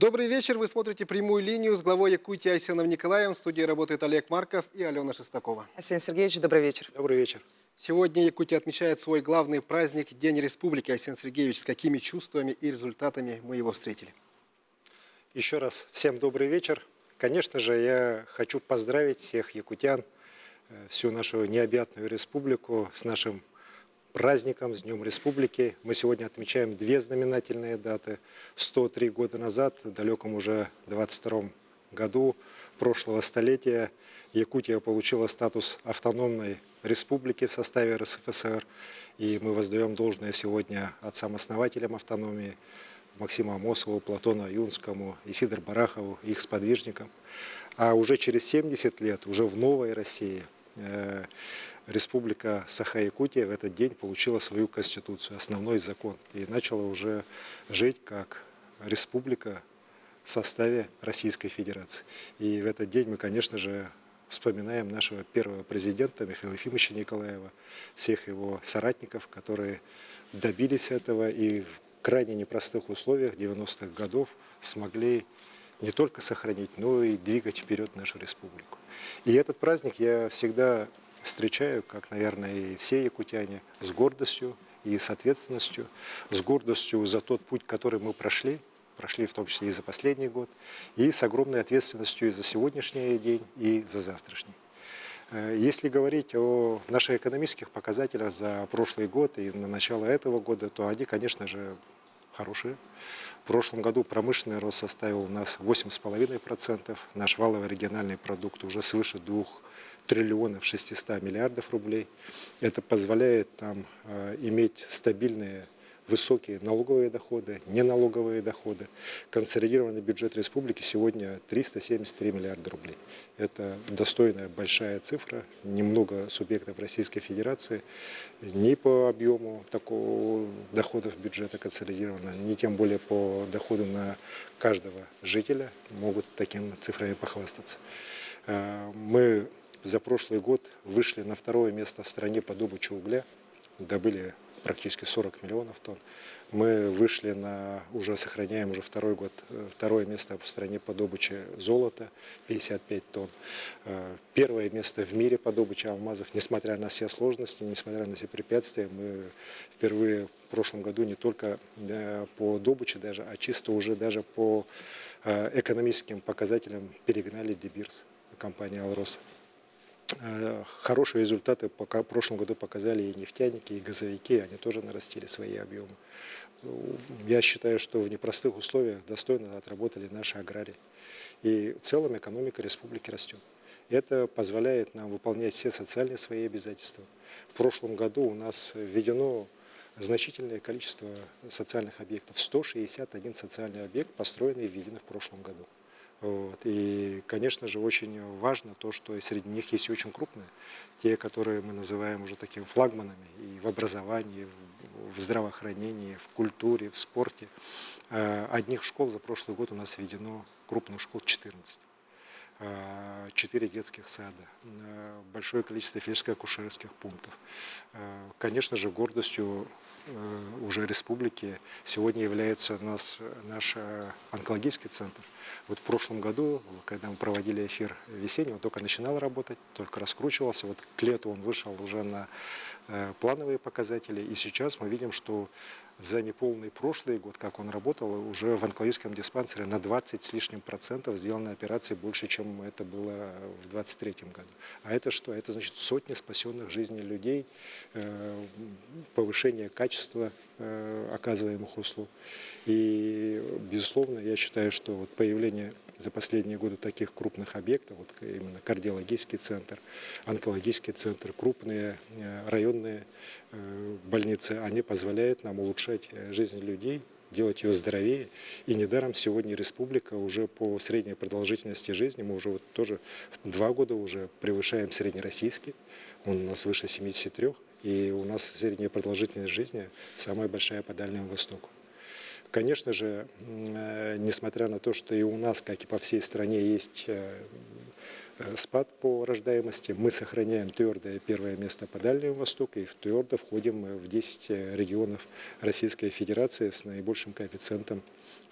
Добрый вечер. Вы смотрите «Прямую линию» с главой Якутии Айсеном Николаевым. В студии работает Олег Марков и Алена Шестакова. Айсен Сергеевич, добрый вечер. Добрый вечер. Сегодня Якутия отмечает свой главный праздник – День Республики. Айсен Сергеевич, с какими чувствами и результатами мы его встретили? Еще раз всем добрый вечер. Конечно же, я хочу поздравить всех якутян, всю нашу необъятную республику с нашим праздником, с Днем Республики. Мы сегодня отмечаем две знаменательные даты. 103 года назад, в далеком уже 22 году прошлого столетия, Якутия получила статус автономной республики в составе РСФСР. И мы воздаем должное сегодня отцам-основателям автономии, Максиму Амосову, Платону Аюнскому, Исидору Барахову, их сподвижникам. А уже через 70 лет, уже в новой России, Республика Саха-Якутия в этот день получила свою конституцию, основной закон, и начала уже жить как республика в составе Российской Федерации. И в этот день мы, конечно же, вспоминаем нашего первого президента Михаила Ефимовича Николаева, всех его соратников, которые добились этого и в крайне непростых условиях 90-х годов смогли не только сохранить, но и двигать вперед нашу республику. И этот праздник я всегда встречаю, как, наверное, и все якутяне, с гордостью и с ответственностью, с гордостью за тот путь, который мы прошли в том числе и за последний год, и с огромной ответственностью и за сегодняшний день, и за завтрашний. Если говорить о наших экономических показателях за прошлый год и на начало этого года, то они, конечно же, хорошие. В прошлом году промышленный рост составил у нас 8,5%, наш валовый региональный продукт уже свыше 2 триллионов 600 миллиардов рублей. Это позволяет нам иметь стабильные высокие налоговые доходы, неналоговые доходы. Консолидированный бюджет республики сегодня 373 миллиарда рублей. Это достойная большая цифра. Немного субъектов Российской Федерации ни по объему такого доходов бюджета консолидированного, ни тем более по доходу на каждого жителя могут такими цифрами похвастаться. Мы за прошлый год вышли на второе место в стране по добыче угля, добыли практически 40 миллионов тонн. Мы вышли уже сохраняем уже второй год, второе место в стране по добыче золота, 55 тонн. Первое место в мире по добыче алмазов, несмотря на все сложности, несмотря на все препятствия, мы впервые в прошлом году не только по добыче даже, а чисто уже даже по экономическим показателям перегнали De Beers, компания «Алроса». Хорошие результаты в прошлом году показали и нефтяники, и газовики, они тоже нарастили свои объемы. Я считаю, что в непростых условиях достойно отработали наши аграрии. И в целом экономика республики растет. Это позволяет нам выполнять все социальные свои обязательства. В прошлом году у нас введено значительное количество социальных объектов. 161 социальный объект построенный и введены в прошлом году. И, конечно же, очень важно то, что среди них есть очень крупные, те, которые мы называем уже такими флагманами и в образовании, в здравоохранении, в культуре, в спорте. Одних школ за прошлый год у нас введено, крупных школ, 14. 4 детских сада, большое количество фельдшерско-акушерских пунктов. Конечно же, гордостью уже республики сегодня является наш онкологический центр. Вот в прошлом году, когда мы проводили эфир весенний, он только начинал работать, только раскручивался. Вот к лету он вышел уже на плановые показатели. И сейчас мы видим, что за неполный прошлый год, как он работал, уже в онкологическом диспансере на 20 с лишним процентов сделано операций больше, чем это было в 2023 году. А это что? Это значит сотни спасенных жизней людей, повышение качества оказываемых услуг. И, безусловно, я считаю, что вот появление за последние годы таких крупных объектов, вот именно кардиологический центр, онкологический центр, крупные районные больницы, они позволяют нам улучшать жизнь людей, делать ее здоровее. И недаром сегодня республика уже по средней продолжительности жизни, мы уже вот тоже 2 года уже превышаем среднероссийский, он у нас выше 73, и у нас средняя продолжительность жизни самая большая по Дальнему Востоку. Конечно же, несмотря на то, что и у нас, как и по всей стране, есть спад по рождаемости, мы сохраняем твердое первое место по Дальнему Востоку и твердо входим в 10 регионов Российской Федерации с наибольшим коэффициентом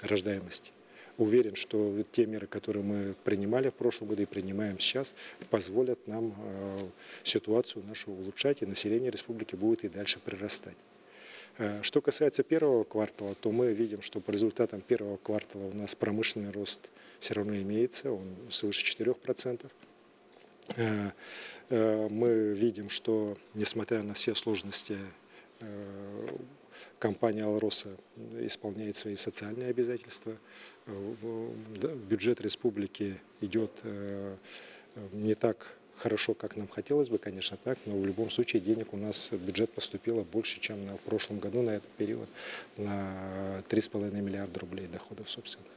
рождаемости. уверен, что те меры, которые мы принимали в прошлом году и принимаем сейчас, позволят нам ситуацию нашу улучшать, и население республики будет и дальше прирастать. Что касается первого квартала, то мы видим, что по результатам первого квартала у нас промышленный рост все равно имеется, он свыше 4%. Мы видим, что, несмотря на все сложности, компания «Алроса» исполняет свои социальные обязательства. Бюджет республики идет не так хорошо, как нам хотелось бы, конечно, так, но в любом случае денег у нас в бюджет поступило больше, чем в прошлом году на этот период, на 3,5 миллиарда рублей доходов собственных.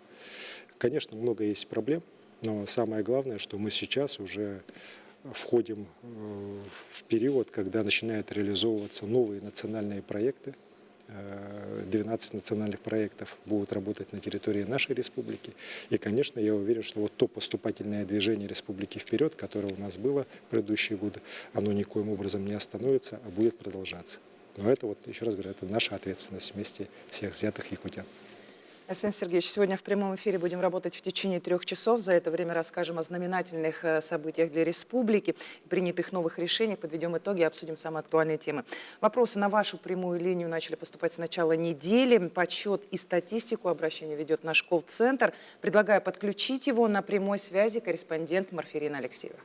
Конечно, много есть проблем, но самое главное, что мы сейчас уже входим в период, когда начинают реализовываться новые национальные проекты. 12 национальных проектов будут работать на территории нашей республики. И, конечно, я уверен, что вот то поступательное движение республики вперед, которое у нас было в предыдущие годы, оно никоим образом не остановится, а будет продолжаться. Но это, вот, еще раз говорю, это наша ответственность вместе всех взятых якутян. Сэн Сергеевич, сегодня в прямом эфире будем работать в течение 3 часов. За это время расскажем о знаменательных событиях для республики, принятых новых решениях, подведем итоги, обсудим самые актуальные темы. Вопросы на вашу прямую линию начали поступать с начала недели. Подсчет и статистику обращения ведет наш колл-центр. Предлагаю подключить его на прямой связи корреспондент Марфирина Алексеева.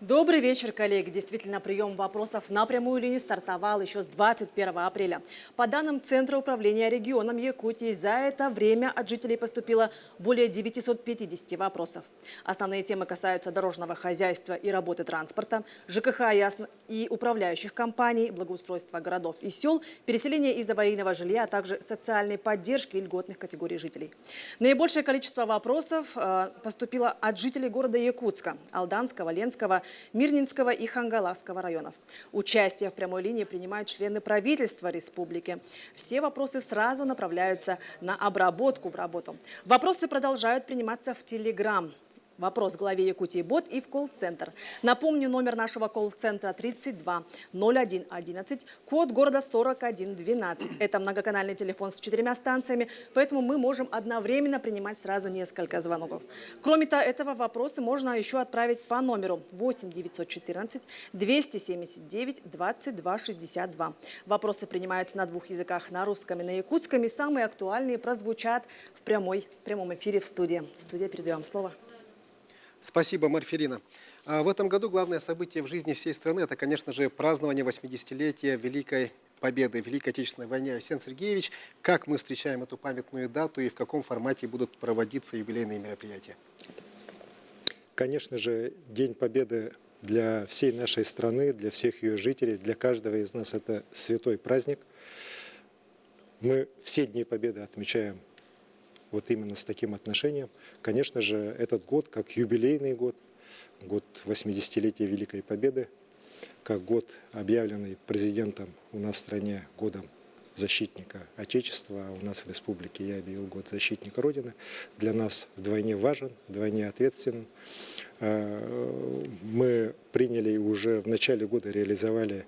Добрый вечер, коллеги. Действительно, прием вопросов на прямую линию стартовал еще с 21 апреля. По данным Центра управления регионом Якутии, за это время от жителей поступило более 950 вопросов. Основные темы касаются дорожного хозяйства и работы транспорта, ЖКХ и управляющих компаний, благоустройства городов и сел, переселения из аварийного жилья, а также социальной поддержки и льготных категорий жителей. Наибольшее количество вопросов поступило от жителей города Якутска, Алданского, Ленского, Мирнинского и Хангаласского районов. Участие в прямой линии принимают члены правительства республики. Все вопросы сразу направляются на обработку в работу. Вопросы продолжают приниматься в Телеграм. Вопрос главе Якутии бот и в колл-центр. Напомню, номер нашего колл-центра 32 01 11, код города 4112. Это многоканальный телефон с 4 станциями, поэтому мы можем одновременно принимать сразу несколько звонков. Кроме этого, вопросы можно еще отправить по номеру 8 914 279 22 62. Вопросы принимаются на 2 языках, на русском и на якутском, и самые актуальные прозвучат в прямом эфире в студии. Студия, передаю вам слово. Спасибо, Марфирина. В этом году главное событие в жизни всей страны – это, конечно же, празднование 80-летия Великой Победы, Великой Отечественной войны. Сэн Сергеевич, как мы встречаем эту памятную дату и в каком формате будут проводиться юбилейные мероприятия? Конечно же, День Победы для всей нашей страны, для всех ее жителей, для каждого из нас – это святой праздник. Мы все Дни Победы отмечаем вот именно с таким отношением. Конечно же, этот год, как юбилейный год, год 80-летия Великой Победы, как год, объявленный президентом у нас в стране годом защитника Отечества, а у нас в республике я объявил год защитника Родины, для нас вдвойне важен, вдвойне ответственен. Мы приняли и уже в начале года реализовали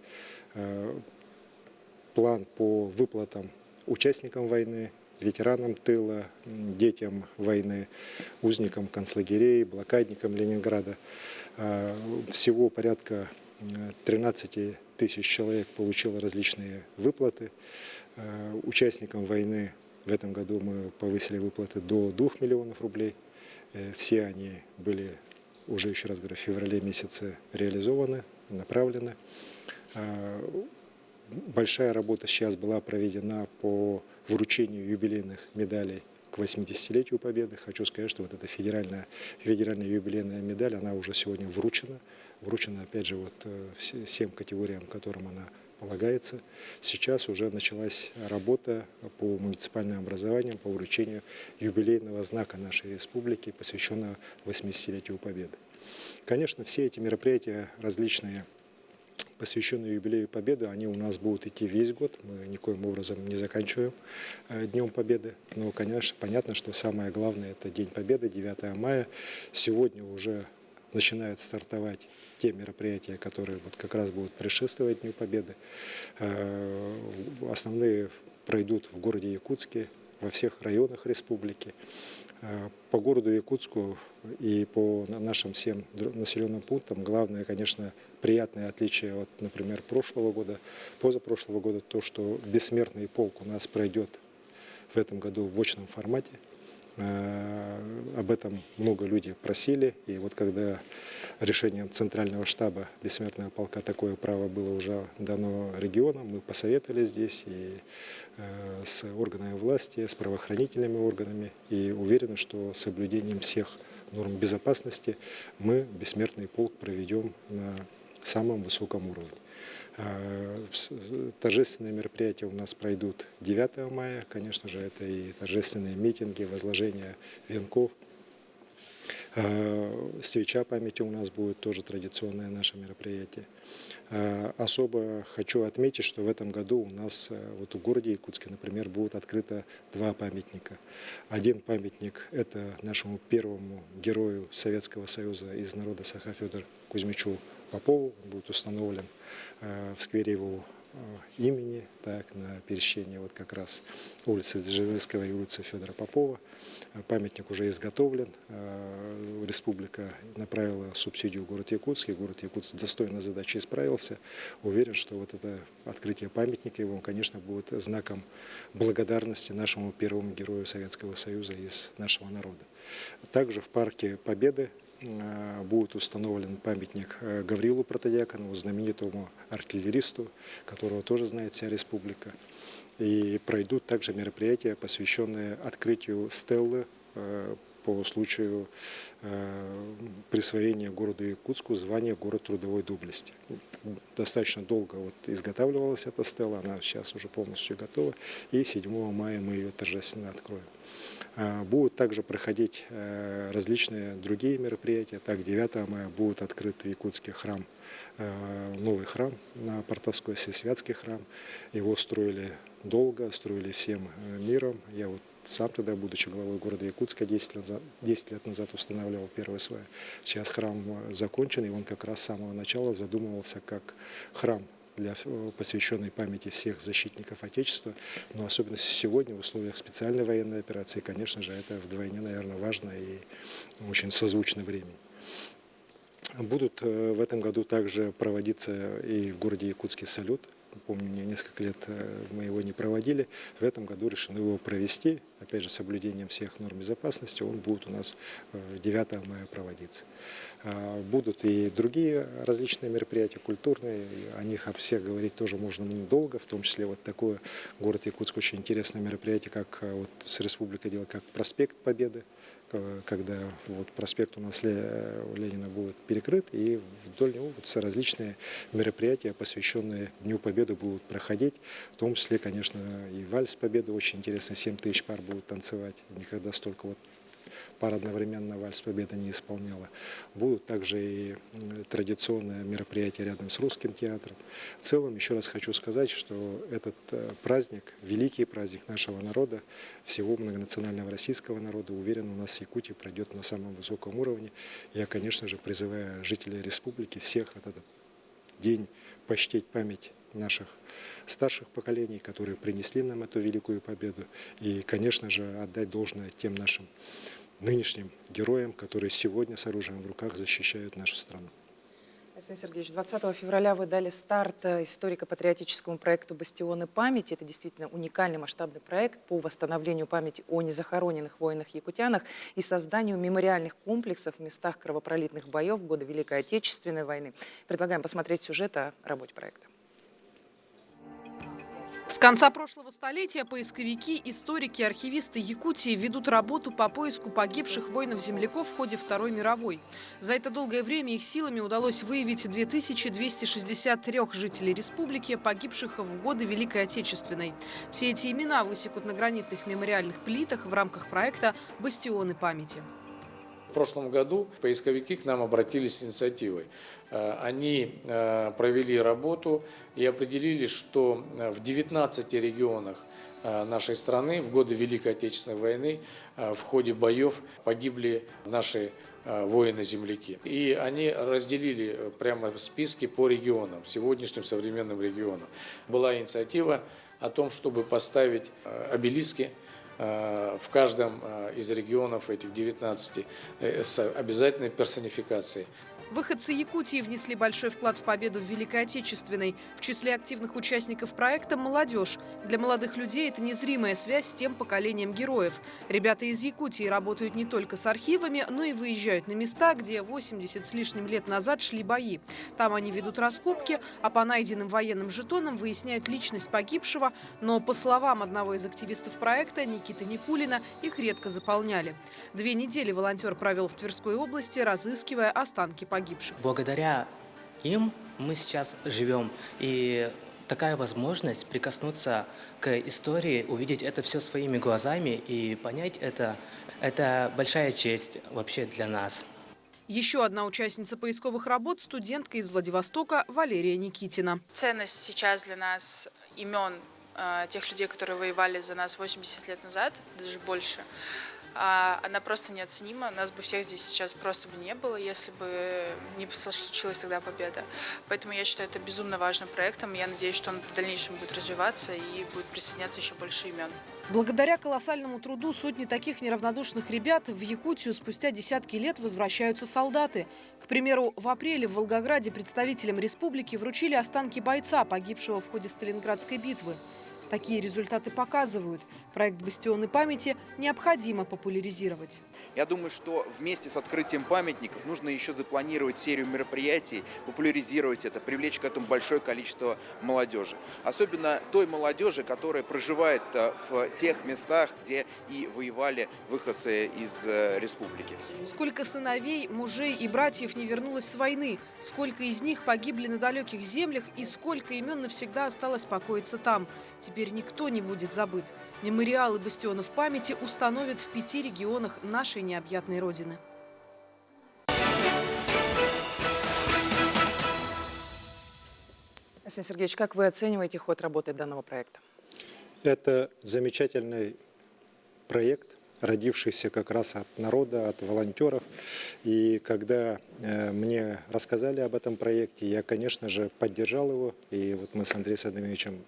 план по выплатам участникам войны, ветеранам тыла, детям войны, узникам концлагерей, блокадникам Ленинграда. Всего порядка 13 тысяч человек получило различные выплаты. Участникам войны в этом году мы повысили выплаты до 2 миллионов рублей. Все они были, уже еще раз говорю, в феврале месяце реализованы, направлены. Большая работа сейчас была проведена по вручению юбилейных медалей к 80-летию Победы. Хочу сказать, что вот эта федеральная юбилейная медаль, она уже сегодня вручена. Вручена, опять же, вот всем категориям, которым она полагается. Сейчас уже началась работа по муниципальным образованиям, по вручению юбилейного знака нашей республики, посвященного 80-летию Победы. Конечно, все эти мероприятия различные, посвященные юбилею Победы, они у нас будут идти весь год. Мы никоим образом не заканчиваем Днем Победы. Но, конечно, понятно, что самое главное – это День Победы, 9 мая. Сегодня уже начинают стартовать те мероприятия, которые вот как раз будут предшествовать Дню Победы. Основные пройдут в городе Якутске, во всех районах республики. По городу Якутску и по нашим всем населенным пунктам главное, конечно, приятное отличие от, например, прошлого года, позапрошлого года, то, что бессмертный полк у нас пройдет в этом году в очном формате. Об этом много людей просили, и вот когда решением Центрального штаба Бессмертного полка такое право было уже дано регионам, мы посоветовали здесь и с органами власти, с правоохранительными органами, и уверены, что с соблюдением всех норм безопасности мы Бессмертный полк проведем на самом высоком уровне. Торжественные мероприятия у нас пройдут 9 мая. Конечно же, это и торжественные митинги, возложение венков. Свеча памяти у нас будет тоже традиционное наше мероприятие. Особо хочу отметить, что в этом году у нас вот в городе Якутске, например, будет открыто 2 памятника. Один памятник – это нашему первому герою Советского Союза из народа Саха Федору Кузьмичу Попову. Он будет установлен в сквере его имени, так, на пересечении вот как раз улицы Дзержинского и улицы Федора Попова. Памятник уже изготовлен. Республика направила субсидию в город Якутск, и город Якутск достойно задачи справился. Уверен, что вот это открытие памятника его, конечно, будет знаком благодарности нашему первому герою Советского Союза из нашего народа. Также в парке Победы будет установлен памятник Гаврилу Протодиаконову, знаменитому артиллеристу, которого тоже знает вся республика. И пройдут также мероприятия, посвященные открытию стеллы по случаю присвоения городу Якутску звания «Город трудовой доблести». Достаточно долго вот изготавливалась эта стелла, она сейчас уже полностью готова, и 7 мая мы ее торжественно откроем. Будут также проходить различные другие мероприятия. Так, 9 мая будет открыт в Якутске храм, новый храм на Портовской, Всесвятский храм. Его строили долго, строили всем миром. Я вот сам тогда, будучи главой города Якутска, 10 лет назад устанавливал первый свой. Сейчас храм закончен, и он как раз с самого начала задумывался как храм, посвященный памяти всех защитников Отечества, но особенно сегодня в условиях специальной военной операции, конечно же, это вдвойне, наверное, важно и очень созвучно времени. Будут в этом году также проводиться и в городе Якутске салют. Помню, несколько лет мы его не проводили. В этом году решено его провести. Опять же, с соблюдением всех норм безопасности он будет у нас 9 мая проводиться. Будут и другие различные мероприятия культурные. О них всех говорить тоже можно долго. В том числе вот такое город Якутск очень интересное мероприятие, как вот с республикой делает, как проспект Победы, когда вот проспект у нас Ленина будет перекрыт, и вдоль него вот различные мероприятия, посвященные Дню Победы, будут проходить. В том числе, конечно, и вальс Победы очень интересно, 7000 пар будут танцевать. Никогда столько вот пар одновременно вальс Победы не исполняла. Будут также и традиционные мероприятия рядом с Русским театром. В целом, еще раз хочу сказать, что этот праздник, великий праздник нашего народа, всего многонационального российского народа, уверен, у нас в Якутии пройдет на самом высоком уровне. Я, конечно же, призываю жителей республики всех в этот день почтить память наших старших поколений, которые принесли нам эту великую победу, и, конечно же, отдать должное тем нашим нынешним героям, которые сегодня с оружием в руках защищают нашу страну. Александр Сергеевич, 20 февраля вы дали старт историко-патриотическому проекту «Бастионы памяти». Это действительно уникальный масштабный проект по восстановлению памяти о незахороненных воинах-якутянах и созданию мемориальных комплексов в местах кровопролитных боев в годы Великой Отечественной войны. Предлагаем посмотреть сюжет о работе проекта. С конца прошлого столетия поисковики, историки, архивисты Якутии ведут работу по поиску погибших воинов-земляков в ходе Второй мировой. За это долгое время их силами удалось выявить 2263 жителей республики, погибших в годы Великой Отечественной. Все эти имена высекут на гранитных мемориальных плитах в рамках проекта «Бастионы памяти». В прошлом году поисковики к нам обратились с инициативой. Они провели работу и определили, что в 19 регионах нашей страны в годы Великой Отечественной войны в ходе боев погибли наши воины-земляки. И они разделили прямо списки по регионам, сегодняшним современным регионам. Была инициатива о том, чтобы поставить обелиски в каждом из регионов этих 19 с обязательной персонификацией. Выходцы Якутии внесли большой вклад в победу в Великой Отечественной. В числе активных участников проекта – молодежь. Для молодых людей это незримая связь с тем поколением героев. Ребята из Якутии работают не только с архивами, но и выезжают на места, где 80 с лишним лет назад шли бои. Там они ведут раскопки, а по найденным военным жетонам выясняют личность погибшего. Но, по словам одного из активистов проекта, Никиты Никулина, их редко заполняли. 2 недели волонтер провел в Тверской области, разыскивая останки погибших. Благодаря им мы сейчас живем. И такая возможность прикоснуться к истории, увидеть это все своими глазами и понять это большая честь вообще для нас. Еще одна участница поисковых работ – студентка из Владивостока Валерия Никитина. Ценность сейчас для нас имен тех людей, которые воевали за нас 80 лет назад, даже больше, она просто неоценима. Нас бы всех здесь сейчас просто бы не было, если бы не случилась тогда победа. Поэтому я считаю это безумно важным проектом. Я надеюсь, что он в дальнейшем будет развиваться и будет присоединяться еще больше имен. Благодаря колоссальному труду сотни таких неравнодушных ребят в Якутию спустя десятки лет возвращаются солдаты. К примеру, в апреле в Волгограде представителям республики вручили останки бойца, погибшего в ходе Сталинградской битвы. Такие результаты показывают. Проект «Бастионы памяти» необходимо популяризировать. Я думаю, что вместе с открытием памятников нужно еще запланировать серию мероприятий, популяризировать это, привлечь к этому большое количество молодежи. Особенно той молодежи, которая проживает в тех местах, где и воевали выходцы из республики. Сколько сыновей, мужей и братьев не вернулось с войны, сколько из них погибли на далеких землях и сколько имен навсегда осталось покоиться там. Теперь никто не будет забыт. Мемориалы бастионов памяти установят в 5 регионах нашей необъятной Родины. Александр Сергеевич, как вы оцениваете ход работы данного проекта? Это замечательный проект, родившийся как раз от народа, от волонтеров. И когда мне рассказали об этом проекте, я, конечно же, поддержал его. И вот мы с Андреем Садомировичем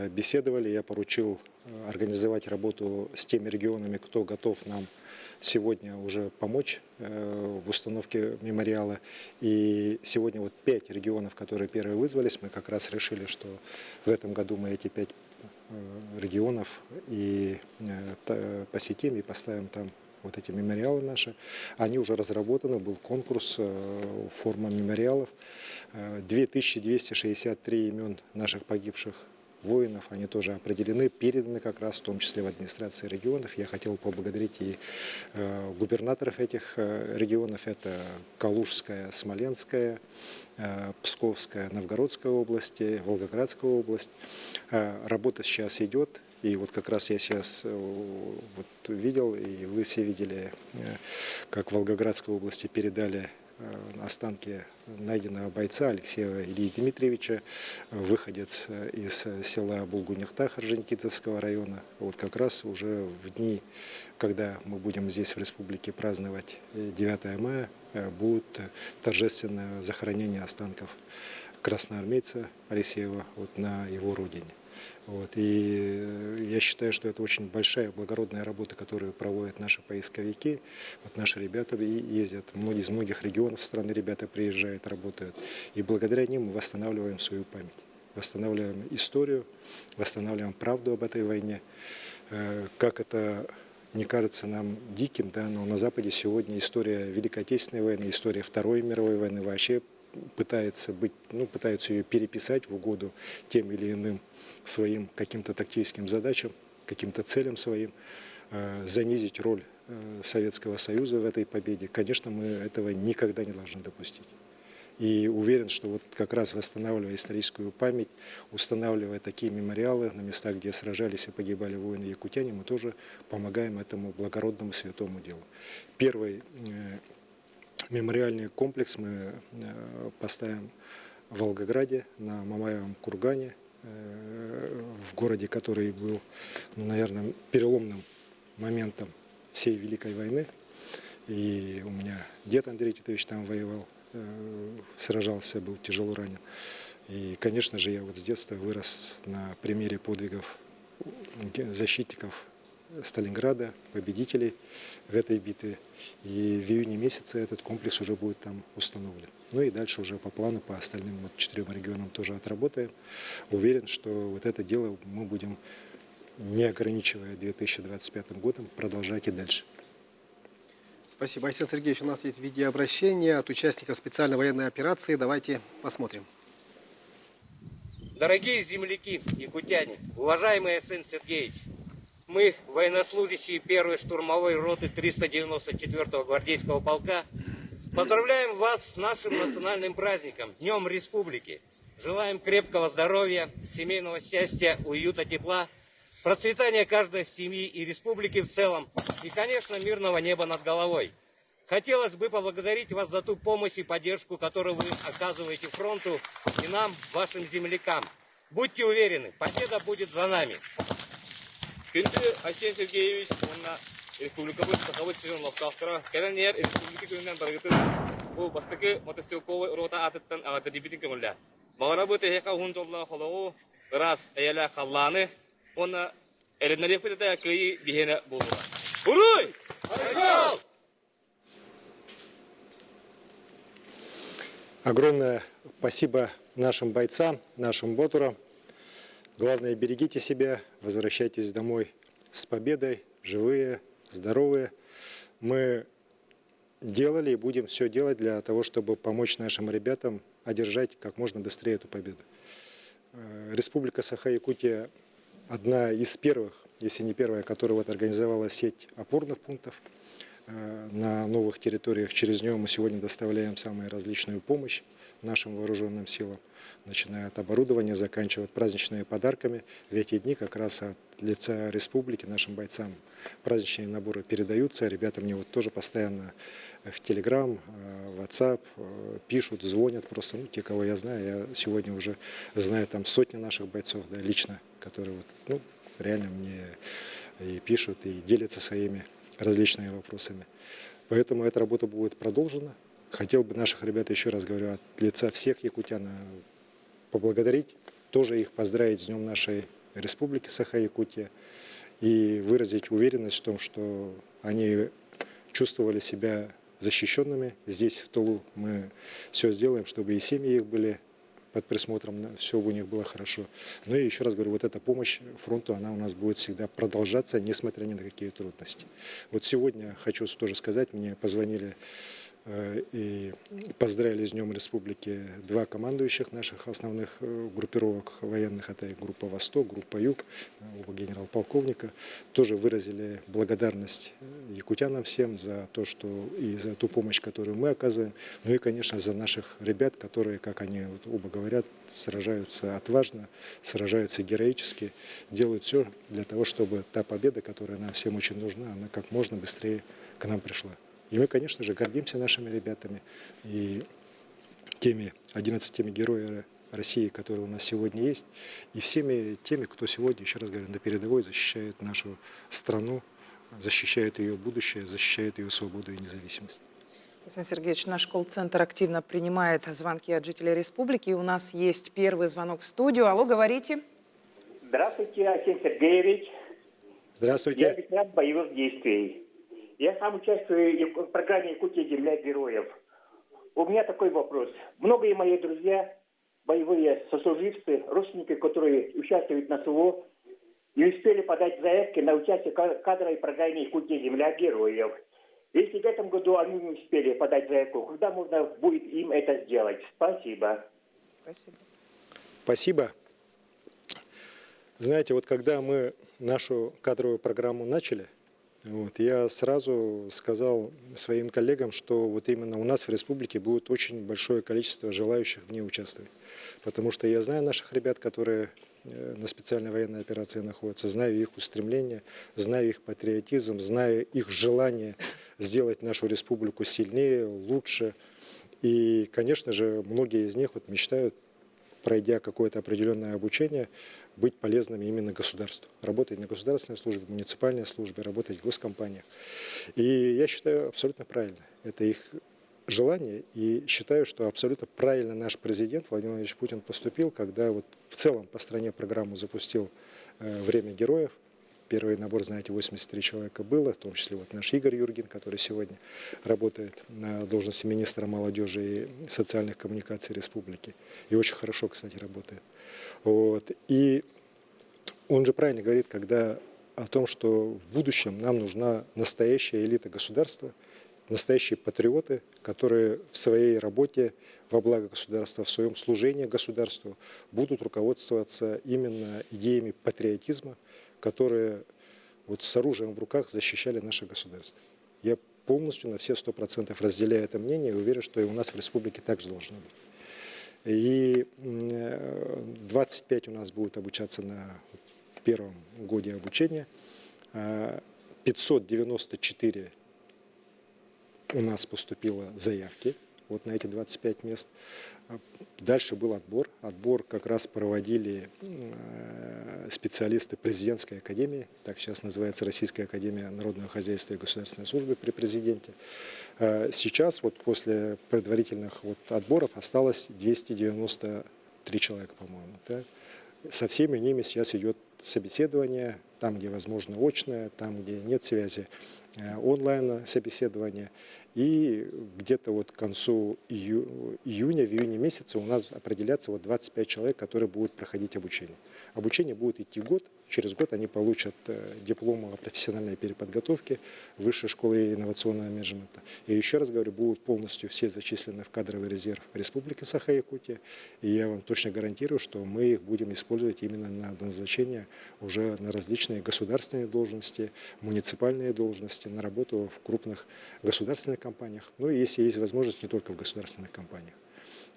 беседовали. Я поручил организовать работу с теми регионами, кто готов нам сегодня уже помочь в установке мемориала. И сегодня вот 5 регионов, которые первые вызвались, мы как раз решили, что в этом году мы эти 5 регионов и посетим и поставим там вот эти мемориалы наши. Они уже разработаны, был конкурс, форма мемориалов. 2263 имен наших погибших воинов, они тоже определены, переданы как раз, в том числе в администрации регионов. Я хотел поблагодарить и губернаторов этих регионов. Это Калужская, Смоленская, Псковская, Новгородская области, Волгоградская область. Работа сейчас идет. И вот как раз я сейчас вот видел, и вы все видели, как в Волгоградской области передали останки найденного бойца Алексея Ильи Дмитриевича, выходец из села Булгунихтах Орджоникидзевского района. Вот как раз уже в дни, когда мы будем здесь в республике праздновать 9 мая, будет торжественное захоронение останков красноармейца Алексеева вот на его родине. Вот. И я считаю, что это очень большая благородная работа, которую проводят наши поисковики. Вот наши ребята ездят, из многих регионов страны ребята приезжают, работают. И благодаря ним мы восстанавливаем свою память, восстанавливаем историю, восстанавливаем правду об этой войне. Как это не кажется нам диким, да, но на Западе сегодня история Великой Отечественной войны, история Второй мировой войны вообще пытаются ее переписать в угоду тем или иным своим каким-то тактическим задачам, каким-то целям своим, занизить роль Советского Союза в этой победе. Конечно, мы этого никогда не должны допустить. И уверен, что вот как раз восстанавливая историческую память, устанавливая такие мемориалы на местах, где сражались и погибали воины-якутяне, мы тоже помогаем этому благородному святому делу. Первый мемориальный комплекс мы поставим в Волгограде, на Мамаевом кургане, в городе, который был, наверное, переломным моментом всей Великой войны. И у меня дед Андрей Титович там воевал, сражался, был тяжело ранен. И, конечно же, я вот с детства вырос на примере подвигов защитников Сталинграда, победителей в этой битве. И в июне месяце этот комплекс уже будет там установлен. Ну и дальше уже по плану, по остальным 4 регионам тоже отработаем. Уверен, что вот это дело мы будем, не ограничивая 2025 годом, продолжать и дальше. Спасибо. Айсен Сергеевич, у нас есть видеообращение от участников специальной военной операции. Давайте посмотрим. Дорогие земляки, якутяне, уважаемый Айсен Сергеевич, мы, военнослужащие 1-й штурмовой роты 394-го гвардейского полка, поздравляем вас с нашим национальным праздником, Днем Республики. Желаем крепкого здоровья, семейного счастья, уюта, тепла, процветания каждой семьи и республики в целом и, конечно, мирного неба над головой. Хотелось бы поблагодарить вас за ту помощь и поддержку, которую вы оказываете фронту и нам, вашим землякам. Будьте уверены, победа будет за нами. Күнді Айсен Сергеевич, онна республикабыз сақабыт сирен лоқтақтыра, кәнен ер республики күнінен барғытын, бұл бастықы мотостелковый рота атыттан ағады дебетін көңілі. Мағана бұты хеқа ғын жолына қолуы, раз әйелі қалланы, онна әліннен епілді көйі бейені болуға. Уруй! Айқал! Огромное спасибо нашим бойцам, нашим ботурам. Главное, берегите себя, возвращайтесь домой с победой, живые, здоровые. Мы делали и будем все делать для того, чтобы помочь нашим ребятам одержать как можно быстрее эту победу. Республика Саха-Якутия одна из первых, если не первая, которая вот организовала сеть опорных пунктов на новых территориях. Через нее мы сегодня доставляем самую различную помощь нашим вооруженным силам, начиная от оборудования, заканчивая праздничными подарками. В эти дни как раз от лица республики нашим бойцам праздничные наборы передаются. Ребята мне вот тоже постоянно в Telegram, в WhatsApp пишут, звонят просто, те, кого я знаю. Я сегодня уже знаю там сотни наших бойцов, да, лично, которые вот, реально мне и пишут, и делятся своими различными вопросами. Поэтому эта работа будет продолжена. Хотел бы наших ребят, еще раз говорю, от лица всех якутян поблагодарить, тоже их поздравить с Днем нашей Республики Саха-Якутия и выразить уверенность в том, что они чувствовали себя защищенными. Здесь, в тылу, мы все сделаем, чтобы и семьи их были под присмотром, все у них было хорошо. Ну и еще раз говорю, вот эта помощь фронту, она у нас будет всегда продолжаться, несмотря ни на какие трудности. Вот сегодня хочу тоже сказать, мне позвонили и поздравили с Днем Республики 2 командующих наших основных группировок военных, это и группа «Восток», группа «Юг», оба генерал-полковника, тоже выразили благодарность якутянам всем за то, что и за ту помощь, которую мы оказываем, ну и, конечно, за наших ребят, которые, как они вот оба говорят, сражаются отважно, сражаются героически, делают все для того, чтобы та победа, которая нам всем очень нужна, она как можно быстрее к нам пришла. И мы, конечно же, гордимся нашими ребятами и теми 11 героями России, которые у нас сегодня есть, и всеми теми, кто сегодня, еще раз говорю, на передовой защищает нашу страну, защищает ее будущее, защищает ее свободу и независимость. Айсен Сергеевич, наш колл-центр активно принимает звонки от жителей республики. И у нас есть первый звонок в студию. Алло, говорите. Здравствуйте, Айсен Сергеевич. Здравствуйте. Я ветеран боевых действий. Я сам участвую в программе «Якутия. Земля героев». У меня такой вопрос. Многие мои друзья, боевые сослуживцы, родственники, которые участвуют на СВО, не успели подать заявки на участие в кадровой программе «Якутия. Земля героев». Если в этом году они не успели подать заявку, когда можно будет им это сделать? Спасибо. Спасибо. Спасибо. Знаете, вот когда мы нашу кадровую программу начали, я сразу сказал своим коллегам, что вот именно у нас в республике будет очень большое количество желающих в ней участвовать. Потому что я знаю наших ребят, которые на специальной военной операции находятся, знаю их устремления, знаю их патриотизм, знаю их желание сделать нашу республику сильнее, лучше. И, конечно же, многие из них мечтают, пройдя какое-то определенное обучение, быть полезными именно государству. Работать на государственной службе, муниципальной службе, работать в госкомпаниях. И я считаю абсолютно правильно. Это их желание. И считаю, что абсолютно правильно наш президент Владимир Владимирович Путин поступил, когда вот в целом по стране программу запустил «Время героев». первый набор, знаете, 83 человека было, в том числе вот наш Игорь Юргин, который сегодня работает на должности министра молодежи и социальных коммуникаций республики. И очень хорошо, кстати, работает. Вот. И он же правильно говорит, когда о том, что в будущем нам нужна настоящая элита государства, настоящие патриоты, которые в своей работе во благо государства, в своем служении государству будут руководствоваться именно идеями патриотизма, которые вот с оружием в руках защищали наше государство. Я полностью на все 100% разделяю это мнение и уверен, что и у нас в республике также должно быть. И 25 у нас будут обучаться на первом годе обучения, 594 у нас поступило заявки вот на эти 25 мест. Дальше был отбор. Отбор как раз проводили специалисты президентской академии, так сейчас называется Российская академия народного хозяйства и государственной службы при президенте. Сейчас вот после предварительных вот отборов осталось 293 человека, по-моему. Да? Со всеми ними сейчас идет собеседование, там, где возможно очное, там, где нет связи, онлайн собеседование. И где-то вот к концу июня, в июне месяце у нас определятся вот 25 человек, которые будут проходить обучение. Обучение будет идти год. Через год они получат диплом о профессиональной переподготовке Высшей школы инновационного менеджмента. И еще раз говорю, будут полностью все зачислены в кадровый резерв Республики Саха-Якутия. И я вам точно гарантирую, что мы их будем использовать именно на назначение уже на различные государственные должности, муниципальные должности, на работу в крупных государственных компаниях. Ну и если есть возможность, не только в государственных компаниях.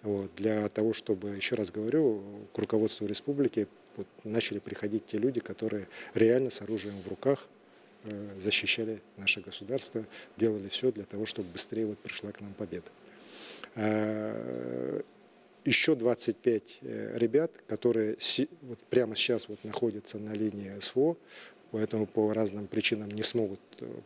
Вот. Для того, чтобы, еще раз говорю, к руководству республики вот начали приходить те люди, которые реально с оружием в руках защищали наше государство, делали все для того, чтобы быстрее вот пришла к нам победа. Еще 25 ребят, которые вот прямо сейчас вот находятся на линии СВО, поэтому по разным причинам не смогут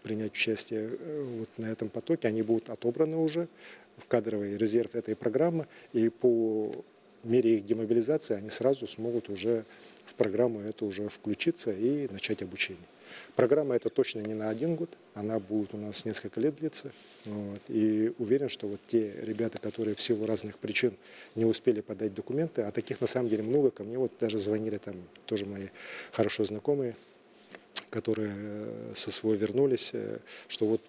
принять участие вот на этом потоке, они будут отобраны уже в кадровый резерв этой программы, и по мере их демобилизации они сразу смогут уже в программу эту уже включиться и начать обучение. Программа эта точно не на 1 год, она будет у нас несколько лет длиться. Вот. И уверен, что вот те ребята, которые в силу разных причин не успели подать документы, а таких на самом деле много, ко мне вот даже звонили там тоже мои хорошо знакомые, которые со СВО вернулись, что вот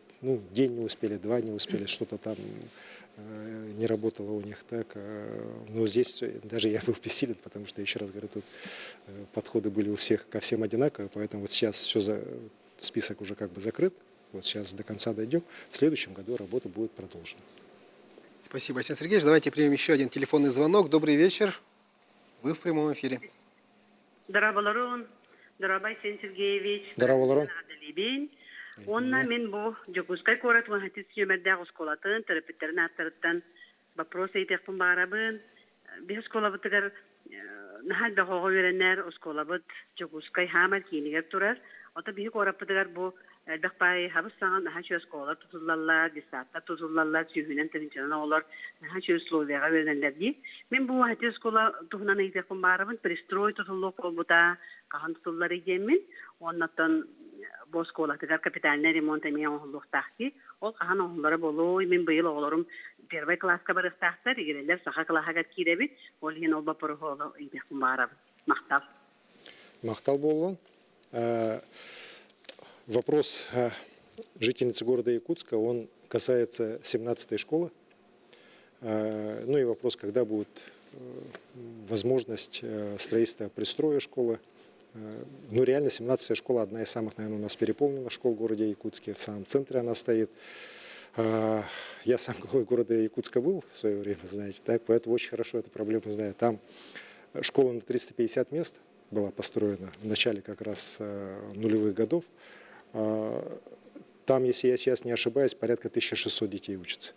день не успели, 2 не успели, что-то там не работало у них так. Но здесь даже я был бессилен, потому что, еще раз говорю, тут подходы были у всех ко всем одинаковые, поэтому вот сейчас список уже как бы закрыт, вот сейчас до конца дойдем, в следующем году работа будет продолжена. Спасибо, Арсений Сергеевич. Давайте примем еще один телефонный звонок. Добрый вечер. Вы в прямом эфире. Здравствуйте, Арсений Сергеевич. Здравствуйте. Онна мен бу жокускай корат вон хатис юмердагы школатын терапевтерин аттырыттан вопрос эйтекпин барабын. Бир школа бутыгар нахал да хого веренер школа бут жокускай хамал кинигер турар. Ата бир корат бутыгар бу дакпай хабысан нахал школа тутуллалла дисатта тутуллалла сүйүнен тенчена олар нахал условияга веренерлер ди. Мен бу хатис школа тухнан эйтекпин барабын пристрой тутуллук болбута кахан тутуллар ийемин. Оннаттан Боскола тегар капитальный ремонт эмия оңлуктахти ол кахан оңлары болуу мен быйыл оголорум первый класска барыстахтар игерелер саха классага киребит ол ен ол бапорохоло ийбекун бараб Мактал болгон. Вопрос жительницы города Якутска, он касается 17-й школы. Ну и вопрос, когда будет возможность строительства пристроя школы. Ну, реально, 17-я школа одна из самых, наверное, у нас переполненных школ в городе Якутске. В самом центре она стоит. Я сам главой города Якутска был в свое время, знаете, так, поэтому очень хорошо эту проблему знаю. Там школа на 350 мест была построена в начале как раз нулевых годов. Там, если я сейчас не ошибаюсь, порядка 1600 детей учатся.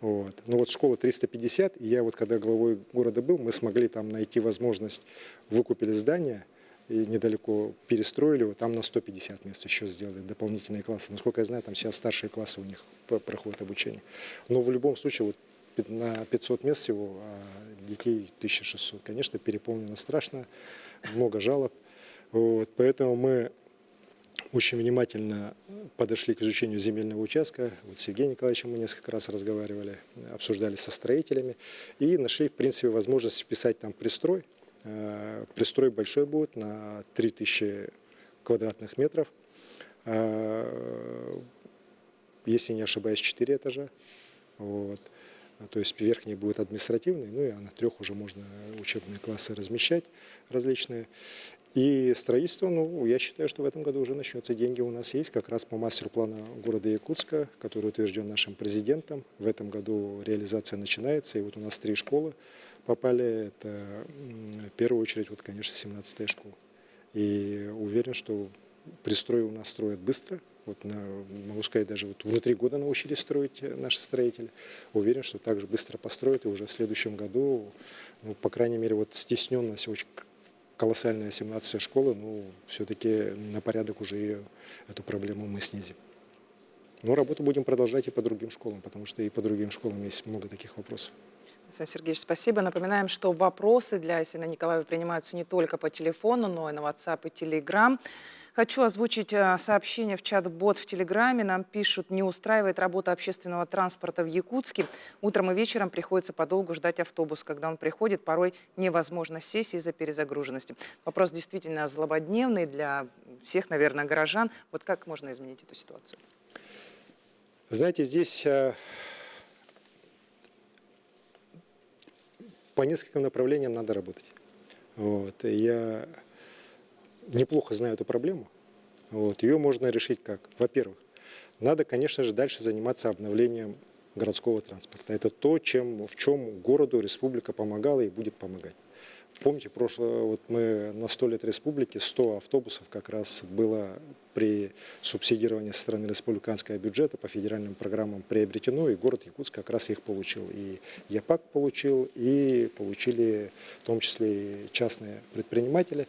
Вот. Ну вот школа 350, и я вот когда главой города был, мы смогли там найти возможность, выкупили здание, и недалеко перестроили его, там на 150 мест еще сделали дополнительные классы. Насколько я знаю, там сейчас старшие классы у них проходят обучение. Но в любом случае вот на 500 мест всего, а детей 1600. Конечно, переполнено страшно, много жалоб. Вот, поэтому мы очень внимательно подошли к изучению земельного участка. Вот с Евгением Николаевичем мы несколько раз разговаривали, обсуждали со строителями и нашли, в принципе, возможность вписать там пристрой. Пристрой большой будет, на 3000 квадратных метров. Если не ошибаюсь, 4 этажа. Вот. То есть верхний будет административный, ну и на 3 уже можно учебные классы размещать различные. И строительство, ну, я считаю, что в этом году уже начнется. Деньги у нас есть, как раз по мастеру-плану города Якутска, который утвержден нашим президентом. В этом году реализация начинается, и вот у нас 3 школы попали. Это в первую очередь, вот, конечно, 17-я школа. И уверен, что пристрой у нас строят быстро. Вот могу сказать, даже вот внутри года научились строить наши строители. Уверен, что также быстро построят, и уже в следующем году, ну, по крайней мере, вот стесненность очень колоссальная 17-я школа, ну, все-таки на порядок уже эту проблему мы снизим. Но работу будем продолжать и по другим школам, потому что и по другим школам есть много таких вопросов. Александр Сергеевич, спасибо. Напоминаем, что вопросы для Айсена Николаева принимаются не только по телефону, но и на WhatsApp и Telegram. Хочу озвучить сообщение в чат-бот в Телеграме. Нам пишут: не устраивает работа общественного транспорта в Якутске. Утром и вечером приходится подолгу ждать автобус. Когда он приходит, порой невозможно сесть из-за перезагруженности. Вопрос действительно злободневный для всех, наверное, горожан. Вот как можно изменить эту ситуацию? Знаете, здесь по нескольким направлениям надо работать. Вот. Я неплохо знаю эту проблему. Вот. Ее можно решить как? Во-первых, надо, конечно же, дальше заниматься обновлением городского транспорта. Это то, в чем городу республика помогала и будет помогать. Помните, вот мы на 100 лет республики 100 автобусов как раз было при субсидировании со стороны республиканского бюджета по федеральным программам приобретено, и город Якутск как раз их получил. И ЯПАК получил, и получили в том числе и частные предприниматели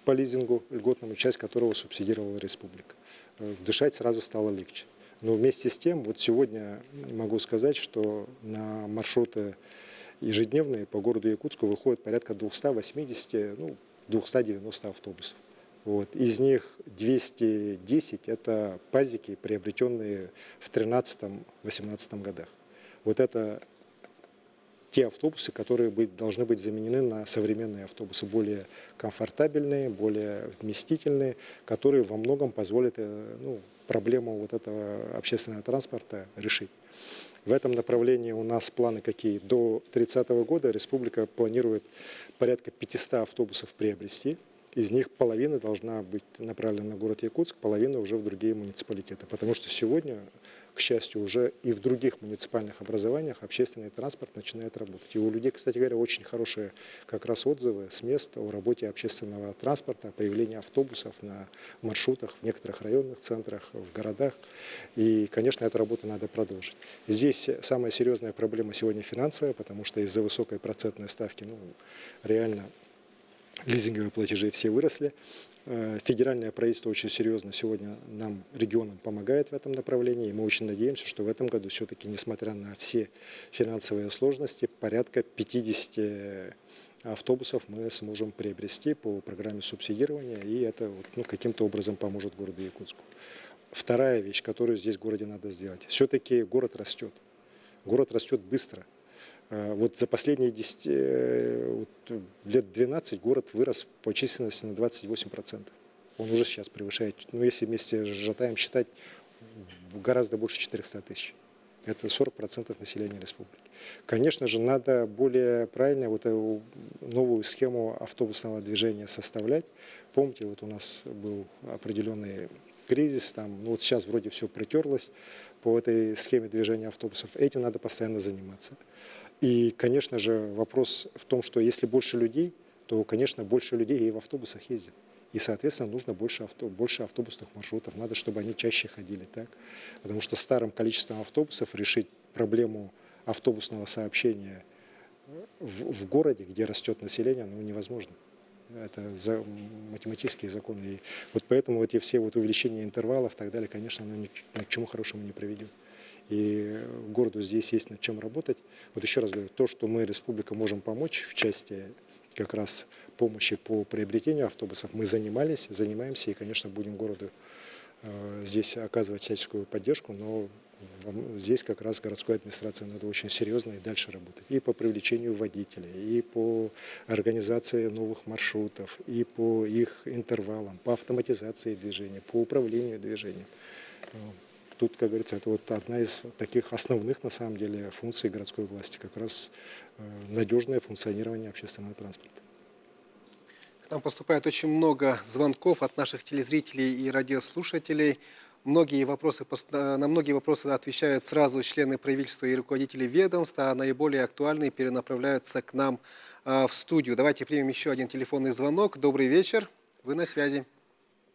по лизингу льготному, часть которого субсидировала республика. Дышать сразу стало легче. Но вместе с тем, вот сегодня могу сказать, что на маршруты ежедневные по городу Якутску выходит порядка 280, 290 автобусов. Вот. Из них 210 – это пазики, приобретенные в 2013-2018 годах. Вот это те автобусы, которые должны быть заменены на современные автобусы, более комфортабельные, более вместительные, которые во многом позволят проблему вот этого общественного транспорта решить. В этом направлении у нас планы какие? До 2030 года республика планирует порядка 500 автобусов приобрести. Из них половина должна быть направлена на город Якутск, половина уже в другие муниципалитеты. Потому что сегодня, к счастью, уже и в других муниципальных образованиях общественный транспорт начинает работать. И у людей, кстати говоря, очень хорошие как раз отзывы с мест о работе общественного транспорта, о появлении автобусов на маршрутах в некоторых районных центрах, в городах. И, конечно, эту работу надо продолжить. Здесь самая серьезная проблема сегодня финансовая, потому что из-за высокой процентной ставки, реально лизинговые платежи все выросли. Федеральное правительство очень серьезно сегодня нам, регионам, помогает в этом направлении. И мы очень надеемся, что в этом году все-таки, несмотря на все финансовые сложности, порядка 50 автобусов мы сможем приобрести по программе субсидирования. И это каким-то образом поможет городу Якутску. Вторая вещь, которую здесь в городе надо сделать. Все-таки город растет. Город растет быстро. Вот за последние лет 12 город вырос по численности на 28%. Он уже сейчас превышает, если вместе с Жатаем считать, гораздо больше 400 тысяч. Это 40% населения республики. Конечно же, надо более правильно новую схему автобусного движения составлять. Помните, вот у нас был определенный кризис, вот сейчас вроде все притерлось по этой схеме движения автобусов. Этим надо постоянно заниматься. И, конечно же, вопрос в том, что если больше людей, то, конечно, больше людей и в автобусах ездят. И, соответственно, нужно больше автобусных маршрутов. Надо, чтобы они чаще ходили. Так? Потому что старым количеством автобусов решить проблему автобусного сообщения в городе, где растет население, невозможно. Это математические законы. И вот поэтому эти все увеличения интервалов и так далее, конечно, ни к чему хорошему не приведет. И городу здесь есть над чем работать. Вот еще раз говорю, то, что мы, республика, можем помочь в части как раз помощи по приобретению автобусов, мы занимаемся и, конечно, будем городу здесь оказывать всяческую поддержку, но здесь как раз городской администрации надо очень серьезно и дальше работать. И по привлечению водителей, и по организации новых маршрутов, и по их интервалам, по автоматизации движения, по управлению движением. Тут, как говорится, это вот одна из таких основных, на самом деле, функций городской власти, как раз надежное функционирование общественного транспорта. К нам поступает очень много звонков от наших телезрителей и радиослушателей. На многие вопросы отвечают сразу члены правительства и руководители ведомств, а наиболее актуальные перенаправляются к нам в студию. Давайте примем еще один телефонный звонок. Добрый вечер, вы на связи.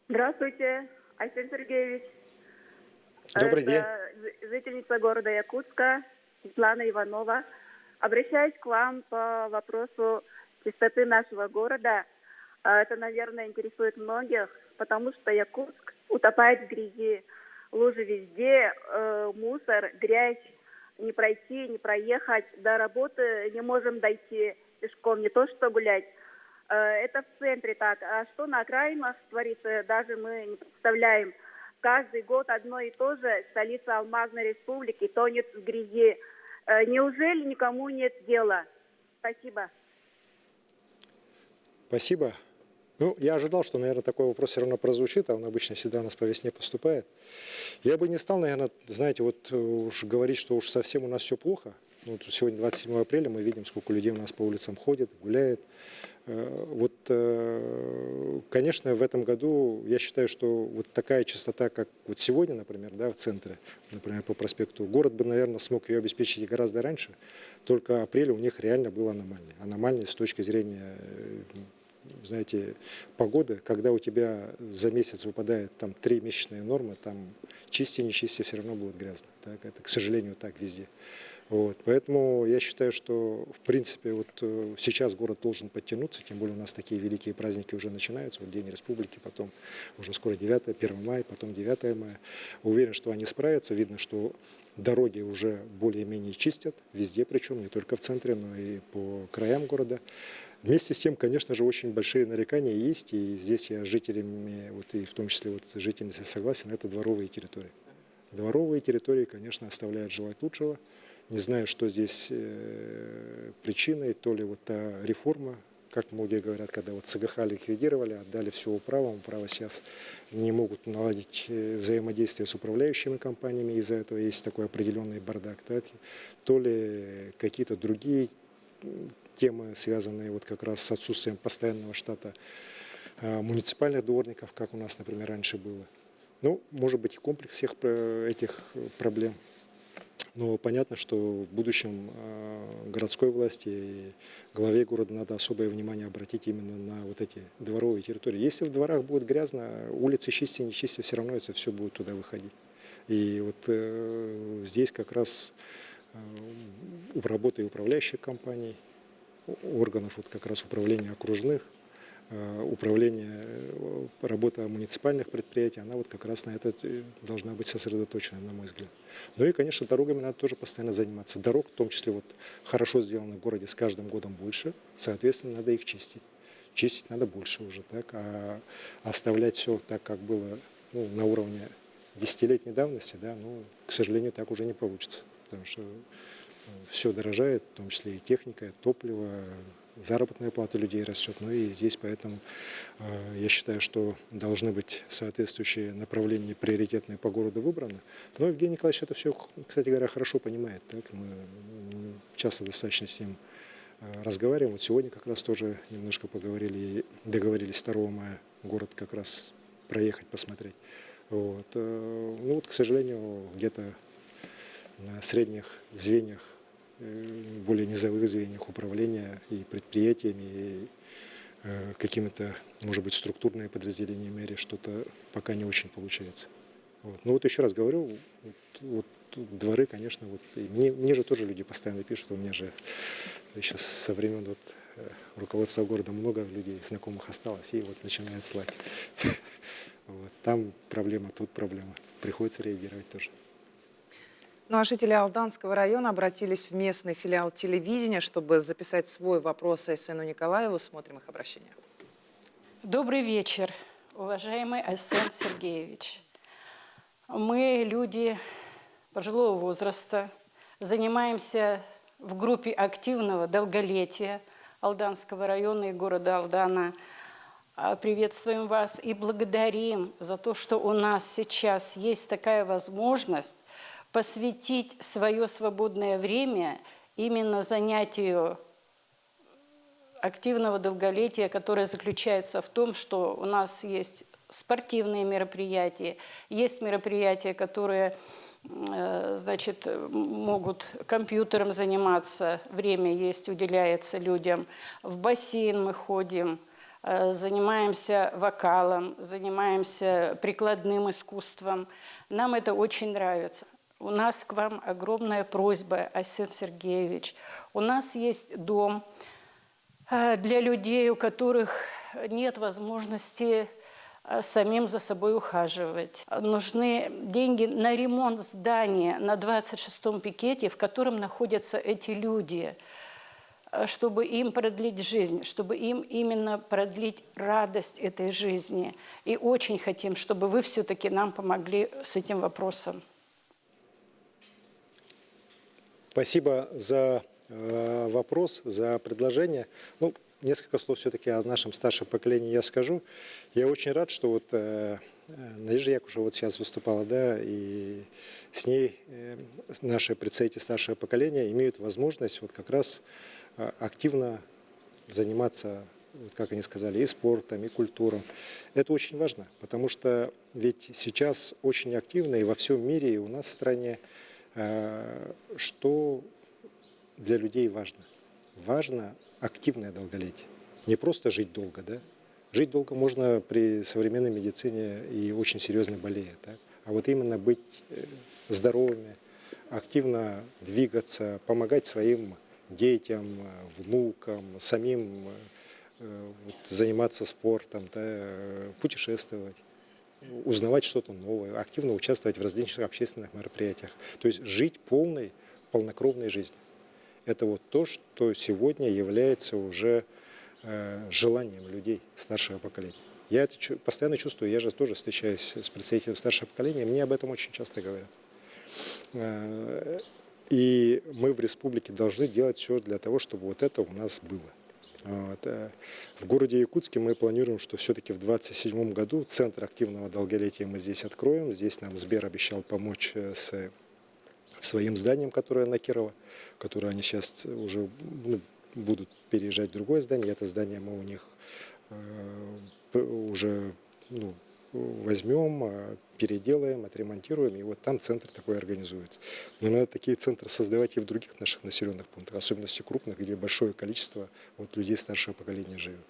Здравствуйте, Арсений Сергеевич. Добрый день. Жительница города Якутска, Светлана Иванова. Обращаюсь к вам по вопросу чистоты нашего города. Это, наверное, интересует многих, потому что Якутск утопает в грязи. Лужи везде, мусор, грязь. Не пройти, не проехать. До работы не можем дойти пешком, не то что гулять. Это в центре так. А что на окраинах творится, даже мы не представляем. Каждый год одно и то же. Столица Алмазной Республики тонет в грязи. Неужели никому нет дела? Спасибо. Спасибо. Ну, я ожидал, что, наверное, такой вопрос все равно прозвучит, а он обычно всегда у нас по весне поступает. Я бы не стал, наверное, знаете, вот уж говорить, что уж совсем у нас все плохо. Вот сегодня 27 апреля, мы видим, сколько людей у нас по улицам ходит, гуляет. Вот, конечно, в этом году я считаю, что вот такая чистота, как вот сегодня, например, да, в центре, например, по проспекту, город бы, наверное, смог ее обеспечить гораздо раньше, только апрель у них реально был аномальный. Аномальный с точки зрения, знаете, погоды, когда у тебя за месяц выпадает там 3 месячные нормы, там чисти, не чисти, все равно будет грязно. Так? Это, к сожалению, так везде. Вот. Поэтому я считаю, что в принципе вот сейчас город должен подтянуться, тем более у нас такие великие праздники уже начинаются, вот День Республики, потом уже скоро 1 мая, потом 9 мая. Уверен, что они справятся, видно, что дороги уже более-менее чистят, везде причем, не только в центре, но и по краям города. Вместе с тем, конечно же, очень большие нарекания есть, и здесь я с жителями, вот, и в том числе вот, с жительницей согласен, это дворовые территории. Дворовые территории, конечно, оставляют желать лучшего. Не знаю, что здесь причиной, то ли вот та реформа, как многие говорят, когда вот ЦГХ ликвидировали, отдали все управам, управа сейчас не могут наладить взаимодействие с управляющими компаниями, из-за этого есть такой определенный бардак, так, то ли какие-то другие темы, связанные вот как раз с отсутствием постоянного штата муниципальных дворников, как у нас, например, раньше было. Ну, может быть, и комплекс всех этих проблем. Но понятно, что в будущем городской власти и главе города надо особое внимание обратить именно на вот эти дворовые территории. Если в дворах будет грязно, улицы чисти, не чисти, все равно это все будет туда выходить. И вот здесь как раз работа и управляющих компаний, органов вот как раз управления окружных, управление, работа муниципальных предприятий, она вот как раз на это должна быть сосредоточена, на мой взгляд. Ну и, конечно, дорогами надо тоже постоянно заниматься. Дорог, в том числе, вот хорошо сделанных в городе с каждым годом больше, соответственно, надо их чистить. Чистить надо больше уже, так, а оставлять все так, как было на уровне десятилетней давности, да, к сожалению, так уже не получится, потому что все дорожает, в том числе и техника, и топливо, заработная плата людей растет. Ну и здесь поэтому я считаю, что должны быть соответствующие направления приоритетные по городу выбраны. Но Евгений Николаевич это все, кстати говоря, хорошо понимает. Так? Мы часто достаточно с ним разговариваем. Вот сегодня как раз тоже немножко поговорили и договорились 2 мая город как раз проехать, посмотреть. Вот. Ну вот, к сожалению, где-то на средних звеньях, более низовых звеньях управления и предприятиями, и какими-то, может быть, структурными подразделениями мэрии что-то пока не очень получается. Вот. Но вот еще раз говорю, вот дворы, конечно, вот, и мне же тоже люди постоянно пишут, у меня же еще со времен вот, руководства города много людей, знакомых осталось, и вот начинают слать. Вот. Там проблема, тут проблема. Приходится реагировать тоже. Ну а жители Алданского района обратились в местный филиал телевидения, чтобы записать свой вопрос Айсену Николаеву. Смотрим их обращение. Добрый вечер, уважаемый Айсен Сергеевич. Мы, люди пожилого возраста, занимаемся в группе активного долголетия Алданского района и города Алдана. Приветствуем вас и благодарим за то, что у нас сейчас есть такая возможность посвятить свое свободное время именно занятию активного долголетия, которое заключается в том, что у нас есть спортивные мероприятия, есть мероприятия, которые, значит, могут компьютером заниматься, время есть, уделяется людям. В бассейн мы ходим, занимаемся вокалом, занимаемся прикладным искусством. Нам это очень нравится. У нас к вам огромная просьба, Айсен Сергеевич. У нас есть дом для людей, у которых нет возможности самим за собой ухаживать. Нужны деньги на ремонт здания на 26-м пикете, в котором находятся эти люди, чтобы им продлить жизнь, чтобы им именно продлить радость этой жизни. И очень хотим, чтобы вы все-таки нам помогли с этим вопросом. Спасибо за вопрос, за предложение. Ну, несколько слов все-таки о нашем старшем поколении я скажу. Я очень рад, что вот Надежда Якушева вот сейчас выступала, да, и с ней наши представители старшего поколения имеют возможность вот как раз активно заниматься, вот как они сказали, и спортом, и культурой. Это очень важно, потому что ведь сейчас очень активно и во всем мире, и у нас в стране, что для людей важно? Важно активное долголетие. Не просто жить долго, да? Жить долго можно при современной медицине и очень серьезно болея, да? А вот именно быть здоровыми, активно двигаться, помогать своим детям, внукам, самим вот, заниматься спортом, да, путешествовать, узнавать что-то новое, активно участвовать в различных общественных мероприятиях. То есть жить полной, полнокровной жизнью. Это вот то, что сегодня является уже желанием людей старшего поколения. Я это постоянно чувствую, я же тоже встречаюсь с представителями старшего поколения, мне об этом очень часто говорят. И мы в республике должны делать все для того, чтобы вот это у нас было. Вот. В городе Якутске мы планируем, что все-таки в 2027 году Центр активного долголетия мы здесь откроем. Здесь нам Сбер обещал помочь с своим зданием, которое на Кирова, которое они сейчас уже будут переезжать в другое здание. Это здание мы у них уже возьмем, переделаем, отремонтируем, и вот там центр такой организуется. Но надо такие центры создавать и в других наших населенных пунктах, особенности крупных, где большое количество вот людей старшего поколения живет.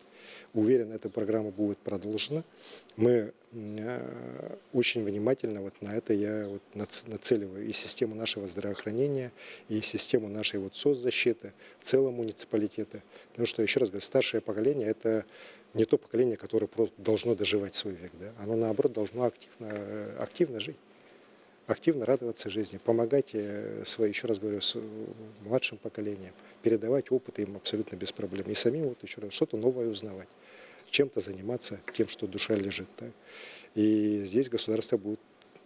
Уверен, эта программа будет продолжена. Мы очень внимательно вот на это я вот нацеливаю и систему нашего здравоохранения, и систему нашей вот соцзащиты, в целом муниципалитета. Потому что, еще раз говорю, старшее поколение – это не то поколение, которое просто должно доживать свой век. Да? Оно, наоборот, должно активно жить, активно радоваться жизни, помогать своим, еще раз говорю, младшим поколениям, передавать опыт им абсолютно без проблем. И самим вот еще раз что-то новое узнавать, чем-то заниматься тем, что душа лежит. Да? И здесь государство будет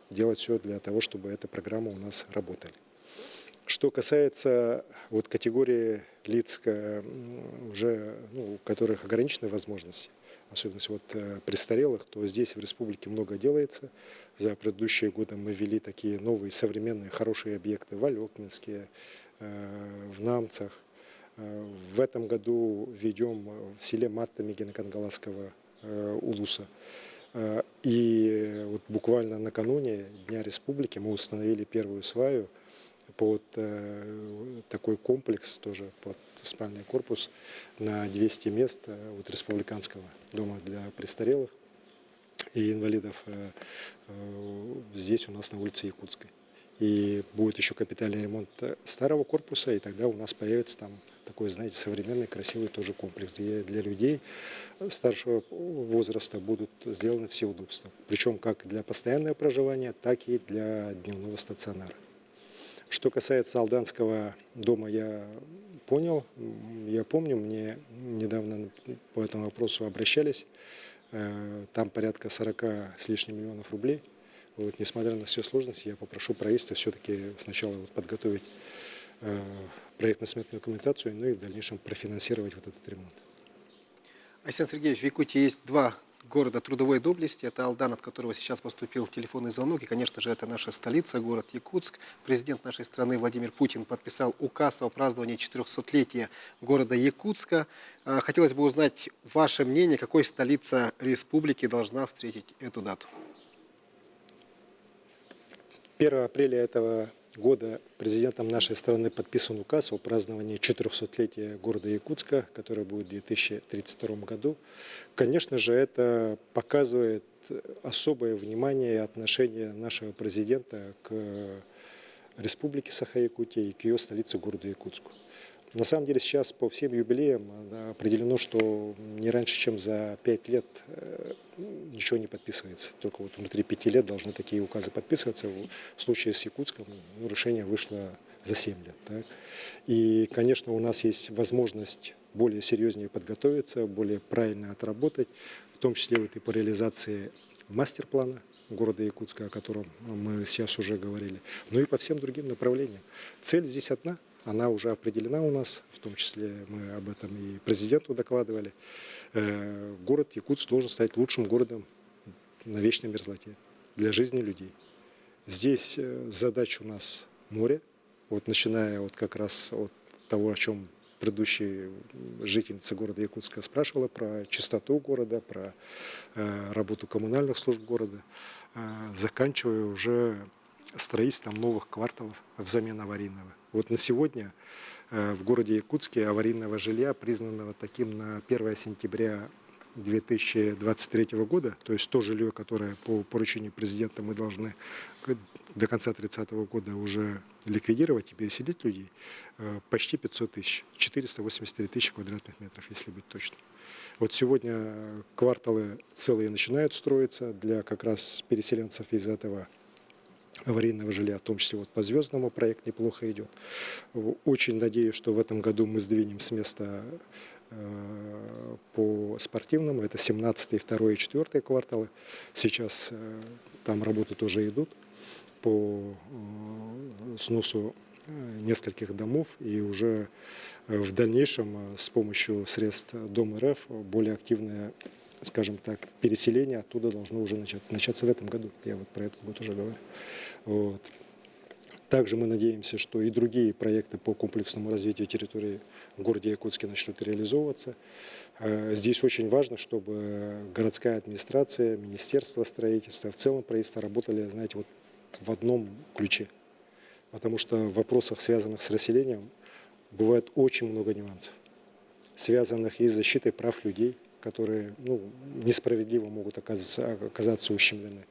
делать все для того, чтобы эта программа у нас работала. Что касается вот категории лиц, уже, у которых ограничены возможности, особенно вот престарелых, то здесь в республике много делается. За предыдущие годы мы ввели такие новые, современные, хорошие объекты в Алекминске, в Намцах. В этом году ведем в селе Матта Мегенокангаласского Улуса. И вот буквально накануне Дня Республики мы установили первую сваю под такой комплекс, тоже под спальный корпус на 200 мест вот республиканского дома для престарелых и инвалидов здесь у нас на улице Якутской. И будет еще капитальный ремонт старого корпуса, и тогда у нас появится там такой, знаете, современный, красивый тоже комплекс, где для людей старшего возраста будут сделаны все удобства. Причем как для постоянного проживания, так и для дневного стационара. Что касается Алданского дома, я помню, мне недавно по этому вопросу обращались, там порядка 40 с лишним миллионов рублей Вот, несмотря на все сложности, я попрошу правительство все-таки сначала вот подготовить проектно-сметную документацию, ну и в дальнейшем профинансировать вот этот ремонт. Айсен Сергеевич, в Якутии есть два города трудовой доблести. Это Алдан, от которого сейчас поступил телефонный звонок. И, конечно же, это наша столица, город Якутск. Президент нашей страны Владимир Путин подписал указ о праздновании 400-летия города Якутска. Хотелось бы узнать ваше мнение, какой столица республики должна встретить эту дату. 1 апреля этого года президентом нашей страны подписан указ о праздновании 400-летия города Якутска, который будет в 2032 году. Конечно же, это показывает особое внимание и отношение нашего президента к республике Саха-Якутия и к ее столице, городу Якутску. На самом деле сейчас по всем юбилеям определено, что не раньше, чем за 5 лет ничего не подписывается. Только вот внутри 5 лет должны такие указы подписываться. В случае с Якутском решение вышло за 7 лет. Так? И, конечно, у нас есть возможность более серьезнее подготовиться, более правильно отработать, в том числе вот и по реализации мастер-плана города Якутска, о котором мы сейчас уже говорили, но и по всем другим направлениям. Цель здесь одна. Она уже определена у нас, в том числе мы об этом и президенту докладывали. Город Якутск должен стать лучшим городом на вечной мерзлоте для жизни людей. Здесь задач у нас море, вот начиная вот как раз от того, о чем предыдущая жительница города Якутска спрашивала, про чистоту города, про работу коммунальных служб города, заканчивая уже строительством новых кварталов взамен аварийного. Вот на сегодня в городе Якутске аварийного жилья, признанного таким на 1 сентября 2023 года, то есть то жилье, которое по поручению президента мы должны до конца 30 года уже ликвидировать и переселить людей, почти 500 тысяч, 483 тысячи квадратных метров, если быть точным. Вот сегодня кварталы целые начинают строиться для как раз переселенцев из этого аварийного жилья, в том числе вот по Звездному проект неплохо идет. Очень надеюсь, что в этом году мы сдвинем с места по спортивному. Это 17-й, 2-й и 4-й кварталы. Сейчас там работы тоже идут по сносу нескольких домов. И уже в дальнейшем с помощью средств Дом РФ более активное, скажем так, переселение оттуда должно уже начаться в этом году. Я вот про этот год уже говорю. Вот. Также мы надеемся, что и другие проекты по комплексному развитию территории в городе Якутске начнут реализовываться. Здесь очень важно, чтобы городская администрация, Министерство строительства, в целом правительство работали, знаете, вот в одном ключе. Потому что в вопросах, связанных с расселением, бывает очень много нюансов, связанных и с защитой прав людей, которые несправедливо могут оказаться ущемлены.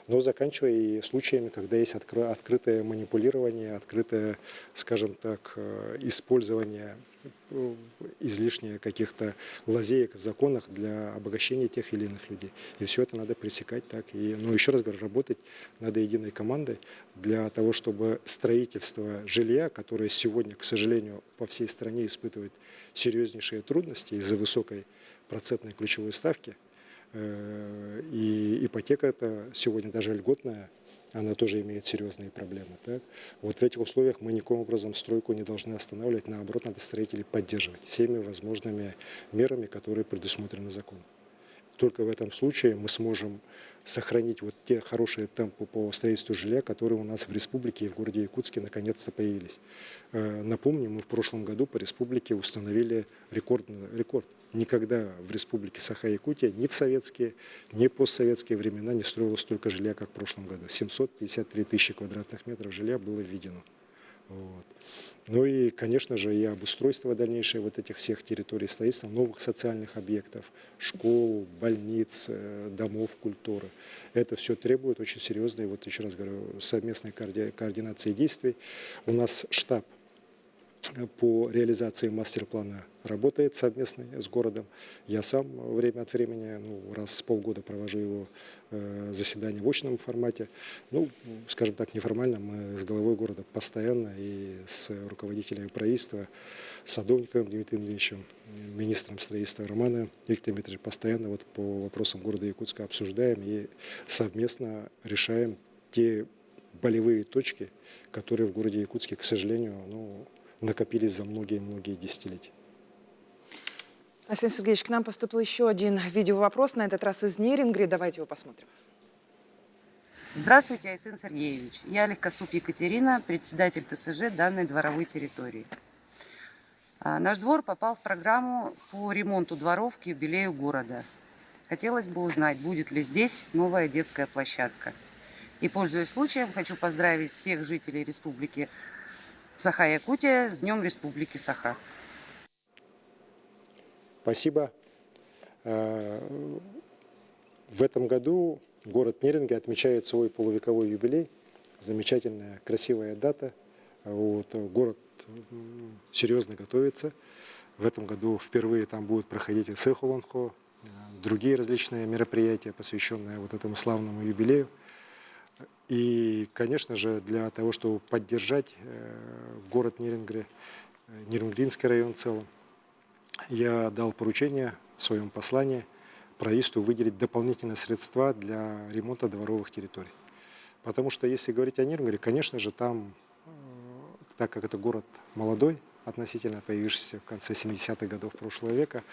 Но заканчивая и случаями, когда есть открытое манипулирование, открытое, скажем так, использование излишне каких-то лазеек в законах для обогащения тех или иных людей. И все это надо пресекать так. Но еще раз говорю, работать надо единой командой для того, чтобы строительство жилья, которое сегодня, к сожалению, по всей стране испытывает серьезнейшие трудности из-за высокой процентной ключевой ставки, и ипотека это сегодня даже льготная, она тоже имеет серьезные проблемы. Так? Вот в этих условиях мы никаким образом стройку не должны останавливать, наоборот, надо строителей поддерживать всеми возможными мерами, которые предусмотрены законом. Только в этом случае мы сможем сохранить вот те хорошие темпы по строительству жилья, которые у нас в республике и в городе Якутске наконец-то появились. Напомню, мы в прошлом году по республике установили рекорд. Никогда в республике Саха-Якутия ни в советские, ни в постсоветские времена не строилось столько жилья, как в прошлом году. 753 тысячи квадратных метров жилья было введено. Вот. Ну и, конечно же, и обустройство дальнейшее вот этих всех территорий, строительства новых социальных объектов, школ, больниц, домов культуры. Это все требует очень серьезной, вот еще раз говорю, совместной координации действий. У нас штаб по реализации мастер-плана работает совместно с городом. Я сам время от времени, раз в полгода провожу его заседания в очном формате. Скажем так, неформально мы с главой города постоянно и с руководителями правительства, Садовниковым Дмитрием Ильичем, министром строительства Романом Виктором Дмитриевичем постоянно вот по вопросам города Якутска обсуждаем и совместно решаем те болевые точки, которые в городе Якутске, к сожалению, накопились за многие-многие десятилетия. Арсений Сергеевич, к нам поступил еще один видеовопрос, на этот раз из Нерингри. Давайте его посмотрим. Здравствуйте, Арсений Сергеевич. Я Легкоступ Екатерина, председатель ТСЖ данной дворовой территории. Наш двор попал в программу по ремонту дворов к юбилею города. Хотелось бы узнать, будет ли здесь новая детская площадка. И, пользуясь случаем, хочу поздравить всех жителей Республики Саха-Якутия с Днем Республики Саха. Спасибо. В этом году город Неринги отмечает свой полувековой юбилей. Замечательная, красивая дата. Город серьезно готовится. В этом году впервые там будут проходить и Сэхулонхо, другие различные мероприятия, посвященные этому славному юбилею. И, конечно же, для того, чтобы поддержать город Нерингри, Нерингринский район в целом, я дал поручение в своем послании правительству выделить дополнительные средства для ремонта дворовых территорий. Потому что, если говорить о Нерингри, конечно же, там, так как это город молодой, относительно появившийся в конце 70-х годов прошлого века,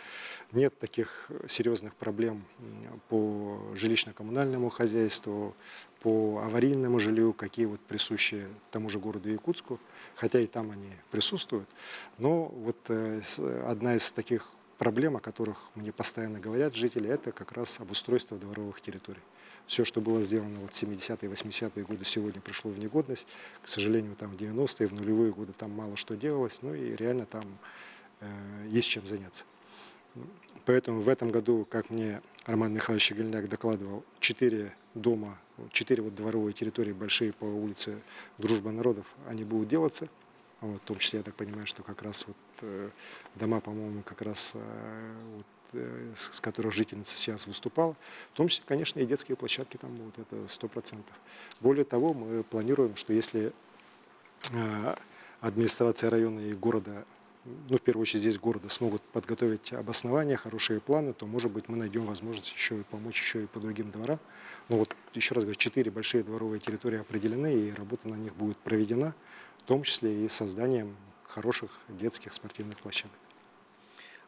нет таких серьезных проблем по жилищно-коммунальному хозяйству, по аварийному жилью, какие присущи тому же городу Якутску, хотя и там они присутствуют. Но одна из таких проблем, о которых мне постоянно говорят жители, это как раз обустройство дворовых территорий. Все, что было сделано в 70-е, 80-е годы, сегодня пришло в негодность. К сожалению, там в 90-е, в нулевые годы там мало что делалось, и реально там есть чем заняться. Поэтому в этом году, как мне Роман Михайлович Гельняк докладывал, 4 дома, 4 дворовые территории большие по улице Дружба народов, они будут делаться. В том числе, я так понимаю, что как раз дома, по-моему, как раз с которых жительница сейчас выступала, в том числе, конечно, и детские площадки там будут, это 100%. Более того, мы планируем, что если администрация района и города, в первую очередь здесь города, смогут подготовить обоснования, хорошие планы, то, может быть, мы найдем возможность еще и помочь еще и по другим дворам. Но еще раз говорю, 4 большие дворовые территории определены, и работа на них будет проведена, в том числе и созданием хороших детских спортивных площадок.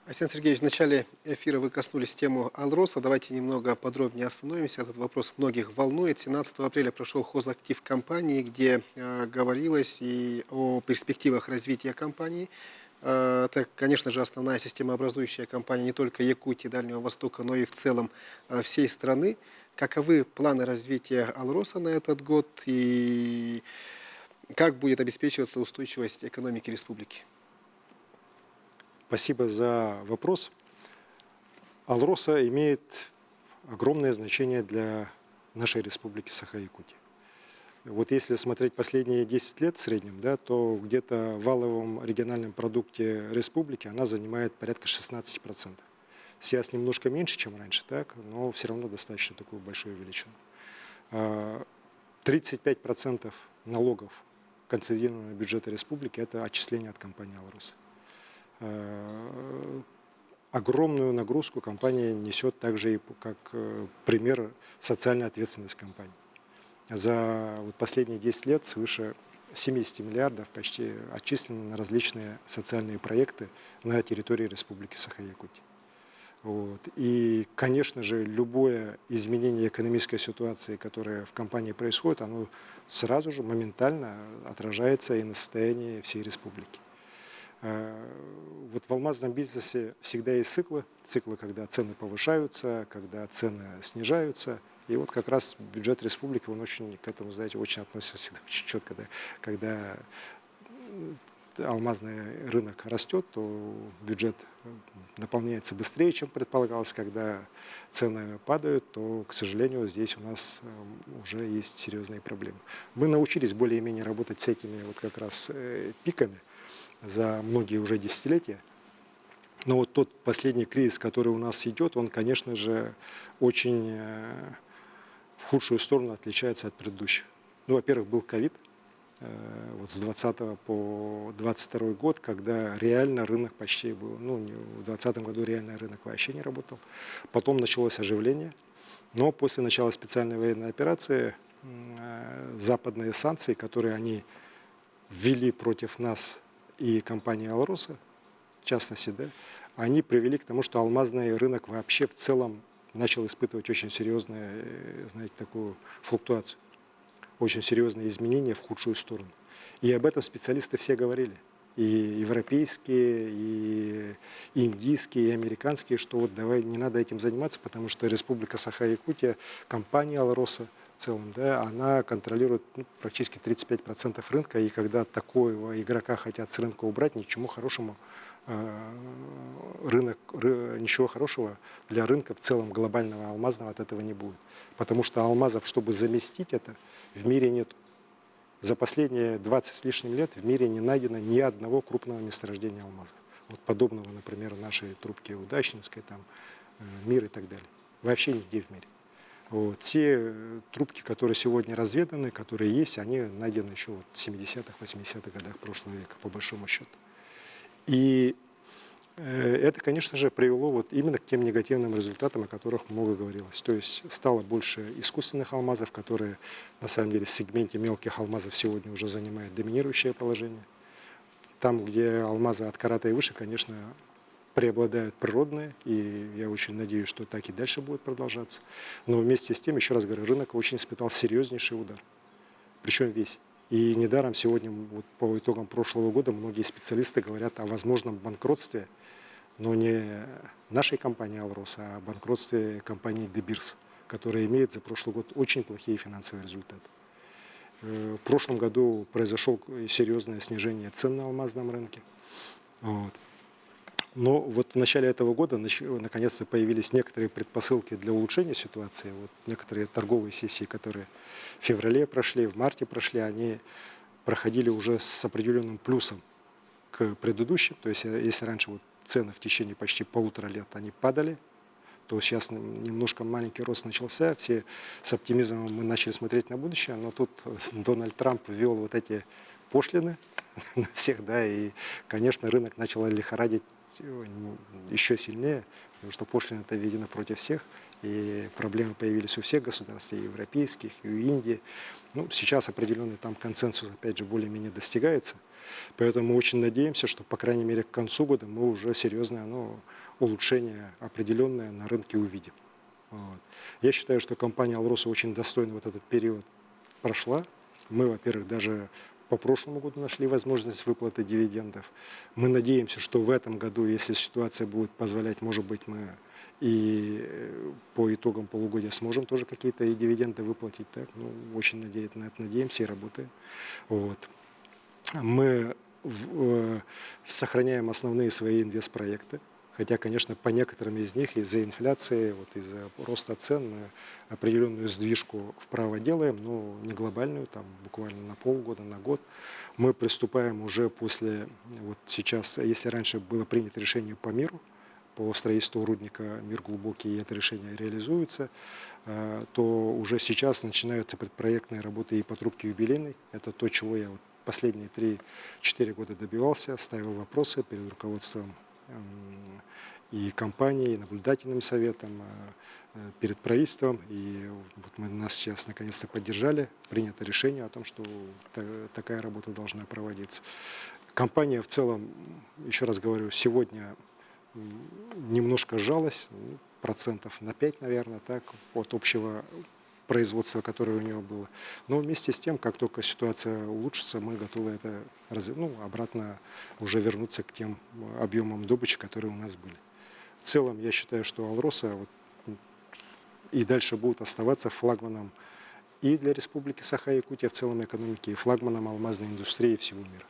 Арсений Сергеевич, в начале эфира вы коснулись темы Алроса. Давайте немного подробнее остановимся. Этот вопрос многих волнует. 17 апреля прошел хозактив компании, где говорилось и о перспективах развития компании. Это, конечно же, основная системообразующая компания не только Якутии, Дальнего Востока, но и в целом всей страны. Каковы планы развития Алроса на этот год и как будет обеспечиваться устойчивость экономики республики? Спасибо за вопрос. Алроса имеет огромное значение для нашей республики Саха-Якутия. Если смотреть последние 10 лет в среднем, то где-то в валовом региональном продукте республики она занимает порядка 16%. Сейчас немножко меньше, чем раньше, но все равно достаточно такую большую величину. 35% налогов консолидированного бюджета республики – это отчисления от компании «Алроса». Огромную нагрузку компания несет также и как пример социальной ответственности компании. За последние 10 лет свыше 70 миллиардов почти отчислено на различные социальные проекты на территории Республики Саха-Якутия. И, конечно же, любое изменение экономической ситуации, которое в компании происходит, оно сразу же моментально отражается и на состоянии всей республики. В алмазном бизнесе всегда есть циклы, когда цены повышаются, когда цены снижаются. И как раз бюджет республики, он очень к этому, очень относится всегда очень четко. Когда алмазный рынок растет, то бюджет наполняется быстрее, чем предполагалось. Когда цены падают, то, к сожалению, здесь у нас уже есть серьезные проблемы. Мы научились более-менее работать с этими как раз пиками за многие уже десятилетия. Но тот последний кризис, который у нас идет, он, конечно же, очень в худшую сторону отличается от предыдущих. Во-первых, был ковид с 2020 по 2022 год, когда реально рынок почти был, в 2020 году реально рынок вообще не работал. Потом началось оживление, но после начала специальной военной операции западные санкции, которые они ввели против нас и компании «Алроса», в частности, да, они привели к тому, что алмазный рынок вообще в целом начал испытывать очень серьезную, знаете, такую флуктуацию, очень серьезные изменения в худшую сторону. И об этом специалисты все говорили. И европейские, и индийские, и американские, что вот давай не надо этим заниматься, потому что Республика Саха-Якутия, компания «Алроса» в целом, да, она контролирует практически 35% рынка, и когда такого игрока хотят с рынка убрать, ничего хорошего для рынка в целом глобального алмазного от этого не будет. Потому что алмазов, чтобы заместить это, в мире нет. За последние 20 с лишним лет в мире не найдено ни одного крупного месторождения алмаза. Вот подобного, например, нашей трубке Удачнинской, там, Мир и так далее. Вообще нигде в мире. Вот. Те трубки, которые сегодня разведаны, которые есть, они найдены еще в 70-х, 80-х годах прошлого века, по большому счету. И это, конечно же, привело вот именно к тем негативным результатам, о которых много говорилось. То есть стало больше искусственных алмазов, которые на самом деле в сегменте мелких алмазов сегодня уже занимают доминирующее положение. Там, где алмазы от карата и выше, конечно, преобладают природные, и я очень надеюсь, что так и дальше будет продолжаться. Но вместе с тем, еще раз говорю, рынок очень испытал серьезнейший удар, причем весь. И недаром сегодня, вот по итогам прошлого года, многие специалисты говорят о возможном банкротстве, но не нашей компании «Алроса», а о банкротстве компании «De Beers», которая имеет за прошлый год очень плохие финансовые результаты. В прошлом году произошло серьезное снижение цен на алмазном рынке. Вот. Но вот в начале этого года наконец-то появились некоторые предпосылки для улучшения ситуации. Вот некоторые торговые сессии, которые в феврале прошли, в марте прошли, они проходили уже с определенным плюсом к предыдущим. То есть если раньше вот цены в течение почти 1,5 лет они падали, то сейчас немножко маленький рост начался. Все с оптимизмом мы начали смотреть на будущее, но тут Дональд Трамп ввел вот эти пошлины на всех, да, и, конечно, рынок начал лихорадить еще сильнее, потому что пошлины это введено против всех, и проблемы появились у всех государств, и европейских, и у Индии. Ну, сейчас определенный там консенсус, опять же, более-менее достигается, поэтому мы очень надеемся, что, по крайней мере, к концу года мы уже серьезное улучшение определенное на рынке увидим. Вот. Я считаю, что компания «Алроса» очень достойно вот этот период прошла. Мы, во-первых, даже по прошлому году нашли возможность выплаты дивидендов. Мы надеемся, что в этом году, если ситуация будет позволять, может быть, мы и по итогам полугодия сможем тоже какие-то и дивиденды выплатить. Так? Ну, очень на это надеемся и работаем. Вот. Мы сохраняем основные свои инвестпроекты. Хотя, конечно, по некоторым из них из-за инфляции, вот из-за роста цен мы определенную сдвижку вправо делаем, но не глобальную, там буквально на полгода, на год. Мы приступаем уже после, вот сейчас, если раньше было принято решение по Миру, по строительству рудника «Мир глубокий», и это решение реализуется, то уже сейчас начинаются предпроектные работы и по трубке юбилейной. Это то, чего я вот последние 3-4 года добивался, ставил вопросы перед руководством и компанией, и наблюдательным советом, перед правительством. И вот нас сейчас наконец-то поддержали, принято решение о том, что такая работа должна проводиться. Компания в целом, еще раз говорю, сегодня немножко сжалась, процентов на 5, наверное, так, от общего производства, которое у него было. Но вместе с тем, как только ситуация улучшится, мы готовы это обратно уже вернуться к тем объемам добычи, которые у нас были. В целом, я считаю, что «Алроса» и дальше будет оставаться флагманом и для Республики Саха-Якутия в целом экономики, и флагманом алмазной индустрии всего мира.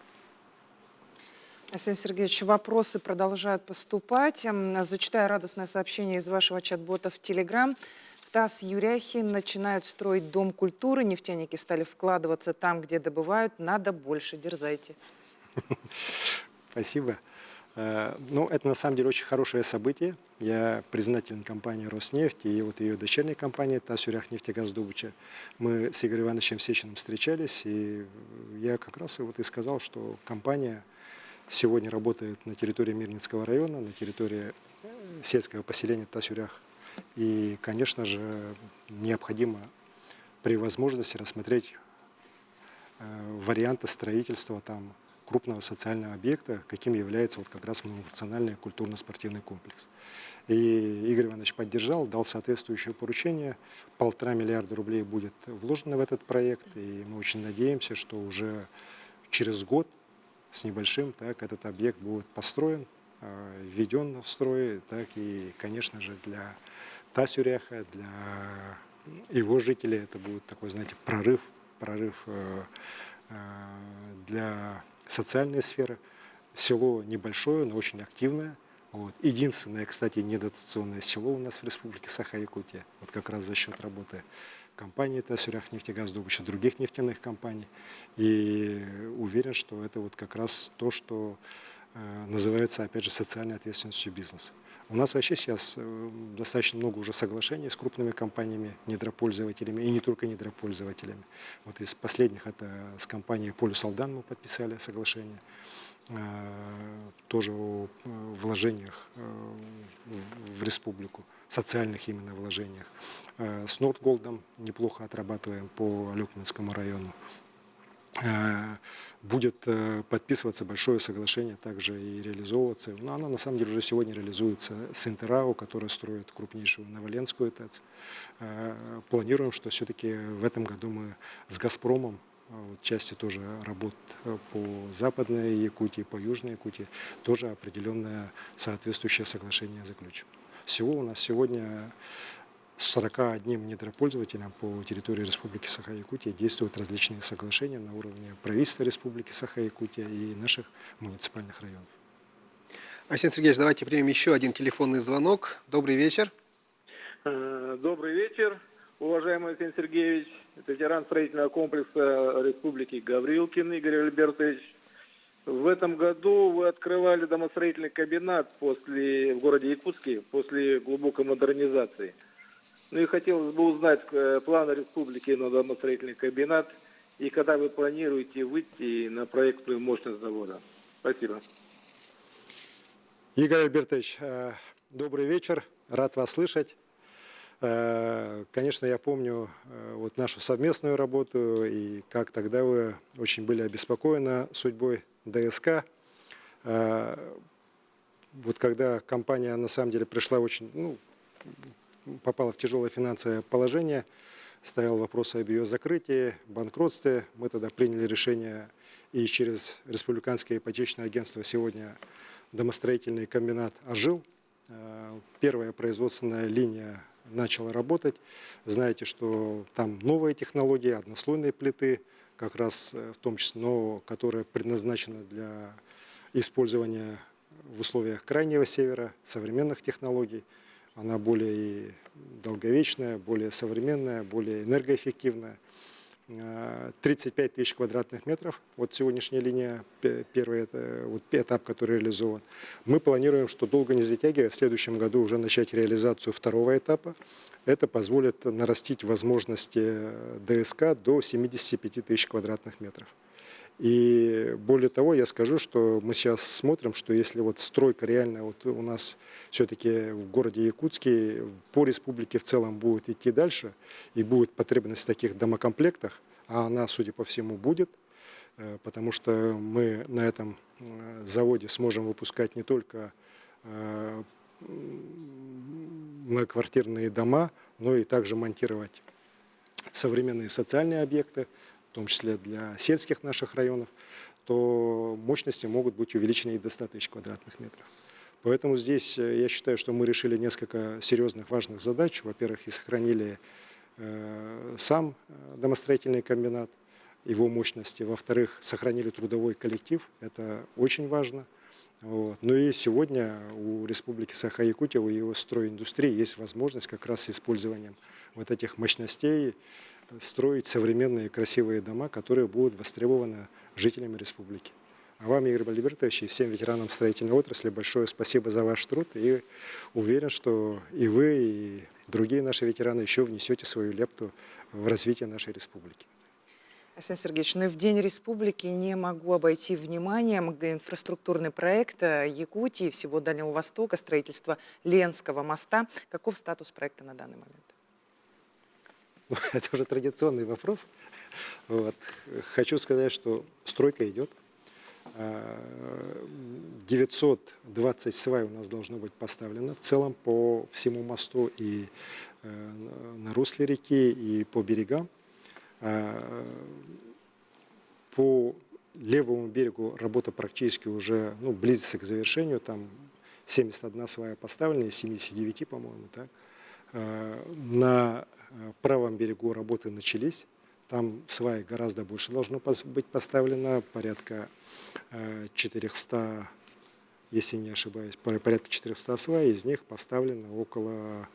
Арсений Сергеевич, вопросы продолжают поступать. Зачитаю радостное сообщение из вашего чат-бота в Телеграм. В ТАСС Юряхин начинают строить дом культуры. Нефтяники стали вкладываться там, где добывают. Надо больше. Дерзайте. Спасибо. Ну, это на самом деле очень хорошее событие. Я признателен компании «Роснефть» и вот ее дочерней компании ТАСС Юряхнефтегаз-Добыча. Мы с Игорем Ивановичем Сечиным встречались, и я как раз и сказал, что компания сегодня работает на территории Мирнинского района, на территории сельского поселения ТАСС Юрях. И, конечно же, необходимо при возможности рассмотреть варианты строительства там крупного социального объекта, каким является вот как раз многофункциональный культурно-спортивный комплекс. И Игорь Иванович поддержал, дал соответствующее поручение. 1,5 миллиарда рублей будет вложено в этот проект, и мы очень надеемся, что уже через год с небольшим так, этот объект будет построен, введен в строй, так и, конечно же, для Тасюряха, для его жителей это будет такой, знаете, прорыв для социальной сферы. Село небольшое, но очень активное. Вот. Единственное, кстати, недотационное село у нас в Республике Саха-Якутия. Вот как раз за счет работы компании Тасюряхнефтегаз, других нефтяных компаний. И уверен, что это вот как раз то, что называется, опять же, социальной ответственностью бизнеса. У нас вообще сейчас достаточно много уже соглашений с крупными компаниями, недропользователями, и не только недропользователями. Вот из последних это с компанией Полюс Алдан мы подписали соглашение, тоже о вложениях в республику, социальных именно вложениях. С Нордголдом неплохо отрабатываем по Люкманскому району. Будет подписываться большое соглашение, также и реализовываться. Но оно на самом деле уже сегодня реализуется с Интерао, который строит крупнейшую Новоленскую ТЭЦ. Планируем, что все-таки в этом году мы с «Газпромом», вот, части тоже работ по Западной Якутии, по Южной Якутии, тоже определенное соответствующее соглашение заключим. Всего у нас сегодня с 41 недропользователям по территории Республики Саха-Якутия действуют различные соглашения на уровне правительства Республики Саха-Якутия и наших муниципальных районов. Арсений Сергеевич, давайте примем еще один телефонный звонок. Добрый вечер. Добрый вечер, уважаемый Арсений Сергеевич, ветеран строительного комплекса Республики Гаврилкин Игорь Альбертович. В этом году вы открывали домостроительный комбинат в городе Якутске после глубокой модернизации. Ну и хотелось бы узнать планы республики на домостроительный комбинат и когда вы планируете выйти на проектную мощность завода. Спасибо. Игорь Альбертович, добрый вечер, рад вас слышать. Конечно, я помню вот нашу совместную работу и как тогда вы очень были обеспокоены судьбой ДСК. Вот когда компания на самом деле пришла попала в тяжелое финансовое положение, стоял вопрос об ее закрытии, банкротстве. Мы тогда приняли решение и через Республиканское ипотечное агентство сегодня домостроительный комбинат ожил. Первая производственная линия начала работать. Знаете, что там новые технологии, однослойные плиты, как раз в том числе, но которая предназначена для использования в условиях Крайнего Севера, современных технологий. Она более долговечная, более современная, более энергоэффективная. 35 тысяч квадратных метров. Вот сегодняшняя линия, первый этап, который реализован. Мы планируем, что долго не затягивая, в следующем году уже начать реализацию второго этапа. Это позволит нарастить возможности ДСК до 75 тысяч квадратных метров. И более того, я скажу, что мы сейчас смотрим, что если вот стройка реально вот у нас все-таки в городе Якутске, по республике в целом будет идти дальше, и будет потребность в таких домокомплектах, а она, судя по всему, будет, потому что мы на этом заводе сможем выпускать не только многоквартирные дома, но и также монтировать современные социальные объекты, в том числе для сельских наших районов, то мощности могут быть увеличены и до 100 тысяч квадратных метров. Поэтому здесь я считаю, что мы решили несколько серьезных, важных задач. Во-первых, и сохранили сам домостроительный комбинат, его мощности. Во-вторых, сохранили трудовой коллектив, это очень важно. Вот. Ну и сегодня у Республики Саха-Якутия, у его стройиндустрии есть возможность как раз с использованием вот этих мощностей строить современные красивые дома, которые будут востребованы жителями республики. А вам, Игорь Альбертович, и всем ветеранам строительной отрасли большое спасибо за ваш труд. И уверен, что и вы, и другие наши ветераны еще внесете свою лепту в развитие нашей республики. Арсений Сергеевич, ну и в День Республики не могу обойти вниманием инфраструктурный проект Якутии и всего Дальнего Востока, строительство Ленского моста. Каков статус проекта на данный момент? Ну, это уже традиционный вопрос. Вот. Хочу сказать, что стройка идет. 920 свай у нас должно быть поставлено в целом по всему мосту и на русле реки, и по берегам. По левому берегу работа практически уже близится к завершению. Там 71 свая поставлена из 79, по-моему. Так. На правом берегу работы начались. Там сваи гораздо больше должно быть поставлено, порядка 400, если не ошибаюсь, порядка 400 свай, из них поставлено около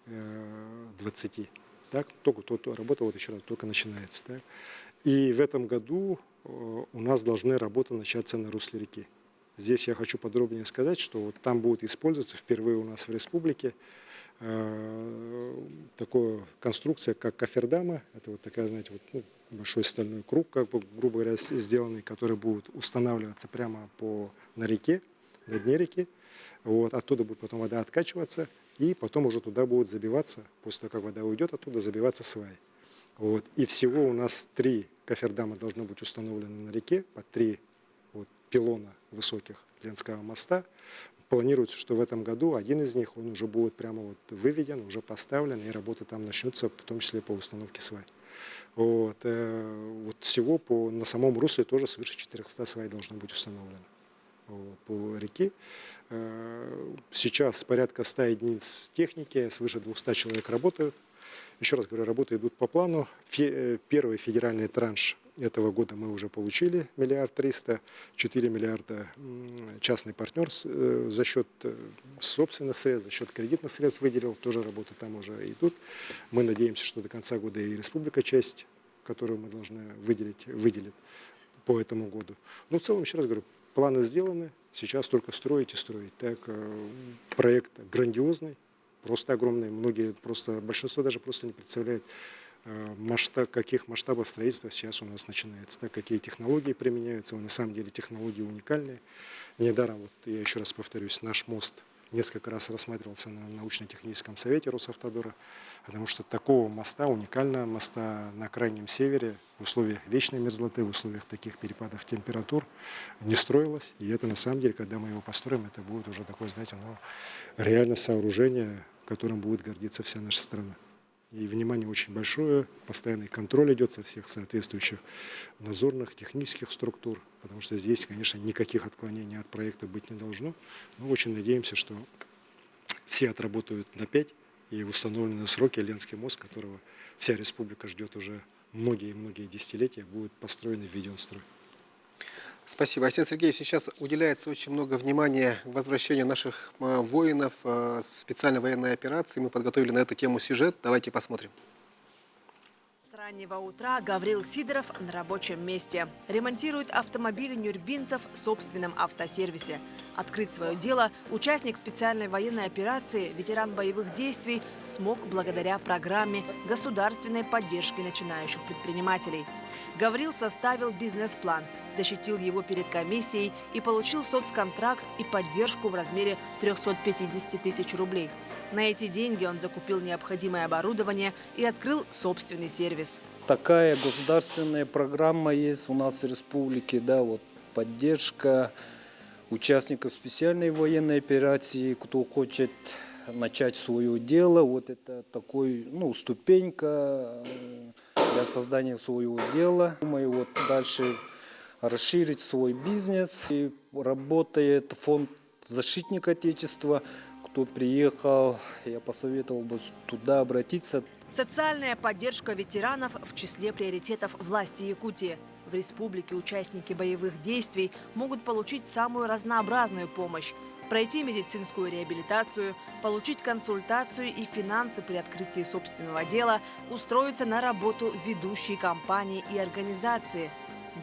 20. Так? Только работа вот еще раз только начинается. Так? И в этом году у нас должны работы начаться на русле реки. Здесь я хочу подробнее сказать, что вот там будет использоваться впервые у нас в республике такая конструкция, как кофердама. Это вот такая, знаете, вот, большой стальной круг, как бы, грубо говоря, сделанный, который будет устанавливаться прямо на реке, на дне реки. Вот, оттуда будет потом вода откачиваться, и потом уже туда будет забиваться, после того, как вода уйдет, оттуда забиваться сваи. Вот. И всего у нас 3 кофердама должно быть установлены на реке, по 3 пилона высоких Ленского моста. Планируется, что в этом году один из них, он уже будет прямо вот выведен, уже поставлен, и работы там начнутся, в том числе по установке свай. Вот всего на самом русле тоже свыше 400 свай должно быть установлено. Вот, по реке. Сейчас порядка 100 единиц техники, свыше 200 человек работают. Еще раз говорю, работы идут по плану. Первый федеральный транш этого года мы уже получили 1 300 000 000, 4 миллиарда частный партнер за счет собственных средств, за счет кредитных средств выделил, тоже работы там уже идут. Мы надеемся, что до конца года и республика часть, которую мы должны выделит по этому году. Но в целом, еще раз говорю, планы сделаны, сейчас только строить и строить. Так, проект грандиозный, просто огромный, большинство даже просто не представляет, каких масштабов строительства сейчас у нас начинается, так, какие технологии применяются. На самом деле технологии уникальные. Недаром, вот я еще раз повторюсь, наш мост несколько раз рассматривался на научно-техническом совете Росавтодора, потому что такого моста, уникального моста на крайнем севере, в условиях вечной мерзлоты, в условиях таких перепадов температур не строилось. И это на самом деле, когда мы его построим, это будет уже такое, знаете, реально сооружение, которым будет гордиться вся наша страна. И внимание очень большое, постоянный контроль идет со всех соответствующих надзорных, технических структур, потому что здесь, конечно, никаких отклонений от проекта быть не должно. Но очень надеемся, что все отработают на 5, и в установленные сроки Ленский мост, которого вся республика ждет уже многие десятилетия, будет построен и введен в строй. Спасибо. Арсений Сергеевич, сейчас уделяется очень много внимания возвращению наших воинов в специальной военной операции. Мы подготовили на эту тему сюжет. Давайте посмотрим. С раннего утра Гаврил Сидоров на рабочем месте. Ремонтирует автомобили нюрбинцев в собственном автосервисе. Открыть свое дело участник специальной военной операции, ветеран боевых действий, смог благодаря программе государственной поддержки начинающих предпринимателей. Гаврил составил бизнес-план, защитил его перед комиссией и получил соцконтракт и поддержку в размере 350 000 рублей. На эти деньги он закупил необходимое оборудование и открыл собственный сервис. Такая государственная программа есть у нас в республике, да, вот поддержка участников специальной военной операции, кто хочет начать свое дело. Вот это такой, ступенька для создания своего дела. Думаю, вот дальше расширить свой бизнес. И работает фонд «Защитник Отечества». Кто приехал, я посоветовал бы туда обратиться. Социальная поддержка ветеранов в числе приоритетов власти Якутии. В республике участники боевых действий могут получить самую разнообразную помощь. Пройти медицинскую реабилитацию, получить консультацию и финансы при открытии собственного дела, устроиться на работу в ведущие компании и организации.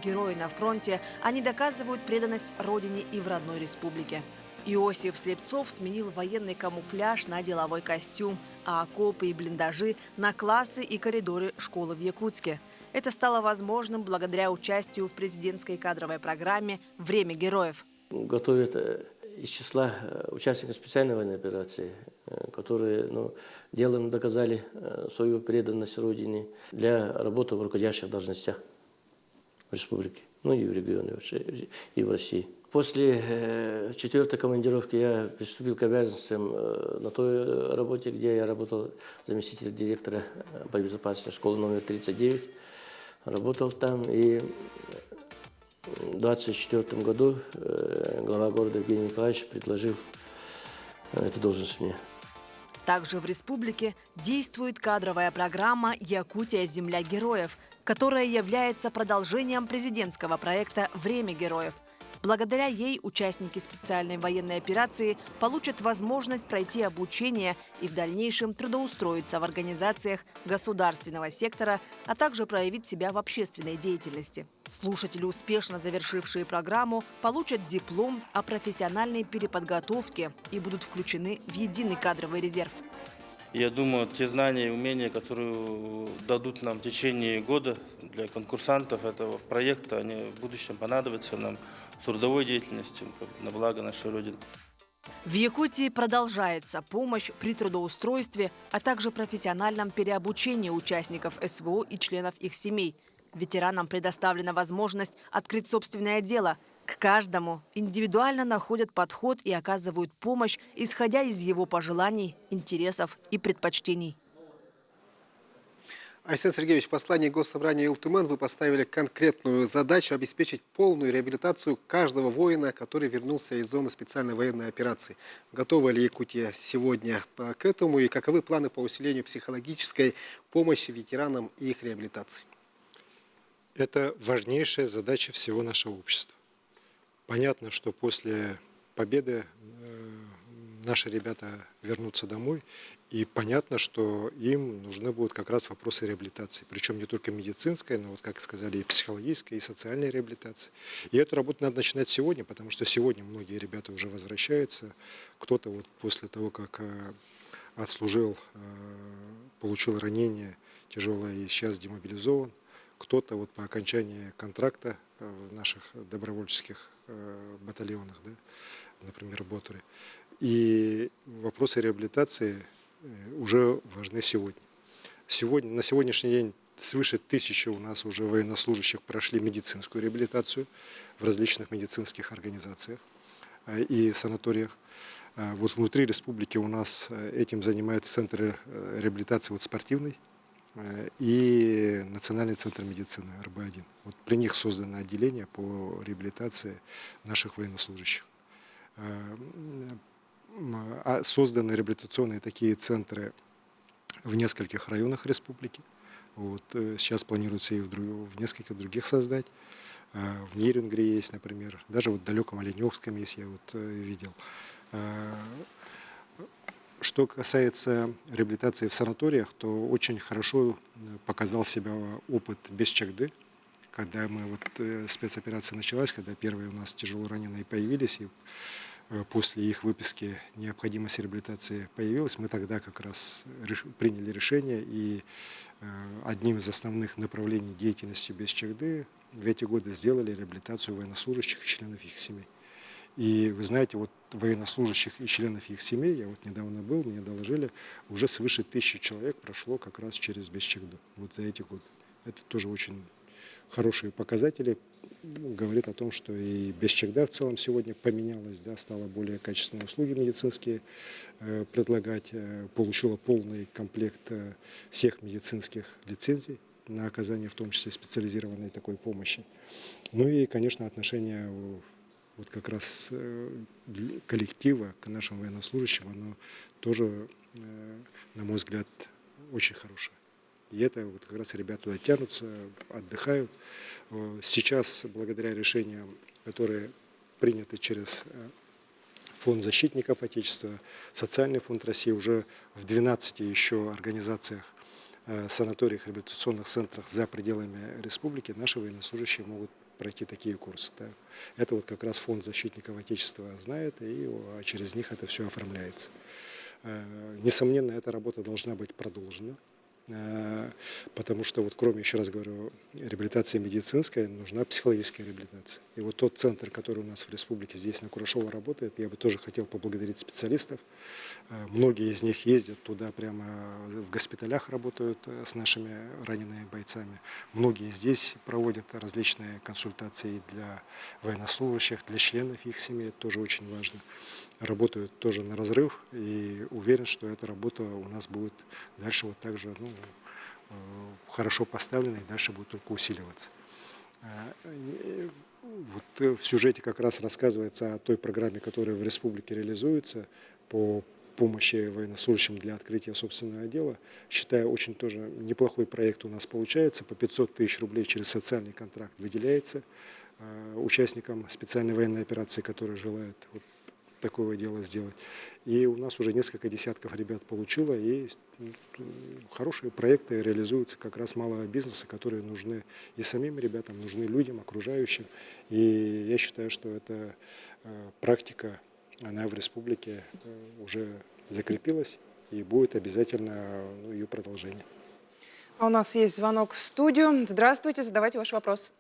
Герои на фронте, они доказывают преданность Родине и в родной республике. Иосиф Слепцов сменил военный камуфляж на деловой костюм, а окопы и блиндажи на классы и коридоры школы в Якутске. Это стало возможным благодаря участию в президентской кадровой программе «Время героев». Готовят из числа участников специальной военной операции которые делом доказали свою преданность Родине для работы в руководящих должностях в республике, и в регионе, и в России. После 4-й командировки я приступил к обязанностям на той работе, где я работал заместителем директора по безопасности школы номер 39. Работал там, и в 2024 году глава города Евгений Николаевич предложил эту должность мне. Также в республике действует кадровая программа «Якутия. Земля героев», которая является продолжением президентского проекта «Время героев». Благодаря ей участники специальной военной операции получат возможность пройти обучение и в дальнейшем трудоустроиться в организациях государственного сектора, а также проявить себя в общественной деятельности. Слушатели, успешно завершившие программу, получат диплом о профессиональной переподготовке и будут включены в единый кадровый резерв. Я думаю, те знания и умения, которые дадут нам в течение года для конкурсантов этого проекта, они в будущем понадобятся нам в трудовой деятельности на благо нашей Родины. В Якутии продолжается помощь при трудоустройстве, а также профессиональном переобучении участников СВО и членов их семей. Ветеранам предоставлена возможность открыть собственное дело. К каждому индивидуально находят подход и оказывают помощь, исходя из его пожеланий, интересов и предпочтений. Айсен Сергеевич, в послании Госсобрания Илтумен вы поставили конкретную задачу обеспечить полную реабилитацию каждого воина, который вернулся из зоны специальной военной операции. Готова ли Якутия сегодня к этому и каковы планы по усилению психологической помощи ветеранам и их реабилитации? Это важнейшая задача всего нашего общества. Понятно, что после победы наши ребята вернутся домой, и понятно, что им нужны будут как раз вопросы реабилитации. Причем не только медицинской, но, вот, как сказали, и психологической, и социальной реабилитации. И эту работу надо начинать сегодня, потому что сегодня многие ребята уже возвращаются. Кто-то вот после того, как отслужил, получил ранение тяжелое и сейчас демобилизован. Кто-то вот по окончании контракта в наших добровольческих батальонах, да, например, в Ботуре. И вопросы реабилитации уже важны сегодня. На сегодняшний день свыше 1000 у нас уже военнослужащих прошли медицинскую реабилитацию в различных медицинских организациях и санаториях. Вот внутри республики у нас этим занимается Центр реабилитации спортивный и Национальный центр медицины РБ-1. Вот при них создано отделение по реабилитации наших военнослужащих. Созданы реабилитационные такие центры в нескольких районах республики. Вот, сейчас планируется и в нескольких других создать. В Нерюнгре есть, например, даже вот в далеком Оленевском есть, я вот видел. Что касается реабилитации в санаториях, то очень хорошо показал себя опыт Бесчагды, когда спецоперация началась, когда первые у нас тяжело раненые появились, и после их выписки необходимость реабилитации появилась, мы тогда как раз приняли решение, и одним из основных направлений деятельности Бесчагды в эти годы сделали реабилитацию военнослужащих и членов их семей. И вы знаете, вот военнослужащих и членов их семей, я вот недавно был, мне доложили, уже свыше 1000 человек прошло как раз через Бесчагду вот за эти годы. Это тоже очень хорошие показатели, говорит о том, что и Бесчагда в целом сегодня поменялась, да, стала более качественные услуги медицинские предлагать, получила полный комплект всех медицинских лицензий на оказание, в том числе специализированной такой помощи. Ну и, конечно, отношение вот как раз коллектива к нашим военнослужащим, оно тоже, на мой взгляд, очень хорошее. И это вот как раз ребята туда тянутся, отдыхают. Сейчас, благодаря решениям, которые приняты через Фонд защитников Отечества, Социальный фонд России, уже в 12 еще организациях, санаториях, реабилитационных центрах за пределами республики наши военнослужащие могут пройти такие курсы. Да. Это вот как раз Фонд защитников Отечества знает, и через них это все оформляется. Несомненно, эта работа должна быть продолжена. потому что, вот, кроме, еще раз говорю, реабилитации медицинской, нужна психологическая реабилитация. И вот тот центр, который у нас в республике здесь на Курашова работает, я бы тоже хотел поблагодарить специалистов. Многие из них ездят туда, прямо в госпиталях работают с нашими ранеными бойцами. Многие здесь проводят различные консультации для военнослужащих, для членов их семей, это тоже очень важно. Работают тоже на разрыв, и уверен, что эта работа у нас будет дальше вот так же хорошо поставлена и дальше будет только усиливаться. Вот в сюжете как раз рассказывается о той программе, которая в республике реализуется по помощи военнослужащим для открытия собственного дела. Считаю, очень тоже неплохой проект у нас получается. По 500 тысяч рублей через социальный контракт выделяется участникам специальной военной операции, которые желают вот такого дела сделать. И у нас уже несколько десятков ребят получило, и хорошие проекты реализуются как раз малого бизнеса, которые нужны и самим ребятам, нужны людям, окружающим. И я считаю, что эта практика, она в республике уже закрепилась, и будет обязательно ее продолжение. А у нас есть звонок в студию. Здравствуйте, задавайте ваш вопрос.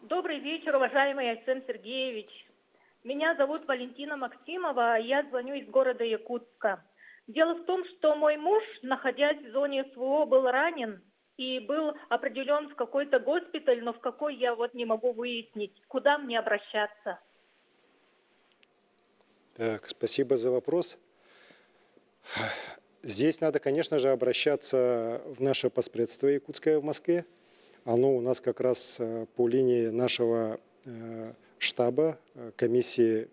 Добрый вечер, уважаемый Арсен Сергеевич. Меня зовут Валентина Максимова, я звоню из города Якутска. Дело в том, что мой муж, находясь в зоне СВО, был ранен и был определен в какой-то госпиталь, но в какой я вот не могу выяснить, куда мне обращаться. Так, спасибо за вопрос. Здесь надо, конечно же, обращаться в наше постпредство якутское в Москве. Оно у нас как раз по линии нашего штаба, комиссии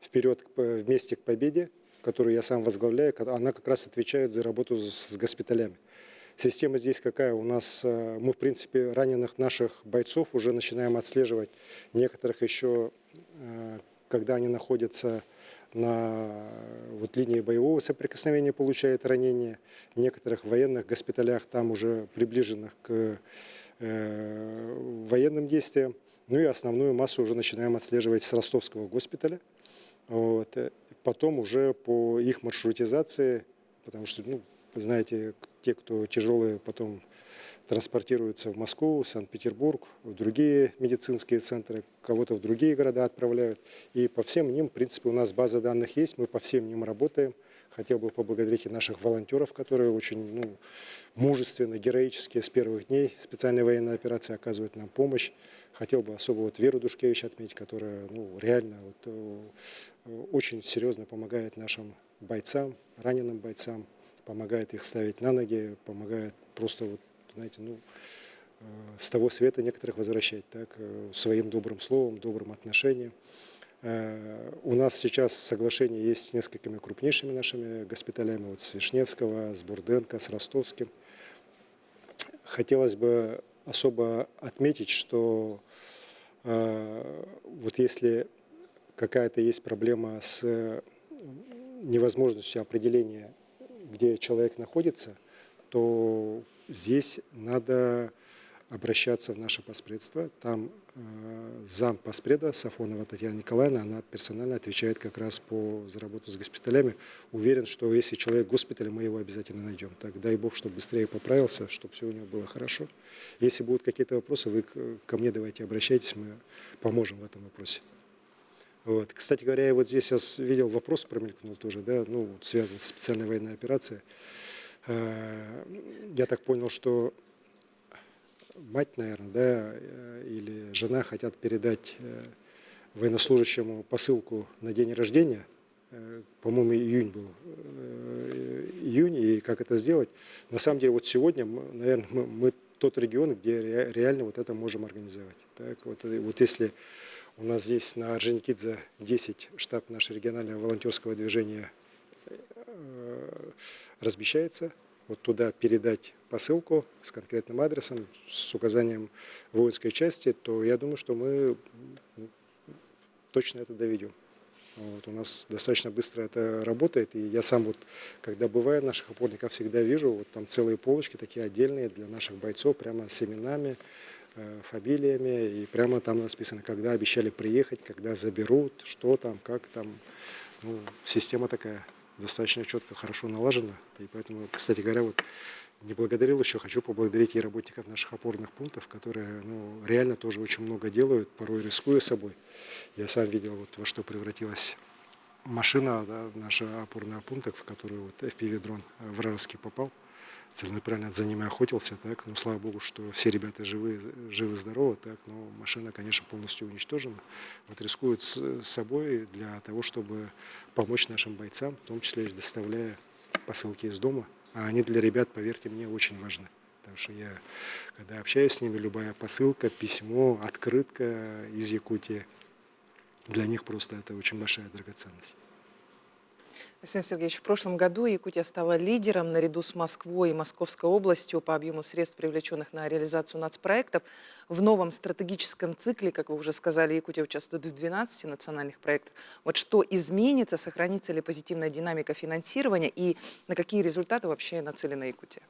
«Вперед вместе к победе», которую я сам возглавляю, она как раз отвечает за работу с госпиталями. Система здесь какая? У нас, мы в принципе раненых наших бойцов уже начинаем отслеживать, некоторых еще, когда они находятся на вот линии боевого соприкосновения, получают ранения, некоторых военных госпиталях, там уже приближенных к военным действиям. Ну и основную массу уже начинаем отслеживать с ростовского госпиталя. Вот. Потом уже по их маршрутизации, потому что, ну, вы знаете, те, кто тяжелые, потом транспортируются в Москву, Санкт-Петербург, в другие медицинские центры, кого-то в другие города отправляют. И по всем ним, в принципе, у нас база данных есть, мы по всем ним работаем. Хотел бы поблагодарить и наших волонтеров, которые очень мужественно, героически с первых дней специальной военной операции оказывают нам помощь. Хотел бы особо вот Веру Душкевич отметить, которая реально очень серьезно помогает нашим бойцам, раненым бойцам, помогает их ставить на ноги, помогает просто, знаете, с того света некоторых возвращать, так, своим добрым словом, добрым отношением. У нас сейчас соглашение есть с несколькими крупнейшими нашими госпиталями, вот с Вишневского, с Бурденко, с Ростовским. Хотелось бы особо отметить, что вот если какая-то есть проблема с невозможностью определения, где человек находится, то здесь надо обращаться в наше постпредство. Там зам постпреда Сафонова Татьяна Николаевна, она персонально отвечает как раз за работу с госпиталями. Уверен, что если человек в госпитале, мы его обязательно найдем. Так, дай Бог, чтобы быстрее поправился, чтобы все у него было хорошо. Если будут какие-то вопросы, вы ко мне давайте обращайтесь, мы поможем в этом вопросе. Вот. Кстати говоря, я вот здесь я видел вопрос, промелькнул тоже, да, связан с специальной военной операцией. Я так понял, что мать, наверное, да, или жена хотят передать военнослужащему посылку на день рождения. По-моему, июнь был. Июнь, и как это сделать? На самом деле, вот сегодня, наверное, мы тот регион, где реально вот это можем организовать. Так, вот если у нас здесь на Орджоникидзе 10 штаб нашего регионального волонтерского движения размещается, вот туда передать посылку с конкретным адресом, с указанием воинской части, то я думаю, что мы точно это доведем. Вот, у нас достаточно быстро это работает, и я сам вот, когда бываю в наших опорниках, всегда вижу, вот там целые полочки такие отдельные для наших бойцов, прямо с именами, фамилиями, и прямо там расписано, когда обещали приехать, когда заберут, что там, как там. Система такая достаточно четко, хорошо налажена, и поэтому, кстати говоря, вот не благодарил еще, хочу поблагодарить и работников наших опорных пунктов, которые реально тоже очень много делают, порой рискуя собой. Я сам видел, вот, во что превратилась машина, да, наша опорная пункта, в которую вот FPV-дрон вражеский попал. Целенаправленно за ними охотился, так, но слава богу, что все ребята живы-здоровы, так, но машина, конечно, полностью уничтожена. Вот рискуют с собой для того, чтобы помочь нашим бойцам, в том числе доставляя посылки из дома. А они для ребят, поверьте мне, очень важны. Потому что я, когда общаюсь с ними, любая посылка, письмо, открытка из Якутии, для них просто это очень большая драгоценность. Александр Сергеевич, в прошлом году Якутия стала лидером наряду с Москвой и Московской областью по объему средств, привлеченных на реализацию нацпроектов. В новом стратегическом цикле, как вы уже сказали, Якутия участвует в 12 национальных проектах. Вот что изменится, сохранится ли позитивная динамика финансирования и на какие результаты вообще нацелена Якутия?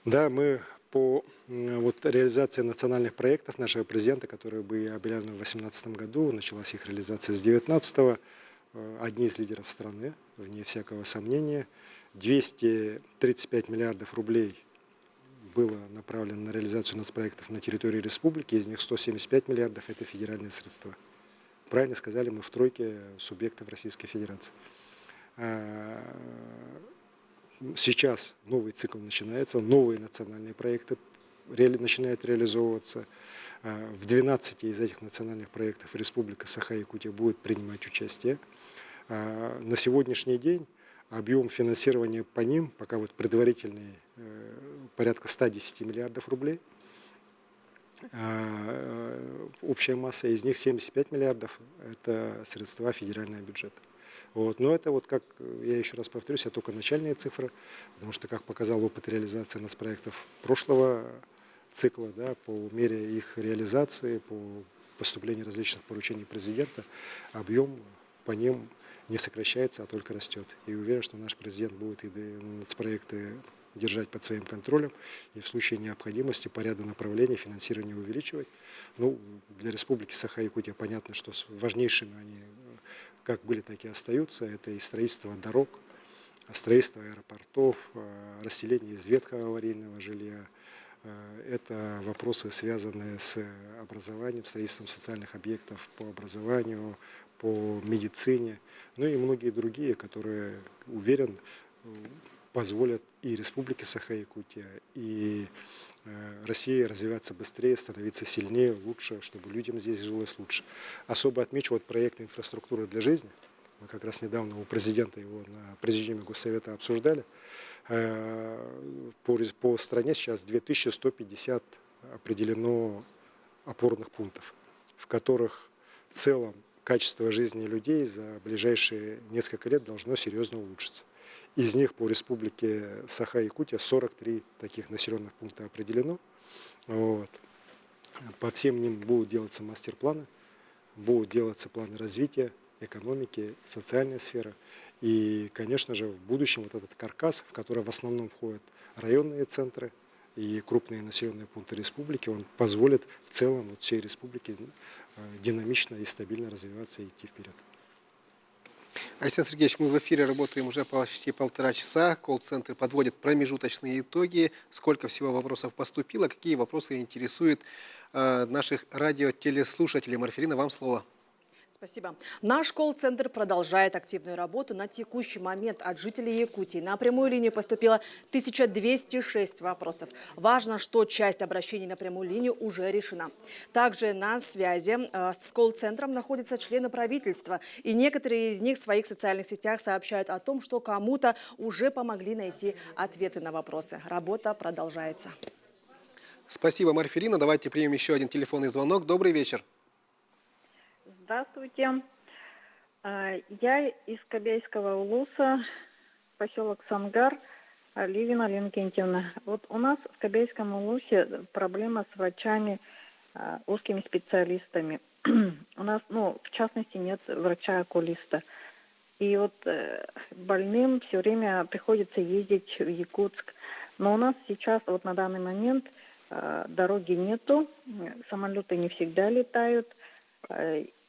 Да, мы по реализации национальных проектов нашего президента, которые были объявлены в 2018 году, началась их реализация с 2019 одни из лидеров страны, вне всякого сомнения. 235 миллиардов рублей было направлено на реализацию нацпроектов на территории республики, из них 175 миллиардов – это федеральные средства. Правильно сказали, мы в тройке субъектов Российской Федерации. Сейчас новый цикл начинается, новые национальные проекты начинают реализовываться. В 12 из этих национальных проектов Республика Саха-Якутия будет принимать участие. На сегодняшний день объем финансирования по ним, пока вот предварительный, порядка 110 миллиардов рублей. Общая масса из них 75 миллиардов – это средства федерального бюджета. Вот. Но это, вот, как я еще раз повторюсь, это только начальные цифры, потому что, как показал опыт реализации нацпроектов прошлого цикла, да, по мере их реализации, по поступлению различных поручений президента, объем по ним не сокращается, а только растет. И уверен, что наш президент будет и нацпроекты держать под своим контролем и в случае необходимости по ряду направлений финансирование увеличивать. Ну, для Республики Саха-Якутия понятно, что важнейшими они как были, так и остаются. Это и строительство дорог, строительство аэропортов, расселение из ветхого аварийного жилья. Это вопросы, связанные с образованием, строительством социальных объектов по образованию, по медицине, ну и многие другие, которые, уверен, позволят и Республике Саха-Якутия, и России развиваться быстрее, становиться сильнее, лучше, чтобы людям здесь жилось лучше. Особо отмечу вот проект инфраструктуры для жизни. Мы как раз недавно у президента его на президиуме Госсовета обсуждали. По стране сейчас 2150 определено опорных пунктов, в которых в целом качество жизни людей за ближайшие несколько лет должно серьезно улучшиться. Из них по республике Саха-Якутия 43 таких населенных пункта определено. Вот. По всем ним будут делаться мастер-планы, будут делаться планы развития экономики, социальная сфера. И, конечно же, в будущем вот этот каркас, в который в основном входят районные центры и крупные населенные пункты республики, он позволит в целом вот всей республике динамично и стабильно развиваться и идти вперед. Александр Сергеевич, мы в эфире работаем уже почти 1,5 часа. Колл-центр подводит промежуточные итоги. Сколько всего вопросов поступило, какие вопросы интересуют наших радиотелеслушателей. Марферина, вам слово. Спасибо. Наш колл-центр продолжает активную работу. На текущий момент от жителей Якутии на прямую линию поступило 1206 вопросов. Важно, что часть обращений на прямую линию уже решена. Также на связи с колл-центром находятся члены правительства. И некоторые из них в своих социальных сетях сообщают о том, что кому-то уже помогли найти ответы на вопросы. Работа продолжается. Спасибо, Марферина. Давайте примем еще один телефонный звонок. Добрый вечер. Здравствуйте. Я из Кобяйского улуса, поселок Сангар, Ливина Лена Кентьевна. Вот у нас в Кобяйском улусе проблема с врачами, узкими специалистами. У нас, в частности, нет врача-окулиста. И вот больным все время приходится ездить в Якутск. Но у нас сейчас, вот на данный момент, дороги нету, самолеты не всегда летают.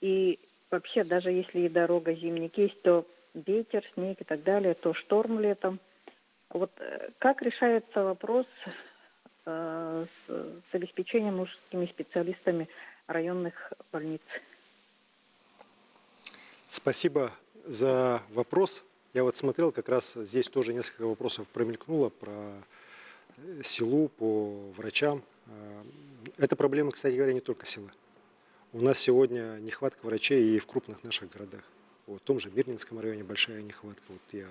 И вообще, даже если и дорога зимник есть, то ветер, снег и так далее, то шторм летом. Вот как решается вопрос с обеспечением мужскими специалистами районных больниц? Спасибо за вопрос. Я вот смотрел, как раз здесь тоже несколько вопросов промелькнуло про селу, по врачам. Эта проблема, кстати говоря, не только села. У нас сегодня нехватка врачей и в крупных наших городах. Вот, в том же Мирнинском районе большая нехватка. Вот я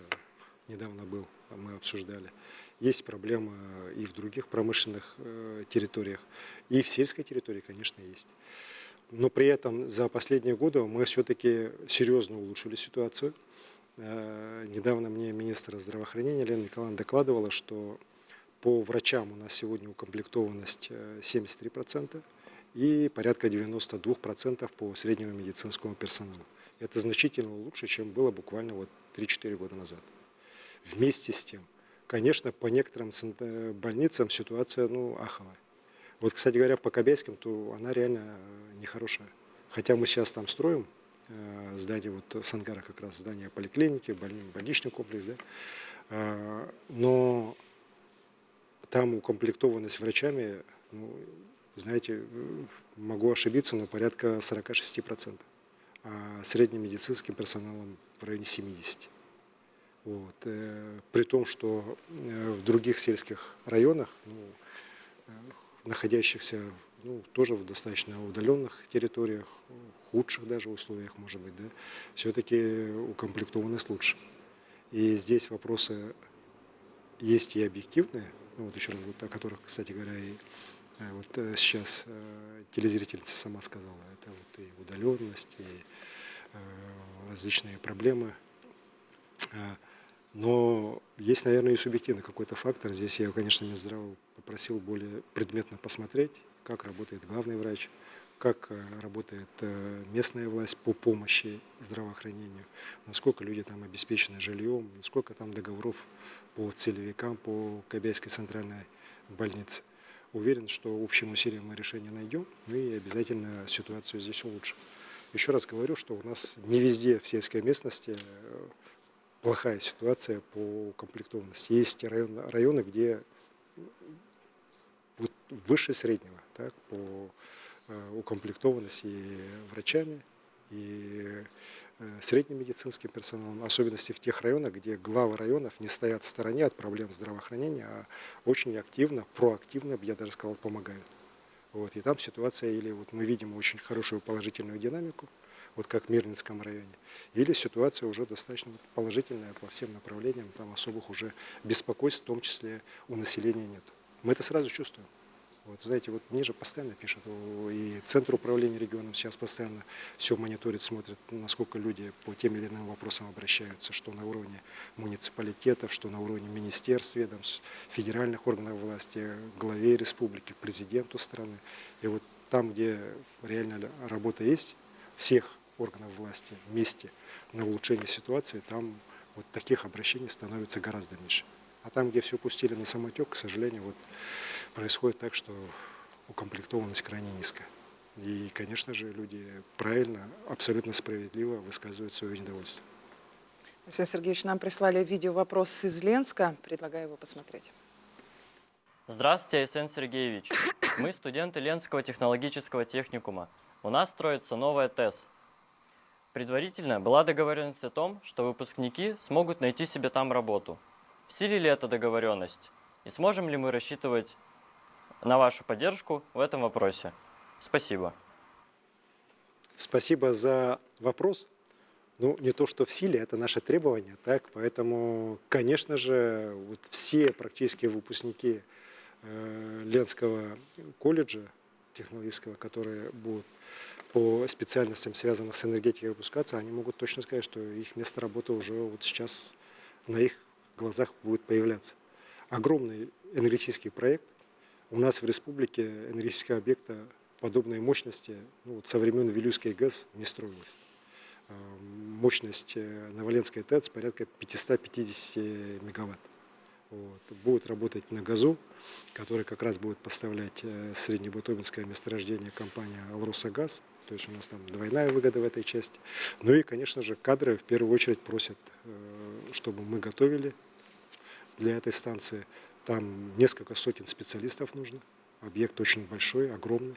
недавно был, мы обсуждали. Есть проблема и в других промышленных территориях, и в сельской территории, конечно, есть. Но при этом за последние годы мы все-таки серьезно улучшили ситуацию. Недавно мне министр здравоохранения Лена Николаевна докладывала, что по врачам у нас сегодня укомплектованность 73% и порядка 92% по среднему медицинскому персоналу. Это значительно лучше, чем было буквально вот 3-4 года назад. Вместе с тем, конечно, по некоторым больницам ситуация аховая. Вот, кстати говоря, по Кобяйским, то она реально нехорошая. Хотя мы сейчас там строим здание, вот в Сангарах как раз здание поликлиники, больничный комплекс, да, но там укомплектованность врачами, знаете, могу ошибиться, но порядка 46%, а средним медицинским персоналом в районе 70%. Вот. При том, что в других сельских районах, находящихся тоже в достаточно удаленных территориях, худших даже условиях, может быть, да, все-таки укомплектованность лучше. И здесь вопросы есть и объективные, вот еще раз, вот, о которых, кстати говоря, и вот сейчас телезрительница сама сказала, это вот и удаленность, и различные проблемы. Но есть, наверное, и субъективный какой-то фактор. Здесь я, конечно, Минздрава попросил более предметно посмотреть, как работает главный врач, как работает местная власть по помощи здравоохранению, насколько люди там обеспечены жильем, насколько там договоров по целевикам, по Кобяйской центральной больнице. Уверен, что общим усилием мы решение найдем, и обязательно ситуацию здесь улучшим. Еще раз говорю, что у нас не везде в сельской местности плохая ситуация по комплектованности. Есть районы, где вот выше среднего, так, по укомплектованности и врачами, и средним медицинским персоналом, особенности в тех районах, где главы районов не стоят в стороне от проблем здравоохранения, а очень активно, проактивно, я даже сказал, помогают. Вот, и там ситуация, или вот мы видим очень хорошую положительную динамику, вот как в Мирнинском районе, или ситуация уже достаточно положительная по всем направлениям, там особых уже беспокойств, в том числе у населения нет. Мы это сразу чувствуем. Вот, знаете, вот мне же постоянно пишут, и Центр управления регионом сейчас постоянно все мониторит, смотрит, насколько люди по тем или иным вопросам обращаются, что на уровне муниципалитетов, что на уровне министерств, ведомств, федеральных органов власти, главе республики, президенту страны. И вот там, где реально работа есть, всех органов власти вместе на улучшение ситуации, там вот таких обращений становится гораздо меньше. А там, где все пустили на самотек, к сожалению, вот происходит так, что укомплектованность крайне низкая. И, конечно же, люди правильно, абсолютно справедливо высказывают свое недовольство. Александр Сергеевич, нам прислали видео-вопрос из Ленска. Предлагаю его посмотреть. Здравствуйте, Александр Сергеевич. Мы студенты Ленского технологического техникума. У нас строится новая ТЭС. Предварительно была договоренность о том, что выпускники смогут найти себе там работу. В силе ли эта договоренность? И сможем ли мы рассчитывать на вашу поддержку в этом вопросе? Спасибо. Спасибо за вопрос. Ну, не то, что в силе, это наше требование, так? Поэтому, конечно же, вот все практически выпускники Ленского колледжа технологического, которые будут по специальностям, связанным с энергетикой, выпускаться, они могут точно сказать, что их место работы уже вот сейчас на их глазах будет появляться. Огромный энергетический проект. У нас в республике энергетического объекта подобной мощности вот со времен Вилюйской ГЭС не строилась. Мощность Новоленской ТЭЦ порядка 550 мегаватт. Вот. Будет работать на газу, который как раз будет поставлять среднебутовинское месторождение компания «Алросагаз». То есть у нас там двойная выгода в этой части. Ну и, конечно же, кадры в первую очередь просят, чтобы мы готовили для этой станции. Там несколько сотен специалистов нужно. Объект очень большой, огромный.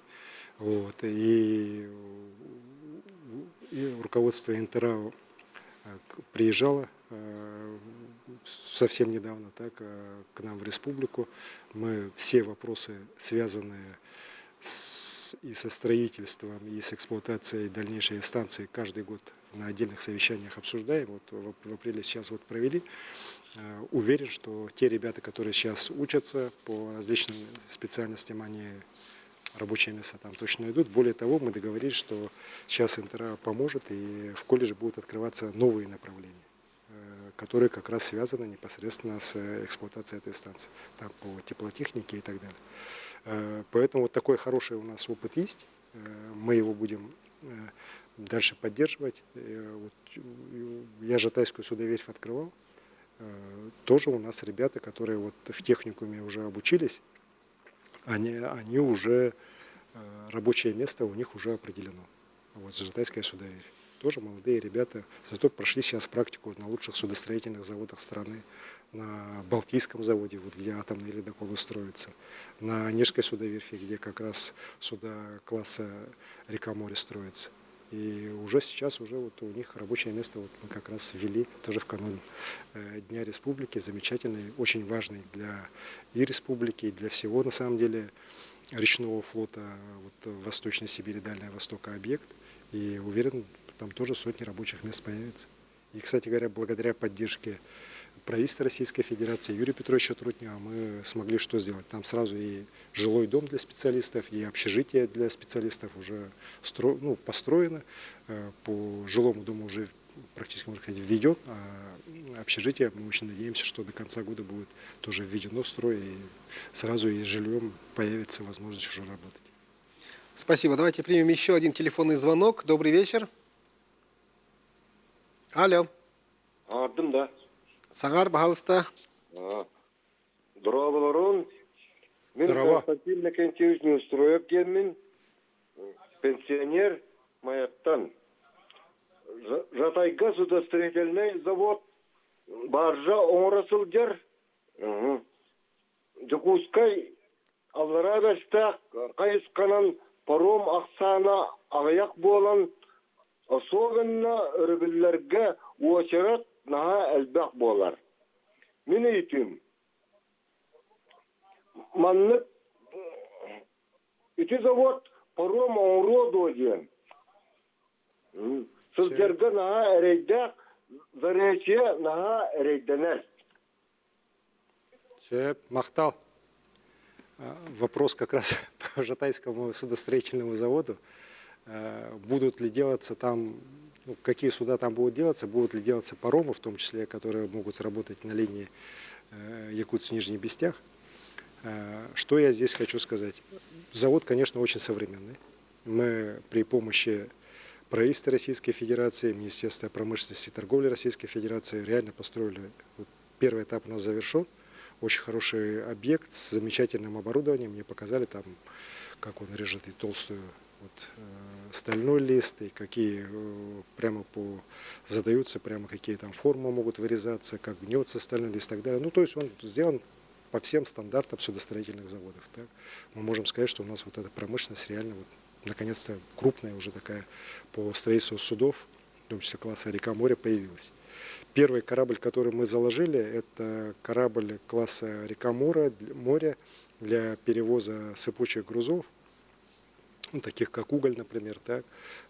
Вот. И руководство НТРА приезжало совсем недавно к нам в республику. Мы все вопросы, связанные и со строительством, и с эксплуатацией дальнейшей станции, каждый год на отдельных совещаниях обсуждаем. Вот в апреле сейчас вот провели. Уверен, что те ребята, которые сейчас учатся по различным специальностям, они рабочие места там точно найдут. Более того, мы договорились, что сейчас НТРА поможет, и в колледже будут открываться новые направления, которые как раз связаны непосредственно с эксплуатацией этой станции, там по теплотехнике и так далее. Поэтому вот такой хороший у нас опыт есть. Мы его будем дальше поддерживать. Я Жатайскую судоверфь открывал. Тоже у нас ребята, которые вот в техникуме уже обучились, они уже, рабочее место у них уже определено. Вот Жатайская судоверфь. Тоже молодые ребята, зато прошли сейчас практику на лучших судостроительных заводах страны, на Балтийском заводе, вот, где атомные ледоколы строятся, на Онежской судоверфи, где как раз суда класса река-море строятся. И уже сейчас уже вот у них рабочее место вот мы как раз ввели тоже в канун Дня Республики, замечательный, очень важный для и республики, и для всего на самом деле речного флота вот, в Восточной Сибири, Дальнего Востока объект. И уверен, там тоже сотни рабочих мест появится. И, кстати говоря, благодаря поддержке правительства Российской Федерации Юрия Петровича Трутнева мы смогли что сделать? Там сразу и жилой дом для специалистов, и общежитие для специалистов уже построено. По жилому дому уже практически, можно сказать, введен, а общежитие, мы очень надеемся, что до конца года будет тоже введено в строй, и сразу и с жильем появится возможность уже работать. Спасибо. Давайте примем еще один телефонный звонок. Добрый вечер. Алло. Ардым да. Саңар, пожалуйста. Здорово, Ларон. Мен Константин Накентьевич Неустроев келмин, пенсионер Маяктан. Жатайга судостроительный завод, баржа оңрасыл жер. Жукускай Алларадашта кайысканан паром ақсана ағаяқ болан, особенно өрбілерге очарат наға әлбәқ болар. Мен ейтім. Манны үті завод паром оңро дойден. Сылдерге наға әрейдәқ, зарече наға әрейденер. Мақтал. Вопрос как раз по Жатайскому судостроительному заводу. Будут ли делаться там, какие суда там будут ли делаться паромы, в том числе, которые могут работать на линии Якутск-Нижний Бестях. Что я здесь хочу сказать? Завод, конечно, очень современный. Мы при помощи правительства Российской Федерации, Министерства промышленности и торговли Российской Федерации реально построили. Первый этап у нас завершен. Очень хороший объект с замечательным оборудованием. Мне показали там, как он режет и толстую стальной лист, и какие прямо задаются, прямо какие там формы могут вырезаться, как гнется стальной лист и так далее. То есть он сделан по всем стандартам судостроительных заводов. Так? Мы можем сказать, что у нас вот эта промышленность реально наконец-то крупная уже такая по строительству судов, в том числе класса река-море, появилась. Первый корабль, который мы заложили, это корабль класса река-море для перевоза сыпучих грузов, таких как уголь, например, так,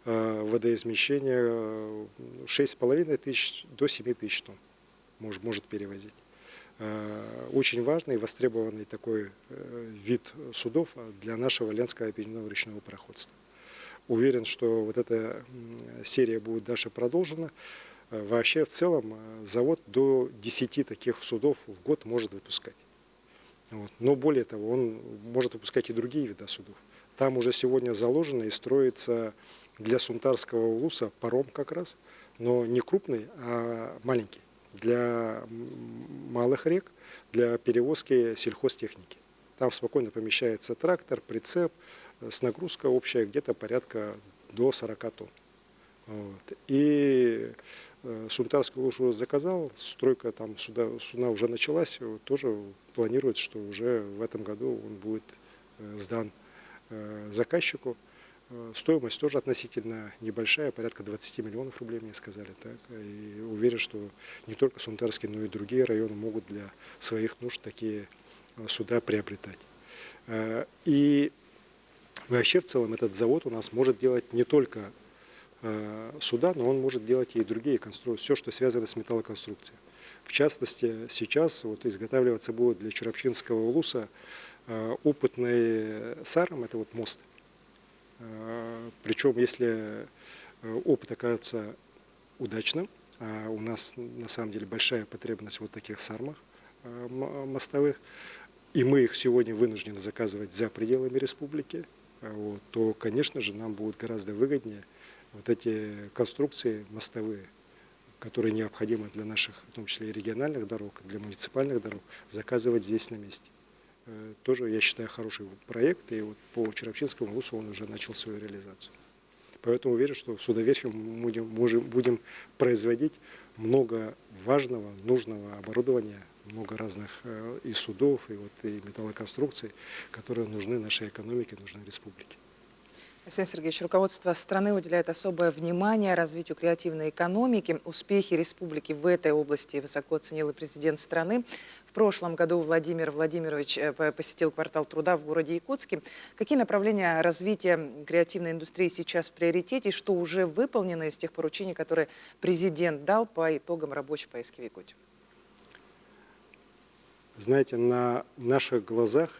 водоизмещение 6,5 тысяч до 7 тысяч тонн может перевозить. Очень важный и востребованный такой вид судов для нашего Ленского объединенного речного пароходства. Уверен, что вот эта серия будет дальше продолжена. Вообще, в целом, завод до 10 таких судов в год может выпускать. Но более того, он может выпускать и другие виды судов. Там уже сегодня заложено и строится для Сунтарского улуса паром как раз, но не крупный, а маленький, для малых рек, для перевозки сельхозтехники. Там спокойно помещается трактор, прицеп, с нагрузкой общая где-то порядка до 40 тонн. И Сунтарский улус уже заказал, стройка там сюда уже началась, тоже планируется, что уже в этом году он будет сдан заказчику. Стоимость тоже относительно небольшая, порядка 20 миллионов рублей, мне сказали. Так? И уверен, что не только Сунтарский, но и другие районы могут для своих нужд такие суда приобретать. И вообще в целом этот завод у нас может делать не только суда, но он может делать и другие конструкции, все, что связано с металлоконструкцией. В частности, сейчас изготавливаться будет для Чурапчинского улуса опытный сарм, это мост. Причем, если опыт окажется удачным, а у нас на самом деле большая потребность в таких сармах мостовых, и мы их сегодня вынуждены заказывать за пределами республики, то, конечно же, нам будет гораздо выгоднее эти конструкции мостовые, которые необходимы для наших, в том числе и региональных дорог, для муниципальных дорог, заказывать здесь на месте. Тоже, я считаю, хороший проект, и по Чурапчинскому улусу он уже начал свою реализацию. Поэтому уверен, что в Судоверфи мы будем производить много важного, нужного оборудования, много разных и судов, и металлоконструкций, которые нужны нашей экономике, нужны республике. Александр Сергеевич, руководство страны уделяет особое внимание развитию креативной экономики. Успехи республики в этой области высоко оценил и президент страны. В прошлом году Владимир Владимирович посетил квартал труда в городе Якутске. Какие направления развития креативной индустрии сейчас в приоритете и что уже выполнено из тех поручений, которые президент дал по итогам рабочей поездки в Якутию? Знаете, на наших глазах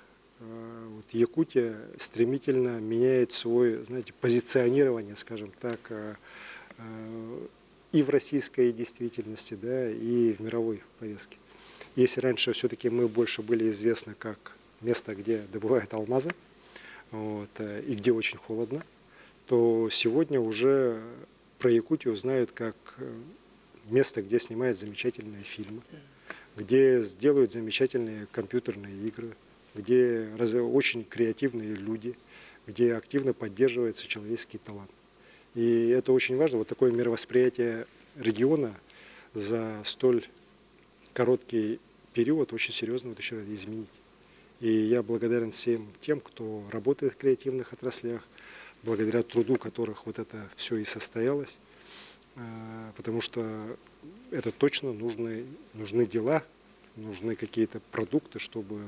Якутия стремительно меняет свое, позиционирование, скажем так, и в российской действительности, да, и в мировой повестке. Если раньше все-таки мы больше были известны как место, где добывают алмазы, и где очень холодно, то сегодня уже про Якутию знают как место, где снимают замечательные фильмы, где сделают замечательные компьютерные игры, где очень креативные люди, где активно поддерживается человеческий талант. И это очень важно, такое мировосприятие региона за столь короткий период очень серьезно еще изменить. И я благодарен всем тем, кто работает в креативных отраслях, благодаря труду которых это все и состоялось, потому что это точно нужны дела, нужны какие-то продукты, чтобы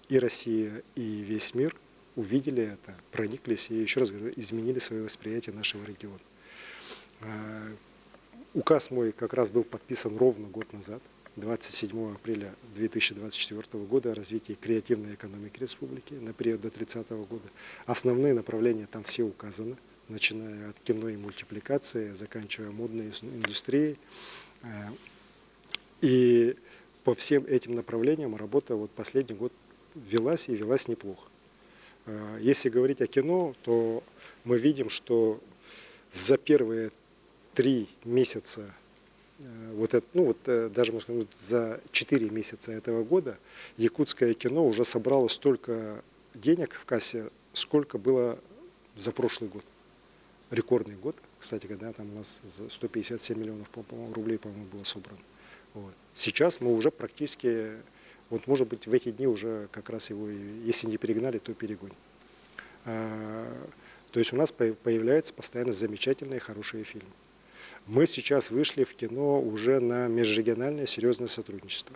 и Россия, и весь мир увидели это, прониклись и, еще раз говорю, изменили свое восприятие нашего региона. Указ мой как раз был подписан ровно год назад, 27 апреля 2024 года о развитии креативной экономики республики на период до 30 года. Основные направления там все указаны, начиная от кино и мультипликации, заканчивая модной индустрией. И по всем этим направлениям работа последний год велась и велась неплохо. Если говорить о кино, то мы видим, что за первые 3 месяца, даже можно сказать, за 4 месяца этого года якутское кино уже собрало столько денег в кассе, сколько было за прошлый год. Рекордный год, кстати, когда там у нас 157 миллионов рублей, по-моему, было собрано. Сейчас мы уже практически, может быть, в эти дни уже как раз его, если не перегнали, то перегоним. То есть у нас появляются постоянно замечательные, хорошие фильмы. Мы сейчас вышли в кино уже на межрегиональное серьезное сотрудничество.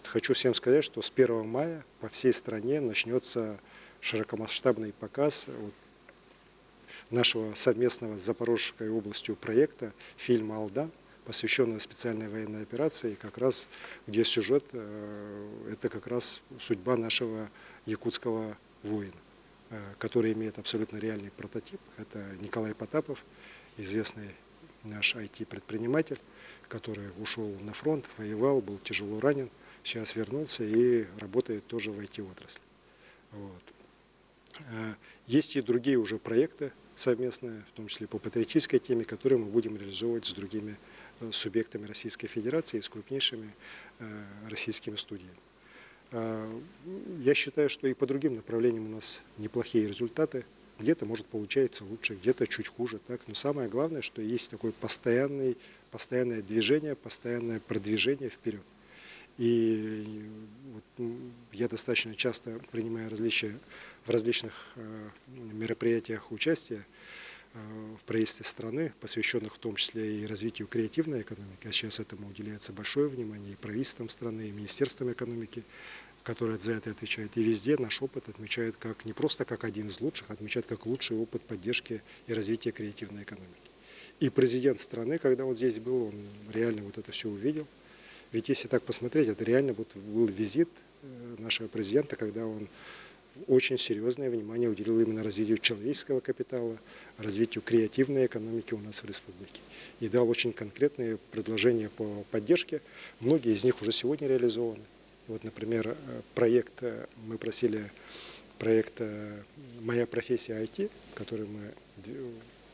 Хочу всем сказать, что с 1 мая по всей стране начнется широкомасштабный показ нашего совместного с Запорожской областью проекта фильма «Алдан», посвященного специальной военной операции, как раз где сюжет это как раз судьба нашего якутского воина, который имеет абсолютно реальный прототип. Это Николай Потапов, известный наш IT-предприниматель, который ушел на фронт, воевал, был тяжело ранен, сейчас вернулся и работает тоже в IT-отрасли. Есть и другие уже проекты совместные, в том числе по патриотической теме, которые мы будем реализовывать с другими субъектами Российской Федерации и с крупнейшими российскими студиями. Я считаю, что и по другим направлениям у нас неплохие результаты Где-то, может, получается лучше, где-то чуть хуже. Так? Но самое главное, что есть такое постоянное движение, постоянное продвижение вперед. И вот я достаточно часто принимаю в различных мероприятиях участие в правительстве страны, посвященных в том числе и развитию креативной экономики. А сейчас этому уделяется большое внимание и правительством страны, и Министерством экономики, которое за это отвечает. И везде наш опыт отмечают как не просто как один из лучших, а отмечают как лучший опыт поддержки и развития креативной экономики. И президент страны, когда он здесь был, он реально вот это все увидел. Ведь если так посмотреть, это реально вот был визит нашего президента, когда он очень серьезное внимание уделил именно развитию человеческого капитала, развитию креативной экономики у нас в республике. И дал очень конкретные предложения по поддержке. Многие из них уже сегодня реализованы. Вот, например, мы просили проект «Моя профессия IT», который мы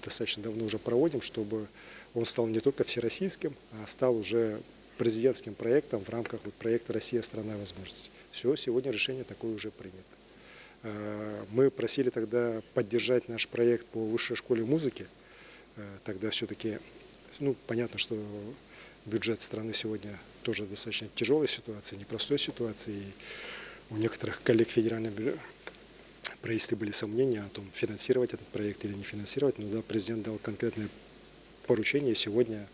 достаточно давно уже проводим, чтобы он стал не только всероссийским, а стал уже президентским проектом в рамках проекта «Россия – страна возможностей». Все, сегодня решение такое уже принято. Мы просили тогда поддержать наш проект по высшей школе музыки. Тогда все-таки, понятно, что бюджет страны сегодня тоже достаточно тяжелой ситуации, непростой ситуации. И у некоторых коллег федерального правительства были сомнения о том, финансировать этот проект или не финансировать. Но да, президент дал конкретное поручение, и сегодня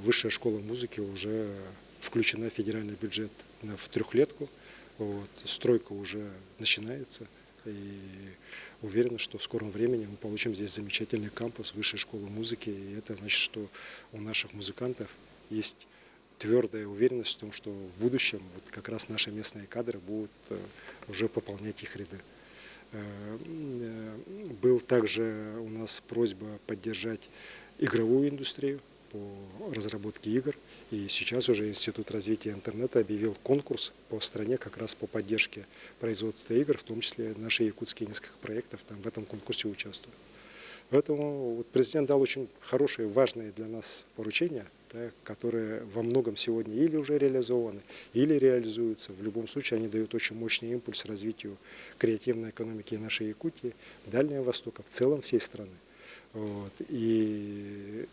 высшая школа музыки уже включена в федеральный бюджет в трехлетку. Вот, стройка уже начинается, и уверен, что в скором времени мы получим здесь замечательный кампус высшей школы музыки. И это значит, что у наших музыкантов есть твердая уверенность в том, что в будущем вот как раз наши местные кадры будут уже пополнять их ряды. Был также у нас просьба поддержать игровую индустрию по разработке игр. И сейчас уже Институт развития интернета объявил конкурс по стране как раз по поддержке производства игр, в том числе наши якутские несколько проектов там в этом конкурсе участвуют. Поэтому вот президент дал очень хорошие, важные для нас поручения, да, которые во многом сегодня или уже реализованы, или реализуются. В любом случае они дают очень мощный импульс развитию креативной экономики нашей Якутии, Дальнего Востока, в целом всей страны. Вот. И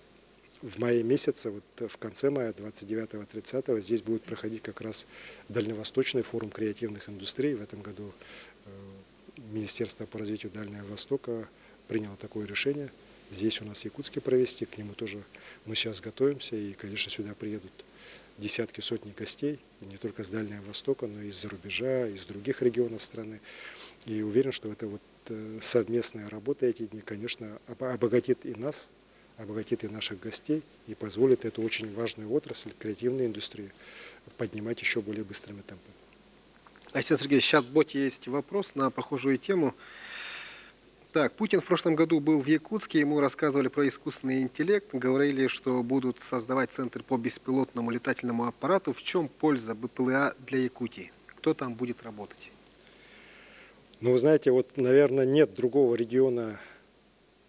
в мае месяце, вот в конце мая, 29-30, здесь будет проходить как раз Дальневосточный форум креативных индустрий. В этом году Министерство по развитию Дальнего Востока приняло такое решение. Здесь у нас в Якутске провести, к нему тоже мы сейчас готовимся. И, конечно, сюда приедут десятки, сотни гостей, не только с Дальнего Востока, но и из-за рубежа, из других регионов страны. И уверен, что это вот совместная работа эти дни, конечно, обогатит и нас, обогатит и наших гостей, и позволит эту очень важную отрасль, креативную индустрию, поднимать еще более быстрыми темпами. Александр Сергеевич, в чат-боте есть вопрос на похожую тему. Так, Путин в прошлом году был в Якутске, ему рассказывали про искусственный интеллект, говорили, что будут создавать центр по беспилотному летательному аппарату. В чем польза БПЛА для Якутии? Кто там будет работать? Ну, вы знаете, вот, наверное, нет другого региона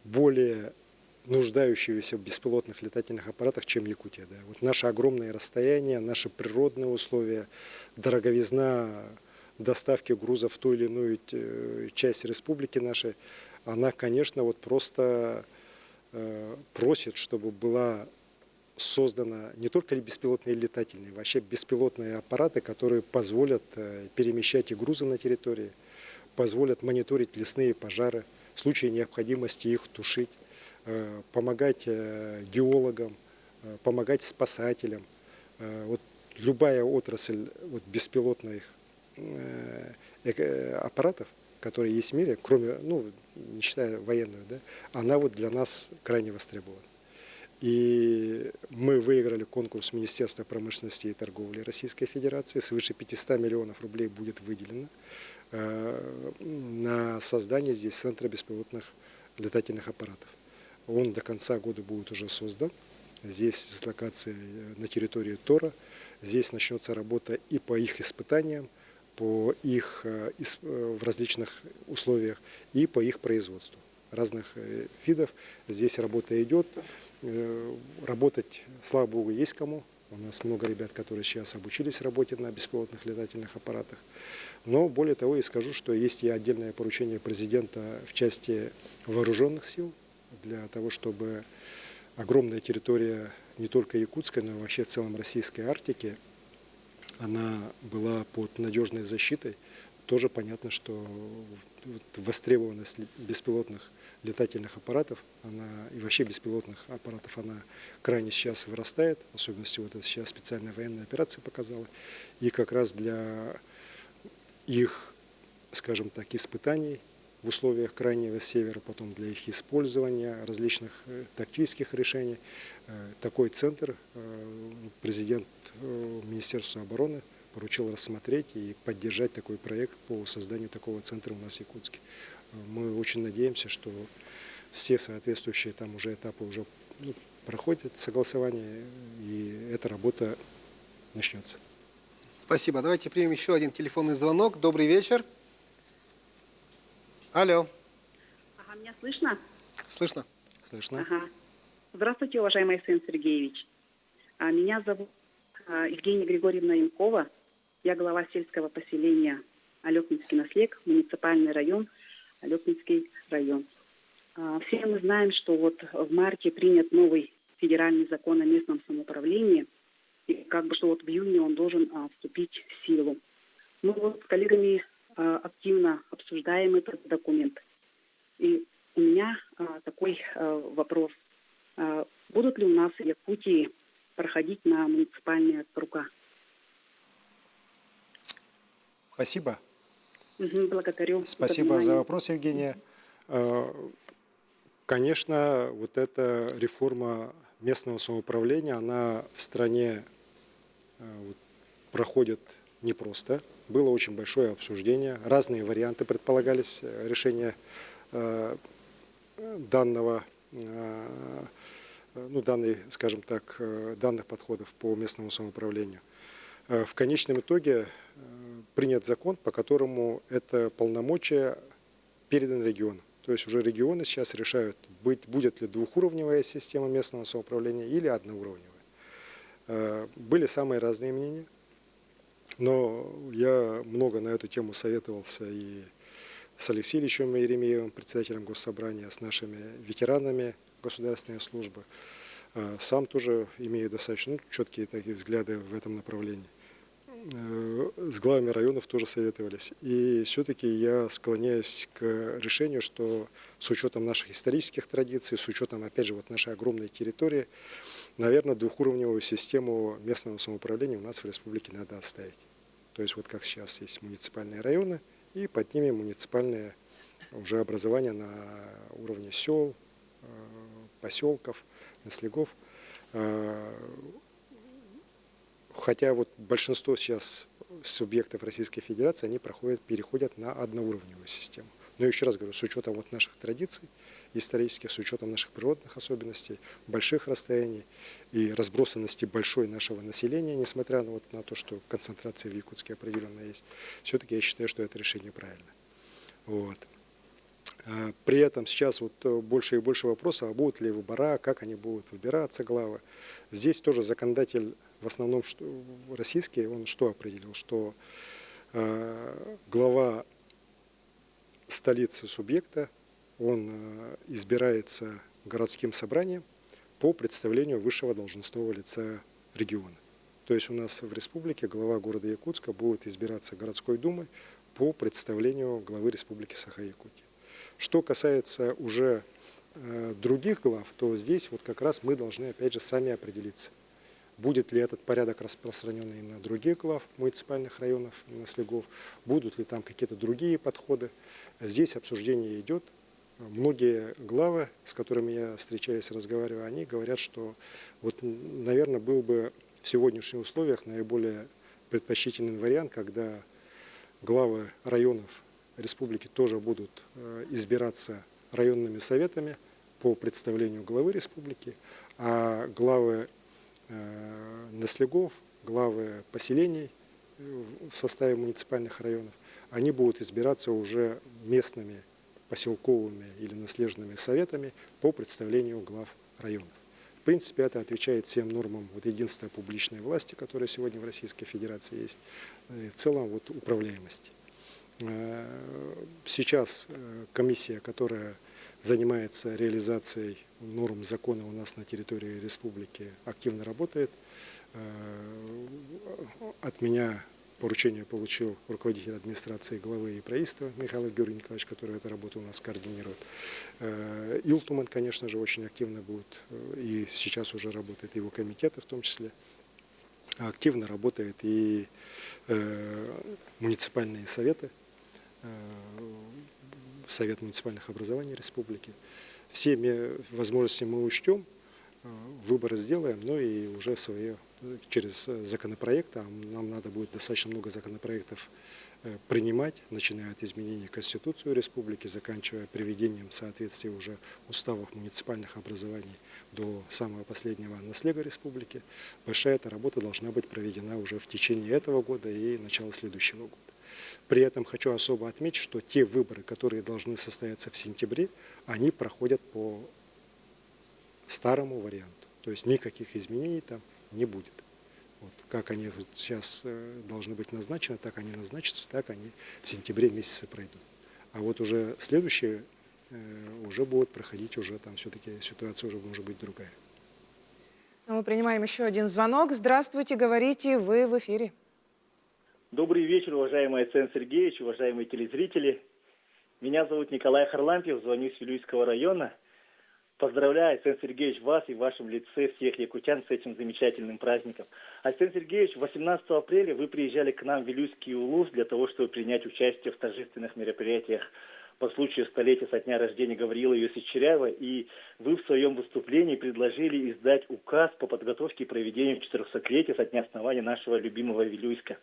более нуждающегося в беспилотных летательных аппаратах, чем Якутия. Да. Вот наше огромное расстояние, наши природные условия, дороговизна доставки грузов в ту или иную часть республики нашей, она, конечно, вот просто просит, чтобы была создана не только беспилотные летательные, вообще беспилотные аппараты, которые позволят перемещать и грузы на территории, позволят мониторить лесные пожары, в случае необходимости их тушить, помогать геологам, помогать спасателям. Вот любая отрасль вот беспилотных аппаратов, которые есть в мире, кроме, не считая военную, да, она вот для нас крайне востребована. И мы выиграли конкурс Министерства промышленности и торговли Российской Федерации. Свыше 500 миллионов рублей будет выделено на создание здесь центра беспилотных летательных аппаратов. Он до конца года будет уже создан. Здесь с локацией на территории ТОРа. Здесь начнется работа и по их испытаниям, по их в различных условиях и по их производству разных видов. Здесь работа идет. Работать, слава богу, есть кому. У нас много ребят, которые сейчас обучились работе на беспилотных летательных аппаратах. Но более того, я скажу, что есть и отдельное поручение президента в части вооруженных сил для того, чтобы огромная территория не только Якутской, но и вообще в целом российской Арктики, она была под надежной защитой. Тоже понятно, что востребованность беспилотных летательных аппаратов, она и вообще беспилотных аппаратов, она крайне сейчас вырастает, в особенности вот это сейчас специальная военная операция показала. И как раз для их, скажем так, испытаний в условиях крайнего севера, потом для их использования, различных тактических решений, такой центр президент Министерства обороны поручил рассмотреть и поддержать такой проект по созданию такого центра у нас в Якутске. Мы очень надеемся, что все соответствующие там уже этапы уже проходят согласование, и эта работа начнется. Спасибо. Давайте примем еще один телефонный звонок. Добрый вечер. Алло. Ага, меня слышно? Слышно. Слышно. Ага. Здравствуйте, уважаемый Арсений Сергеевич. Меня зовут Евгения Григорьевна Ямкова. Я глава сельского поселения Алекминский наслег, муниципальный район, Алекминский район. Все мы знаем, что вот в марте принят новый федеральный закон о местном самоуправлении, и как бы что вот в июне он должен вступить в силу. Мы вот с коллегами активно обсуждаем этот документ. И у меня такой вопрос. Будут ли у нас в Якутии проходить на муниципальные округа? Спасибо. Благодарю. Спасибо за вопрос, Евгения. Конечно, вот эта реформа местного самоуправления, она в стране проходит непросто. Было очень большое обсуждение, разные варианты предполагались решения данных подходов по местному самоуправлению. В конечном итоге принят закон, по которому это полномочия переданы регионам. То есть уже регионы сейчас решают, будет ли двухуровневая система местного самоуправления или одноуровневая. Были самые разные мнения, но я много на эту тему советовался и с Алексеем Ильичем Еремеевым, председателем Госсобрания, с нашими ветеранами государственной службы. Сам тоже имею достаточно четкие такие взгляды в этом направлении. С главами районов тоже советовались. И все-таки я склоняюсь к решению, что с учетом наших исторических традиций, с учетом, опять же, вот нашей огромной территории, наверное, двухуровневую систему местного самоуправления у нас в республике надо оставить. То есть вот как сейчас есть муниципальные районы, и под ними муниципальные уже образования на уровне сел, поселков, наслегов. Хотя вот большинство сейчас субъектов Российской Федерации, они переходят на одноуровневую систему. Но еще раз говорю, с учетом вот наших традиций исторических, с учетом наших природных особенностей, больших расстояний и разбросанности большой нашего населения, несмотря на то, что концентрация в Якутске определенно есть, все-таки я считаю, что это решение правильное. Вот. При этом сейчас вот больше и больше вопросов, а будут ли выбора, как они будут выбираться, главы. Здесь тоже законодатель, в основном российский, он что определил, что глава столицы субъекта, он избирается городским собранием по представлению высшего должностного лица региона. То есть у нас в республике глава города Якутска будет избираться городской думой по представлению главы республики Саха-Якутия. Что касается уже других глав, то здесь вот как раз мы должны опять же сами определиться, будет ли этот порядок распространенный на других глав муниципальных районов, наслегов, будут ли там какие-то другие подходы. Здесь обсуждение идет. Многие главы, с которыми я встречаюсь, разговариваю, они говорят, что вот, наверное, был бы в сегодняшних условиях наиболее предпочтительный вариант, когда главы районов республики тоже будут избираться районными советами по представлению главы республики, а главы наслегов, главы поселений в составе муниципальных районов, они будут избираться уже местными поселковыми или наследными советами по представлению глав районов. принципе, это отвечает всем нормам вот, единства публичной власти, которая сегодня в Российской Федерации есть, и в целом вот, управляемости. Сейчас комиссия, которая занимается реализацией норм закона у нас на территории республики, активно работает. От меня поручение получил руководитель администрации главы и правительства Михаил Георгий Николаевич, который эту работу у нас координирует. Илтуман, конечно же, очень активно будет, и сейчас уже работает его комитеты в том числе. Активно работает и муниципальные советы, Совет муниципальных образований республики. Все возможности мы учтем, выборы сделаем, но и уже через законопроект, а нам надо будет достаточно много законопроектов принимать, начиная от изменений Конституции республики, заканчивая приведением в соответствии уже уставов муниципальных образований до самого последнего наследия республики. Большая эта работа должна быть проведена уже в течение этого года и начала следующего года. При этом хочу особо отметить, что те выборы, которые должны состояться в сентябре, они проходят по старому варианту. То есть никаких изменений там не будет. Вот, как они вот сейчас должны быть назначены, так они назначатся, так они в сентябре месяце пройдут. А вот уже следующие уже будут проходить, уже там все-таки ситуация уже может быть другая. Мы принимаем еще один звонок. Здравствуйте, говорите, вы в эфире. Добрый вечер, уважаемый Арсен Сергеевич, уважаемые телезрители. Меня зовут Николай Харлампьев, звоню с Вилюйского района. Поздравляю, Арсен Сергеевич, вас и в вашем лице всех якутян с этим замечательным праздником. Арсен Сергеевич, 18 апреля вы приезжали к нам в Вилюйский Улус для того, чтобы принять участие в торжественных мероприятиях по случаю столетия со дня рождения Гавриила Иосифовича Черяева, и вы в своем выступлении предложили издать указ по подготовке и проведению 400-летия со дня основания нашего любимого Вилюйска.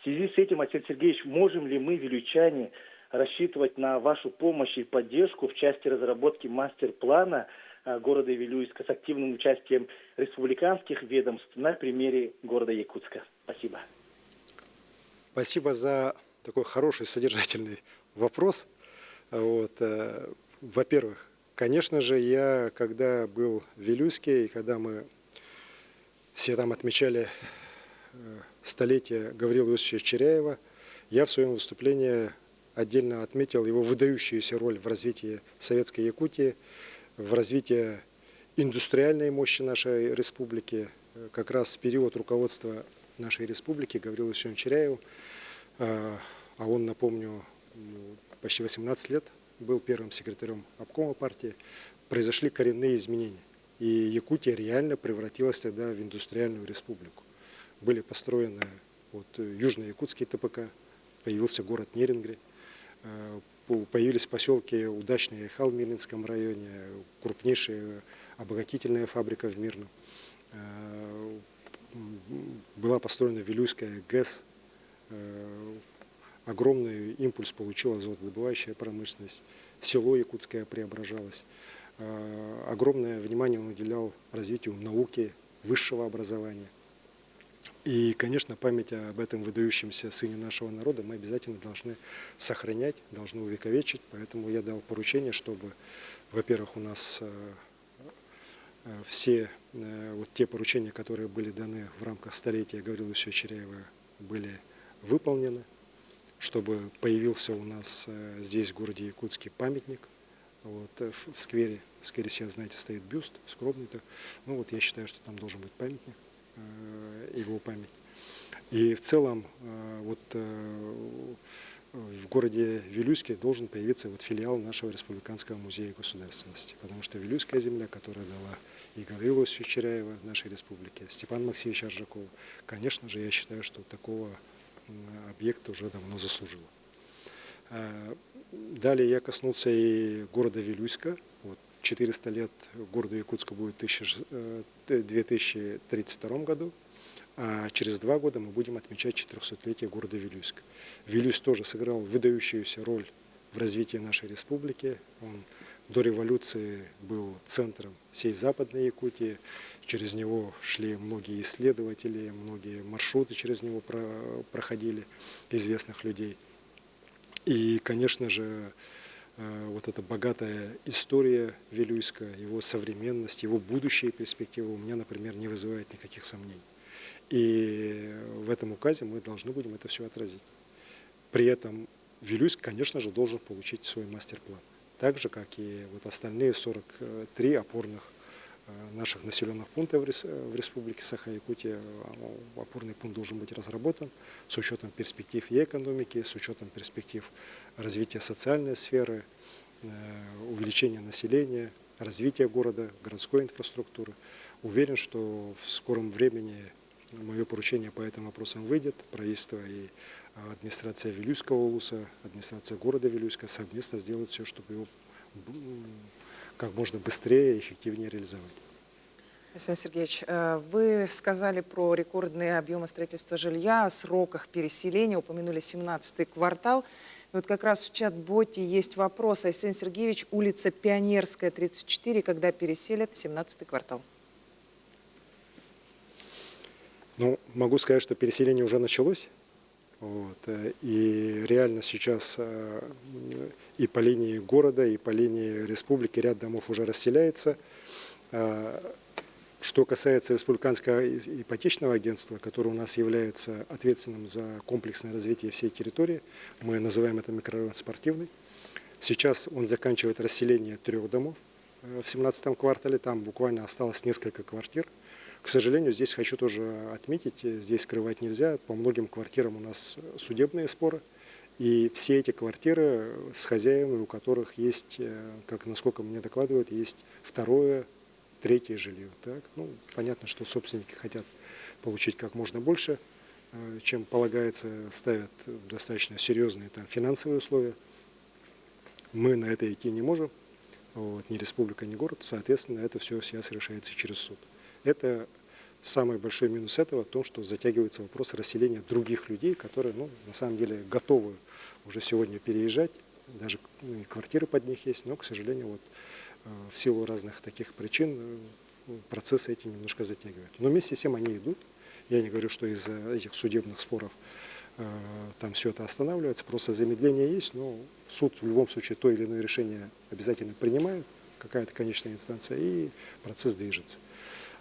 В связи с этим, Арсен Сергеевич, можем ли мы, вилюйчане, рассчитывать на вашу помощь и поддержку в части разработки мастер-плана города Вилюйска с активным участием республиканских ведомств на примере города Якутска? Спасибо. Спасибо за такой хороший, содержательный вопрос. Вот, во-первых, конечно же, я, когда был в Вилюйске, и когда мы все там отмечали столетие Гавриила Иосифовича Черяева, я в своем выступлении отдельно отметил его выдающуюся роль в развитии советской Якутии, в развитии индустриальной мощи нашей республики, как раз в период руководства нашей республики Гавриила Иосифовича Черяева, а он, напомню, почти 18 лет был первым секретарем обкома партии, произошли коренные изменения. И Якутия реально превратилась тогда в индустриальную республику. Были построены Южно-Якутский ТПК, появился город Нерингри, появились поселки Удачный и Айхал в Мирнинском районе, крупнейшая обогатительная фабрика в Мирном. Была построена Вилюйская ГЭС, огромный импульс получила золотодобывающая промышленность, село Якутское преображалось. Огромное внимание он уделял развитию науки, высшего образования. И, конечно, память об этом выдающемся сыне нашего народа мы обязательно должны сохранять, должны увековечить. Поэтому я дал поручение, чтобы, во-первых, у нас все вот те поручения, которые были даны в рамках столетия Гавриила Иосифовича Черяева, были выполнены, чтобы появился у нас здесь, в городе Якутске, памятник. Вот, в сквере. В сквере сейчас, знаете, стоит бюст, скромный-то. Ну вот я считаю, что там должен быть памятник, его память. И в целом вот в городе Вилюйске должен появиться вот филиал нашего Республиканского музея государственности. Потому что Вилюйская земля, которая дала и Гавриила Иосифовича Черяева нашей республике, Степана Максимовича Аржакова, конечно же, я считаю, что такого объекта уже давно заслужила. Далее я коснулся и города Вилюйска. Вот 400 лет городу Якутску будет в 2032 году, а через 2 года мы будем отмечать 400-летие города Вилюйска. Вилюйск тоже сыграл выдающуюся роль в развитии нашей республики. Он до революции был центром всей Западной Якутии. Через него шли многие исследователи, многие маршруты через него проходили известных людей. И, конечно же, вот эта богатая история Вилюйска, его современность, его будущие перспективы у меня, например, не вызывает никаких сомнений. И в этом указе мы должны будем это все отразить. При этом Вилюйск, конечно же, должен получить свой мастер-план. Так же, как и вот остальные 43 опорных наших населенных пунктов в Республике Саха-Якутия. Опорный пункт должен быть разработан с учетом перспектив и экономики, с учетом перспектив развития социальной сферы, увеличения населения, развития города, городской инфраструктуры. Уверен, что в скором времени мое поручение по этим вопросам выйдет. Правительство и администрация Вилюйского улуса, администрация города Вилюйска совместно сделают все, чтобы его как можно быстрее и эффективнее реализовать. Александр Сергеевич, вы сказали про рекордные объемы строительства жилья, о сроках переселения, упомянули 17-й квартал. И вот как раз в чат-боте есть вопрос. Александр Сергеевич, улица Пионерская, 34, когда переселят 17-й квартал? Ну, могу сказать, что переселение уже началось. Вот, и реально сейчас и по линии города, и по линии республики ряд домов уже расселяется. Что касается Республиканского ипотечного агентства, которое у нас является ответственным за комплексное развитие всей территории, мы называем это микрорайон спортивный. Сейчас он заканчивает расселение 3 домов в 17-м квартале, там буквально осталось несколько квартир. К сожалению, здесь хочу тоже отметить, здесь скрывать нельзя, по многим квартирам у нас судебные споры, и все эти квартиры с хозяевами, у которых есть, как насколько мне докладывают, есть 2-е, 3-е жилье. Так? Ну, понятно, что собственники хотят получить как можно больше, чем полагается, ставят достаточно серьезные там финансовые условия. Мы на это идти не можем, вот, ни республика, ни город, соответственно, это все сейчас решается через суд. Это самый большой минус этого, в том, что затягивается вопрос расселения других людей, которые, ну, на самом деле готовы уже сегодня переезжать, даже и квартиры под них есть, но, к сожалению, вот, в силу разных таких причин процессы эти немножко затягивают. Но вместе с тем они идут. Я не говорю, что из-за этих судебных споров там все это останавливается, просто замедление есть, но суд в любом случае то или иное решение обязательно принимает, какая-то конечная инстанция, и процесс движется.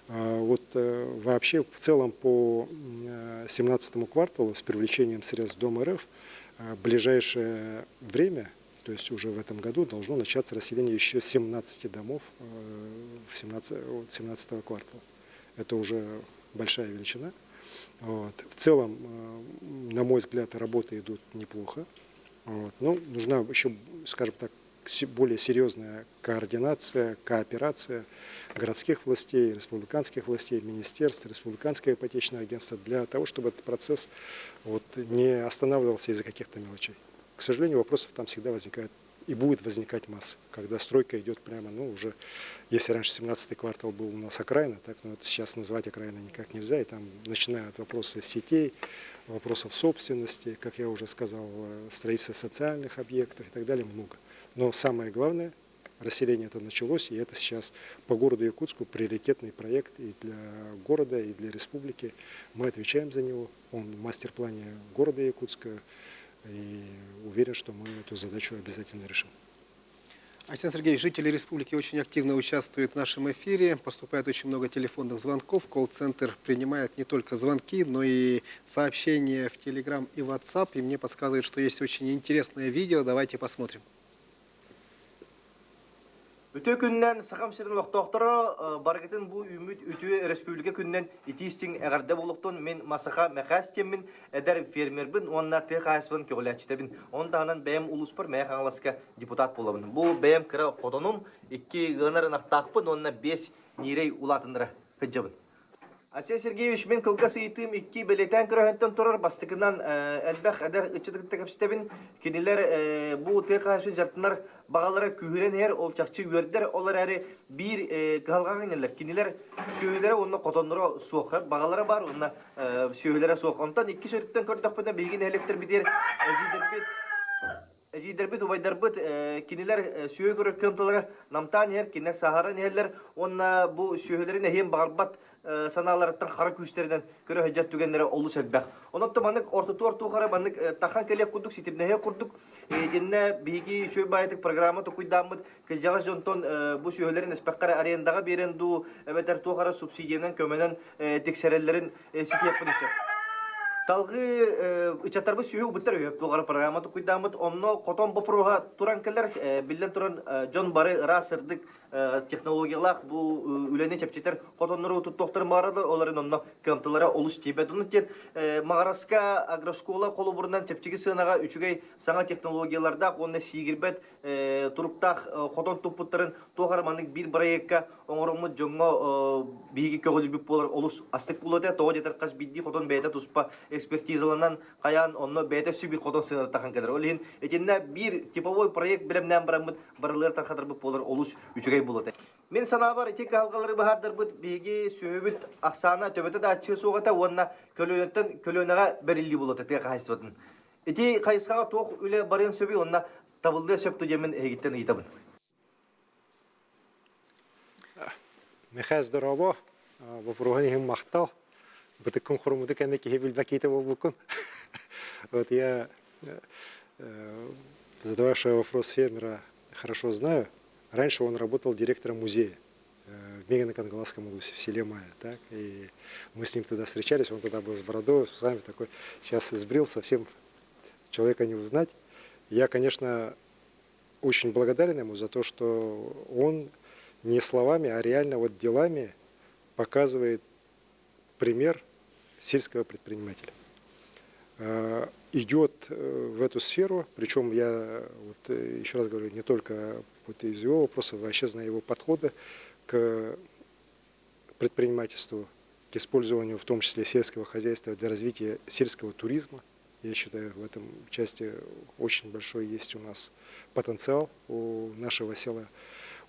Вот вообще в целом по 17-му кварталу с привлечением средств Дом РФ в ближайшее время, то есть уже в этом году, должно начаться расселение еще 17 домов в 17-го квартала. Это уже большая величина. Вот. В целом, на мой взгляд, работы идут неплохо. Вот. Но нужна еще, скажем так, более серьезная координация, кооперация городских властей, республиканских властей, министерств, республиканское ипотечное агентство для того, чтобы этот процесс вот, не останавливался из-за каких-то мелочей. К сожалению, вопросов там всегда возникает и будет возникать масса, когда стройка идет прямо, ну, уже, если раньше 17-й квартал был у нас окраина, так, но вот сейчас назвать окраиной никак нельзя, и там начинают вопросы сетей, вопросов собственности, как я уже сказал, строительства социальных объектов и так далее, много. Но самое главное, расселение это началось, и это сейчас по городу Якутску приоритетный проект и для города, и для республики. Мы отвечаем за него, он в мастер-плане города Якутска, и уверен, что мы эту задачу обязательно решим. Александр Сергеевич, жители республики очень активно участвуют в нашем эфире. Поступает очень много телефонных звонков. Колл-центр принимает не только звонки, но и сообщения в Telegram и WhatsApp. И мне подсказывают, что есть очень интересное видео. Давайте посмотрим. Үтө күннен сақам сирин лоқтоқтыры баргетін бұл үміт үтө республика күннен итистің әғарда болуқтың мен масақа мәқастемін әдір фермербін, онына тек айсывын кеғылячтабын. Ондағынан бәйім ұлыспыр мәйқ аңласқа депутат болабын. Бұл бәйім кірі қодоным, 2 ғынарын ақтақпын, онына 5 нерей ұлатындыры қыджабын. Алексей Сергеевич, мен кылгасы итим 2 белетен көрөһөнтөн турар, бастыгынан әлбәх әдәр ичидикте кепстебин, кинилер бу текасын жартынар багалары күһүрен ер ол чакчы үрдер, олар әре бир калган кинилер, кинилер сөйләре онны котондыра суох, багалары бар, онны сөйләре суох. Онтан 2 сөйрөттөн көрдөкпүнө бегин электр битер, Эжидербит увайдарбит кинилер сүйөгөр көмтөлөр намтан ер кинер сахара нерлер онна бу сүйөлөрүн эһем багарбат саналарыттан хара күстерден көрө хөҗәт түгеннәре олу сәлбәк. Онотта манык орту хара манык тахан келе курдук ситибнәһе курдук. Динне биги шөй байтык программа тукуйдамыт кылҗага жонтон бу сөйләрен спеккара арендага беренду эбетер тухара субсидиянан көмөнөн тексереллерин ситеп булышы. Талгы ичатарбы сүйү буттар өп тугар программа тукуйдамыт онно котон бопрога туран келер билен туран жон бары расырдык технологиялар бу үләне чепчетер котоннору туттоктор марады оларын онно кымтылары олуш тибедун тен Магараска агрошкола колу бурунан чепчеги сынага үчүгей саңа технологияларда онны сигирбет туруктак котон тупуттарын тугарманнык бир проектка оңоромут жоңго биги көгөлүп болор олус астык булады то жетер кас бидди котон бейте туспа экспертизаланан каян онно бейте сүбир котон сынага такан келер олин этинне бир типовой проект билемнен барамыт барылыр тархатыр болор олус үчүгей булады. Мен санабар итек алгалары баһардар бут биги сөбүт аксана төбөтө да ачы сугата онна көлөнага берилди булат те кайсыбын. Ити кайсага ток үле барын сөбү онна табылды сөптү жемен эгиттен ыйтабын. Мехаз дорого, вопросы им махтал. Бытыкон хурмуды кенеки хевильбакита болбукун. Вот я, задававший вопрос фермера, хорошо знаю. Раньше он работал директором музея в Мегано-Кангаласском улусе, в селе Майя. Так? И мы с ним тогда встречались, он тогда был с бородой, с вами такой, сейчас избрил, совсем человека не узнать. Я, конечно, очень благодарен ему за то, что он не словами, а реально вот делами показывает пример сельского предпринимателя. Идет в эту сферу, причем я, вот, еще раз говорю, не только вот из его вопроса, вообще знаю его подходы к предпринимательству, к использованию в том числе сельского хозяйства для развития сельского туризма. Я считаю, в этом части очень большой есть у нас потенциал у нашего села.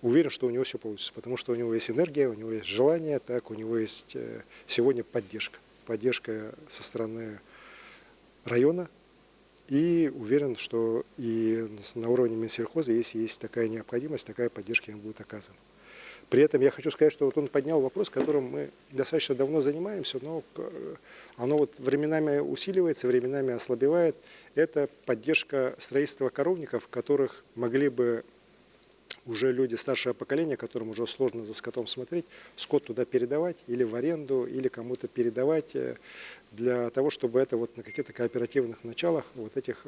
Уверен, что у него все получится, потому что у него есть энергия, у него есть желание, так, у него есть сегодня поддержка. Поддержка со стороны района. И уверен, что и на уровне Минсельхоза, если есть такая необходимость, такая поддержка им будет оказана. При этом я хочу сказать, что вот он поднял вопрос, которым мы достаточно давно занимаемся, но оно вот временами усиливается, временами ослабевает. Это поддержка строительства коровников, которых могли бы уже люди старшего поколения, которым уже сложно за скотом смотреть, скот туда передавать или в аренду, или кому-то передавать для того, чтобы это вот на каких-то кооперативных началах вот этих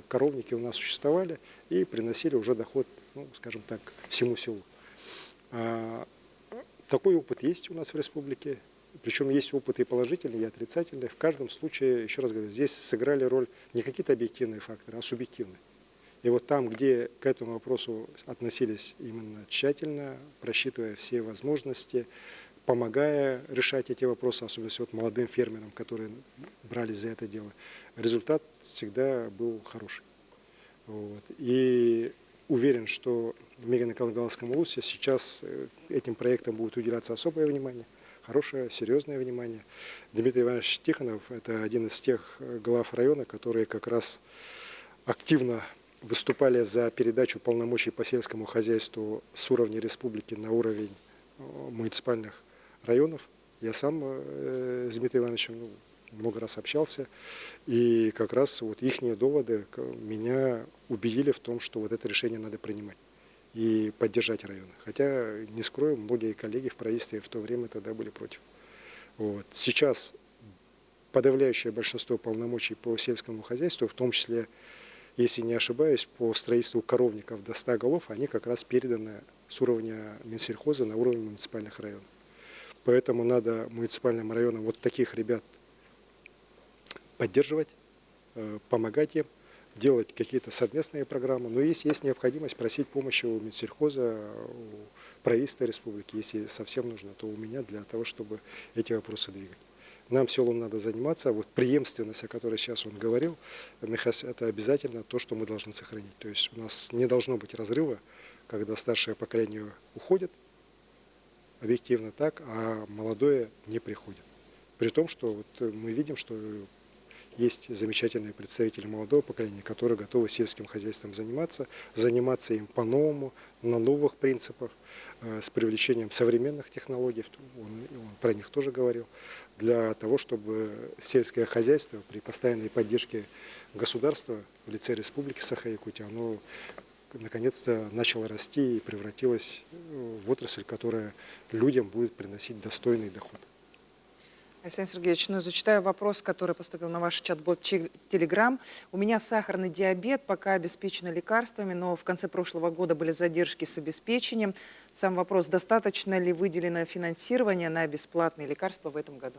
коровники у нас существовали и приносили уже доход, ну, скажем так, всему селу. Такой опыт есть у нас в республике, причем есть опыт и положительный, и отрицательный. В каждом случае, еще раз говорю, здесь сыграли роль не какие-то объективные факторы, а субъективные. И вот там, где к этому вопросу относились именно тщательно, просчитывая все возможности, помогая решать эти вопросы, особенно вот молодым фермерам, которые брались за это дело, результат всегда был хороший. Вот. И уверен, что в Мегано-Кангаласском улусе сейчас этим проектам будет уделяться особое внимание, хорошее, серьезное внимание. Дмитрий Иванович Тихонов – это один из тех глав района, которые как раз активно выступали за передачу полномочий по сельскому хозяйству с уровня республики на уровень муниципальных районов. Я сам с Дмитрием Ивановичем много раз общался, и как раз вот их доводы меня убедили в том, что вот это решение надо принимать и поддержать районы. Хотя, не скрою, многие коллеги в правительстве в то время тогда были против. Вот. Сейчас подавляющее большинство полномочий по сельскому хозяйству, в том числе, если не ошибаюсь, по строительству коровников до 100 голов, они как раз переданы с уровня Минсельхоза на уровень муниципальных районов. Поэтому надо муниципальным районам вот таких ребят поддерживать, помогать им, делать какие-то совместные программы. Но если есть необходимость просить помощи у Минсельхоза, у правительства республики, если совсем нужно, то у меня для того, чтобы эти вопросы двигать. Нам селом надо заниматься. Вот преемственность, о которой сейчас он говорил, это обязательно то, что мы должны сохранить. То есть у нас не должно быть разрыва, когда старшее поколение уходит, объективно так, а молодое не приходит. При том, что вот мы видим, что есть замечательные представители молодого поколения, которые готовы сельским хозяйством заниматься им по-новому, на новых принципах, с привлечением современных технологий, он про них тоже говорил, для того, чтобы сельское хозяйство при постоянной поддержке государства в лице Республики Саха-Якутия, оно наконец-то начало расти и превратилось в отрасль, которая людям будет приносить достойный доход. Александр Сергеевич, зачитаю вопрос, который поступил на ваш чат-бот Telegram. У меня сахарный диабет, пока обеспечены лекарствами, но в конце прошлого года были задержки с обеспечением. Сам вопрос, достаточно ли выделено финансирование на бесплатные лекарства в этом году?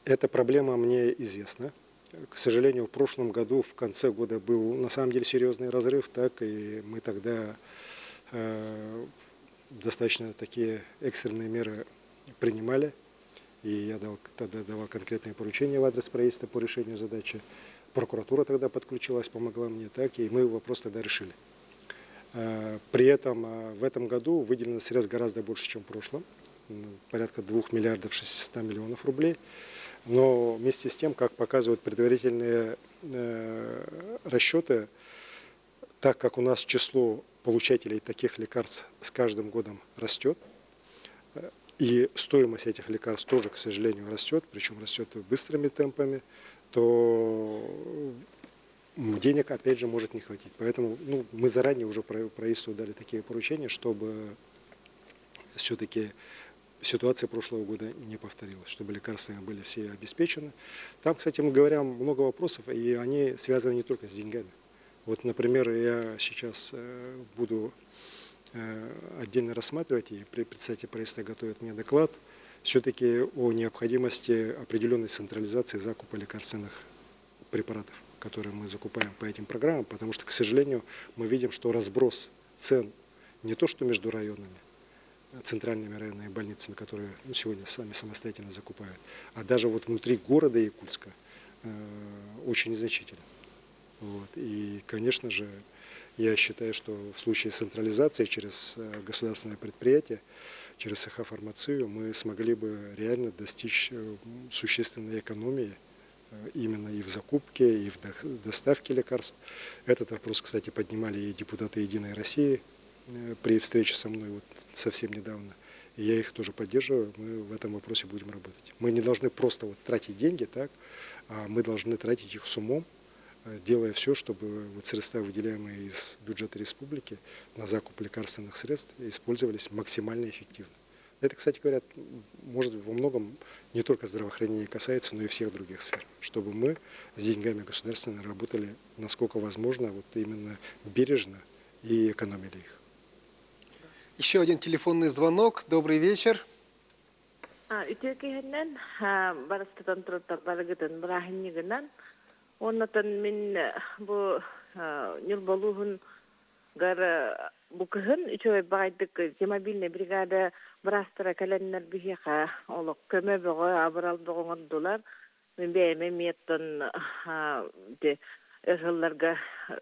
Эта проблема мне известна. К сожалению, в прошлом году, в конце года, был на самом деле серьезный разрыв, так, и мы тогда достаточно такие экстренные меры принимали. И я тогда давал конкретные поручения в адрес правительства по решению задачи. Прокуратура тогда подключилась, помогла мне, так, и мы вопрос тогда решили. При этом в этом году выделено средств гораздо больше, чем в прошлом. Порядка 2 миллиардов 600 миллионов рублей. Но вместе с тем, как показывают предварительные расчеты, так как у нас число получателей таких лекарств с каждым годом растет, и стоимость этих лекарств тоже, к сожалению, растет, причем растет быстрыми темпами, то денег, опять же, может не хватить. Поэтому мы заранее уже правительству дали такие поручения, чтобы все-таки ситуация прошлого года не повторилась, чтобы лекарства были все обеспечены. Там, кстати, мы говорим много вопросов, и они связаны не только с деньгами. Вот, например, я сейчас буду отдельно рассматривать, и председатель правительства готовит мне доклад, все-таки о необходимости определенной централизации закупа лекарственных препаратов, которые мы закупаем по этим программам, потому что, к сожалению, мы видим, что разброс цен не то что между районами, центральными районными больницами, которые сегодня сами самостоятельно закупают, а даже вот внутри города Якутска очень незначительно. Вот. И, конечно же, я считаю, что в случае централизации через государственное предприятие, через Саха-фармацию, мы смогли бы реально достичь существенной экономии именно и в закупке, и в доставке лекарств. Этот вопрос, кстати, поднимали и депутаты «Единой России» при встрече со мной вот совсем недавно. И я их тоже поддерживаю, мы в этом вопросе будем работать. Мы не должны просто вот тратить деньги, так, а мы должны тратить их с умом, делая все, чтобы вот средства, выделяемые из бюджета республики на закуп лекарственных средств, использовались максимально эффективно. Это, кстати говоря, может во многом не только здравоохранения касается, но и всех других сфер, чтобы мы с деньгами государственными работали насколько возможно, вот именно бережно и экономили их. Еще один телефонный звонок. Добрый вечер. Оннотон мен бу нюрболуһун гар букыһын үчөй байдык мобильный бригада брастыра каленнер бихиха олок көмө бөгө абырал бөгөңөрдулар мен бэме меттон де эхылларга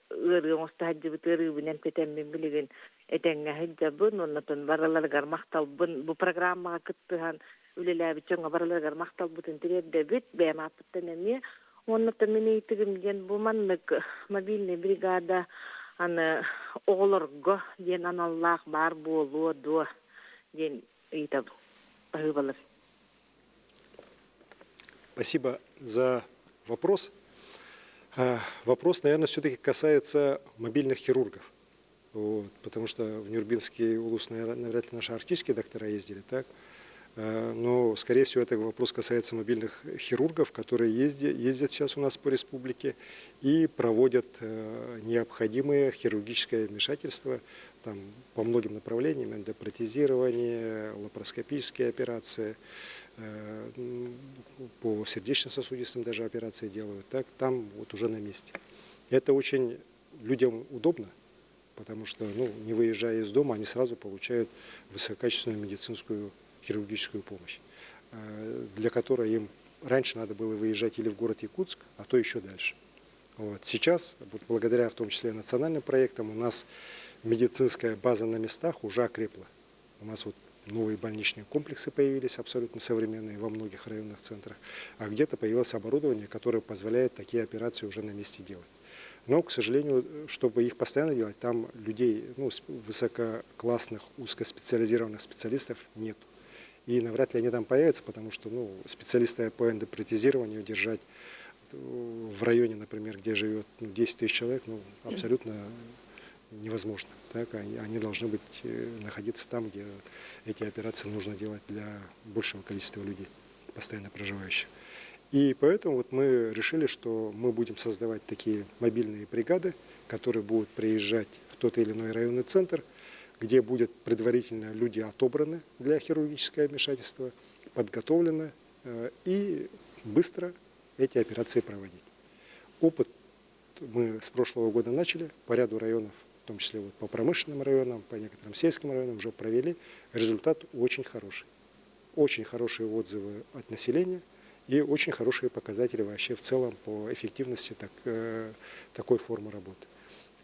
ырыгын остаһаджы бытырыбынен кетеммен билигин этеңге хыджабын оннотон бараларгар макталбын бу программага кыттыхан үлеләби чоңга бараларгар макталбытын тирерде бит бэме апыттенеме оннотон мен эйтигимден бу маннык мобильный бригада аны оголорго ден аналлах бар болуу до ден эйтаб баһыбалар. Спасибо за вопрос. Вопрос, наверное, все-таки касается мобильных хирургов. Вот, потому что в Нюрбинский улус, наверное, вряд ли наши арктические доктора ездили, так? Но, скорее всего, это вопрос касается мобильных хирургов, которые ездят сейчас у нас по республике и проводят необходимые хирургическое вмешательство там, по многим направлениям, эндопротезирование, лапароскопические операции, по сердечно-сосудистым даже операции делают, так, там вот уже на месте. Это очень людям удобно, потому что, не выезжая из дома, они сразу получают высококачественную медицинскую хирургическую помощь, для которой им раньше надо было выезжать или в город Якутск, а то еще дальше. Вот. Сейчас, вот благодаря в том числе национальным проектам, у нас медицинская база на местах уже окрепла. У нас вот новые больничные комплексы появились, абсолютно современные во многих районных центрах, а где-то появилось оборудование, которое позволяет такие операции уже на месте делать. Но, к сожалению, чтобы их постоянно делать, там людей, высококлассных, узкоспециализированных специалистов нет. И навряд ли они там появятся, потому что специалисты по эндопротезированию держать в районе, например, где живет 10 тысяч человек, абсолютно невозможно. Так? Они должны находиться там, где эти операции нужно делать для большего количества людей, постоянно проживающих. И поэтому мы решили, что мы будем создавать такие мобильные бригады, которые будут приезжать в тот или иной районный центр, где будут предварительно люди отобраны для хирургического вмешательства, подготовлены и быстро эти операции проводить. Опыт мы с прошлого года начали по ряду районов, в том числе по промышленным районам, по некоторым сельским районам уже провели. Результат очень хороший. Очень хорошие отзывы от населения и очень хорошие показатели вообще в целом по эффективности такой формы работы.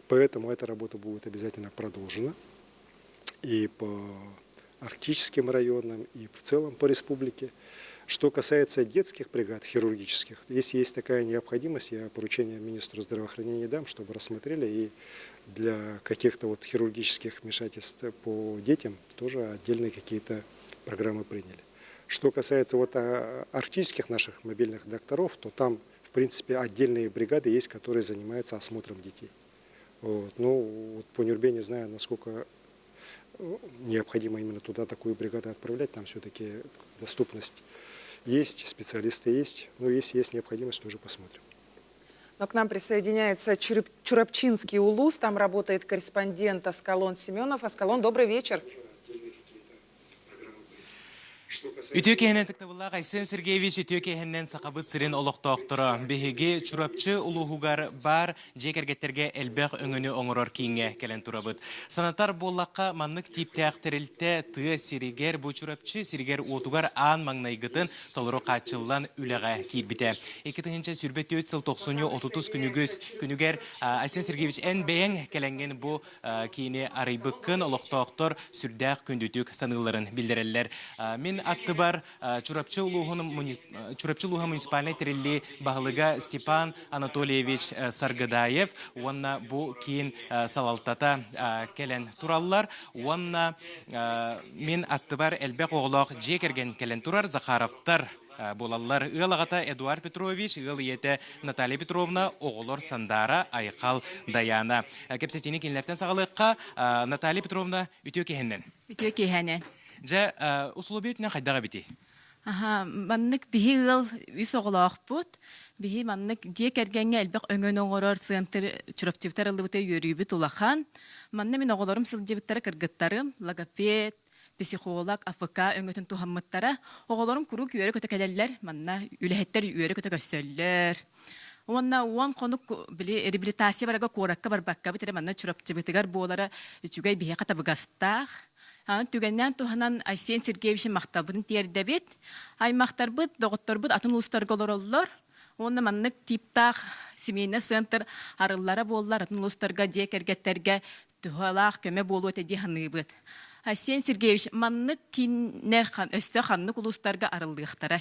Поэтому эта работа будет обязательно продолжена и по арктическим районам, и в целом по республике. Что касается детских бригад хирургических, если есть такая необходимость, я поручение министру здравоохранения дам, чтобы рассмотрели и для каких-то хирургических вмешательств по детям тоже отдельные какие-то программы приняли. Что касается арктических наших мобильных докторов, то там, в принципе, отдельные бригады есть, которые занимаются осмотром детей. По Нюрбе не знаю, насколько необходимо именно туда такую бригаду отправлять, там все-таки доступность есть, специалисты есть, но если есть необходимость, тоже посмотрим. Но к нам присоединяется Чурапчинский улус, там работает корреспондент Аскалон Семенов. Аскалон, добрый вечер. Ütükehenen tıktabılla Aysen Sergeyevich ütükehenen sakabıt sirin oloqtoqtara. Behege çurapçı uluhugar bar jekergetterge elbaq öngünü oңорор kiyinge kelen turabıt. Sanatar bollaqqa manlık tipteaqterilte tı siriger bu çurapçı siriger otugar an mangnaygıtın toluru qaçıllan üleğe kirbite. Ekitihince sürbet 4 yıl 90-30 günüger Aysen Sergeyevich en beğen kelengen bu kiyini arıybıkkın oloqtoqtor sürdaq kündütük sanıların bildireller. Min Aktıbar Çurapçı Luha municipalne terili bahlıga Stepan Anatolievich Sargadayev wanna bu kiin salaltata kelen turallar wanna min Aktıbar elbek oğlaq jekergen kelen turar Zakharovtar Bolallar ığalagata Eduard Petrovich, ığaliyete Natalia Petrovna, oğullar Sandara, Aykal Dayana. Kepsetini kinlerden sağlıqqa Natalia Petrovna ütükehenen. Ütükehenen. Ja usulubi ütüne qaydaga biti? Manнык bihi ıl üs oğlaq bud. Bihi manнык diyek ergenge elbek öngön oğuror sığıntır çurapçıvtar ılıbıta yörübüt ulahan. Manны min oğullarım sılcıvıttara kırgıttarım, lagoped, psikolog, AFK öngötün tuhammıttara. Oğullarım kuru üyere kötekelerler, manna ülehetler üyere kötekesöller. Ona uan konuk bili rehabilitasiya baraga korakka barbakka bitere manna çurapçıvıtıgar boğulara üçügay bihi katabıgastaq. Tügenden tuhanan Aysen Sergeyevic'in maktabın tiyerde bit. Ay maktabıt, doğuttar bit, atın uluslar golor olurlar. Onda manlık tiptağ, simeyne sığıntır, arıllara bollar, atın uluslarga, diyek ergetlerge, tuhalaq, köme bolu ötedi hanı bit. Aysen Sergeyevic, manlık kinler xan, öste xanlık uluslarga arıldığıqtaray.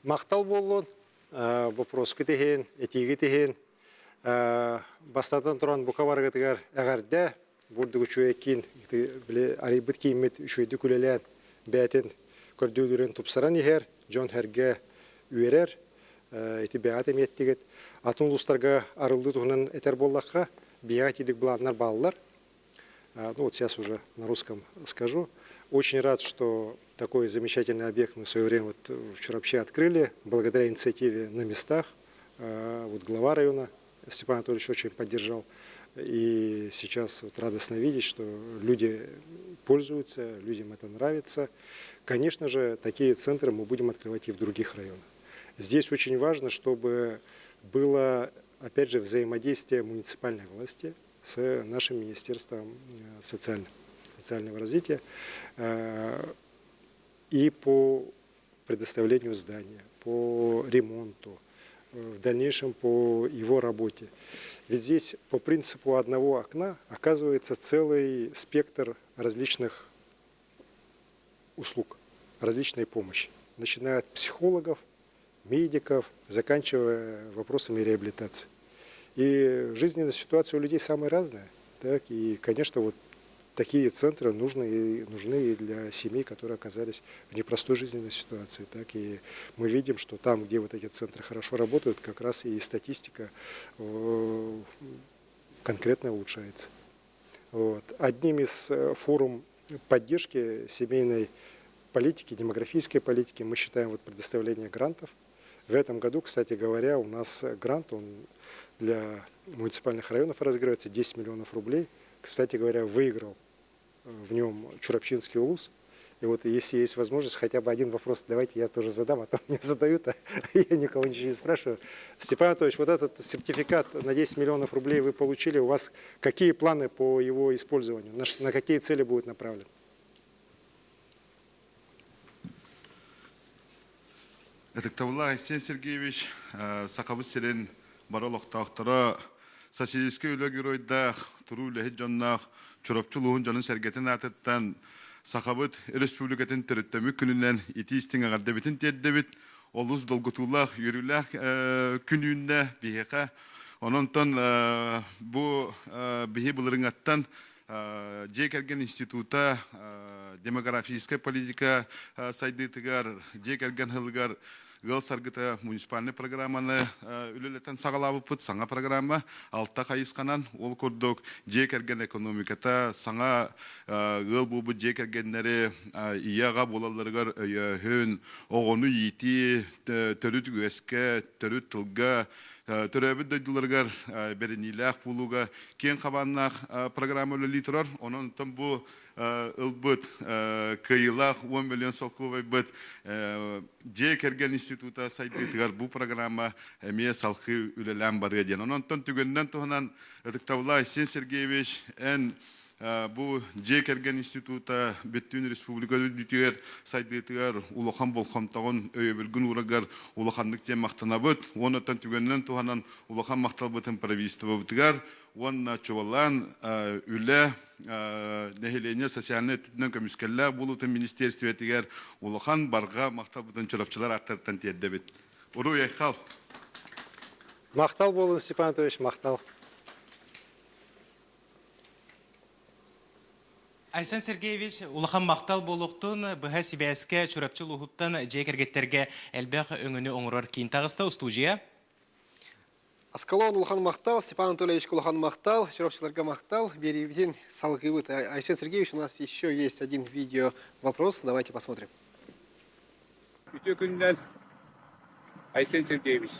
Мақтал болуын, вопрос кетеген, этиги теген, бастадан тұран бұқа барғатығар әғарда, бұрды күшуеккен, арайбыт кеймет үшөйді күлелен бәтін көрдеулерін тұпсаран егер, жон әрге үйерер, эти бәғат еметтігет. Атын ұлыстарға арылды тұғынан әтер боллаққа, бәғат едік бұланлар балылар. Вот сейчас уже на русском скажу. Очень рад, что такой замечательный объект мы в свое время в Чурапче открыли, благодаря инициативе на местах. Глава района Степан Анатольевич очень поддержал. И сейчас радостно видеть, что люди пользуются, людям это нравится. Конечно же, такие центры мы будем открывать и в других районах. Здесь очень важно, чтобы было, опять же, взаимодействие муниципальной власти с нашим Министерством социального развития и по предоставлению здания, по ремонту, в дальнейшем по его работе. Ведь здесь по принципу одного окна оказывается целый спектр различных услуг, различной помощи, начиная от психологов, медиков, заканчивая вопросами реабилитации. И жизненная ситуация у людей самая разная. Так, и, конечно, вот такие центры нужны и для семей, которые оказались в непростой жизненной ситуации. Так, и мы видим, что там, где вот эти центры хорошо работают, как раз и статистика конкретно улучшается. Вот. Одним из форм поддержки семейной политики, демографической политики мы считаем вот предоставление грантов. В этом году, кстати говоря, у нас грант, он для муниципальных районов разыгрывается 10 миллионов рублей. Кстати говоря, выиграл в нем Чурапчинский улус. И вот если есть возможность, хотя бы один вопрос давайте я тоже задам, а то мне задают, а я никого ничего не спрашиваю. Степан Анатольевич, вот этот сертификат на 10 миллионов рублей вы получили. У вас какие планы по его использованию? На какие цели будет направлен? Этактавулла Айсен Сергеевич, Сақабы Селен, Баралақ Тақтара, Сосиеске Үлегеройдақ, Туру Лехиджоннақ, Чурапчулуғын жанын сәргетін атыттан, Сақабыт Республикатын түріттемі күнінен итистің ағардабетін тердебет, олыз долгутулақ, үйрілақ күнінне бейеқа. Ононтон бұл бейе бұлырың аттан Джекерген института демографическая политика сайдытыгар, Джекерген хылгар гыл саргыта муниципальный программаны үлелетен сағалабы саңа программа алтта қайысқанан ол көрдік Джекерген экономиката саңа гыл бұлбы Джекергенлері ияға болаларығар хөн оғыны ети түріт өске, түріт тылға Төрәбі дөйділергер бәріниләқ бұлуға кен қабаннақ программа өлі тұрар. Оның тұн бұл ұлбыт кайылақ 10 миллион солқуы бұт Джекерген института сайдетігер бұл программа әме салқы үлелән бар еден. Оның тұн түгіннен тұғынан Этактавулла Айсен Сергеевич ән bu Джекерген института Беттүн республика дитер сайдетер улахан болхамтагын өйбөлгүн урагар улаханлык тем мактанабыт онотан түгөннөн туханан улахан макталбытын правительство бутгар онна чувалан үле нехеление социальный көмүскеллер булутын министерство тигер улахан барга макталбытын чурапчылар аттартан теддебит уру яйхал Мақтал болын Степан Анатольевич, мақтал. Айсан Сергеевич, улахан мақтал болуқтын, бұға сибәске чурапчыл ұхыттан жекергеттерге әлбәқ өңіні оңырар кейін тағыста студия. Аскалон улахан мақтал, Степан Анатольевич улахан мақтал, чурапчыларға мақтал, беребеден салғы бұд. Айсан Сергеевич, у нас еще есть один видео вопрос, давайте посмотрим. Үтө күннен Айсан Сергеевич.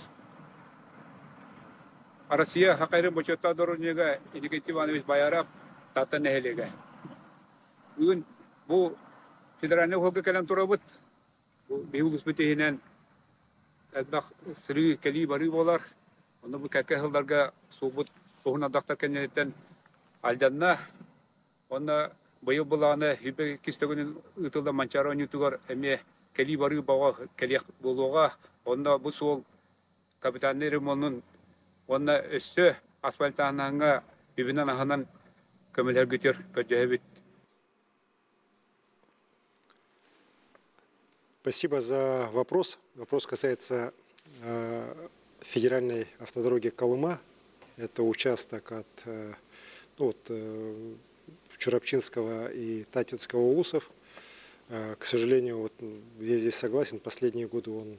Россия хақайры бочотта дорунега Никита Иванович Баярап таттан нәхелеге. Бүгін бұл федеральный хөлгі кәлем тұрабыт. Бейул үспетейінен әлбәқ сірі кәлі бары болар. Оны бұл кәкә ғылдарға суғыт оғын адақтар кәнеттен алданна. Оны бұйыл бұлағаны хүбе кестігінің ұтылда манчары өнетігер әме кәлі бары баға кәлек болуға. Оны бұл сол капитанный ремонтын оны өссі асфальтанаңа бибінен ағынан көмілер көтер көтер. Спасибо за вопрос. Вопрос касается федеральной автодороги Колыма. Это участок от Чурапчинского и Татинского улусов. К сожалению, вот, я здесь согласен, последние годы он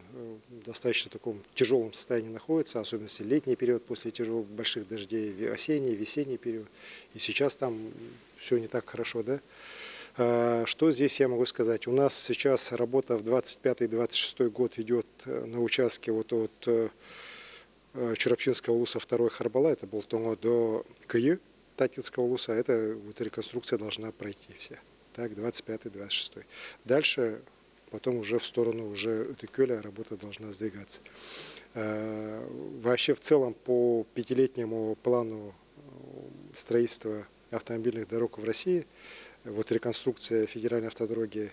в достаточно таком тяжелом состоянии находится, особенно летний период после тяжелых больших дождей, осенний, весенний период. И сейчас там все не так хорошо, да? Что здесь я могу сказать? У нас сейчас работа в 25-26 год идет на участке вот от Чурапчинского улуса 2 Харбала, это Болтонго, до Кыйы, Татинского улуса, это вот реконструкция должна пройти вся. Так, 25-26. Дальше, потом уже в сторону уже Этюкёля работа должна сдвигаться. Вообще в целом по 5-летнему плану строительства автомобильных дорог в России, вот реконструкция федеральной автодороги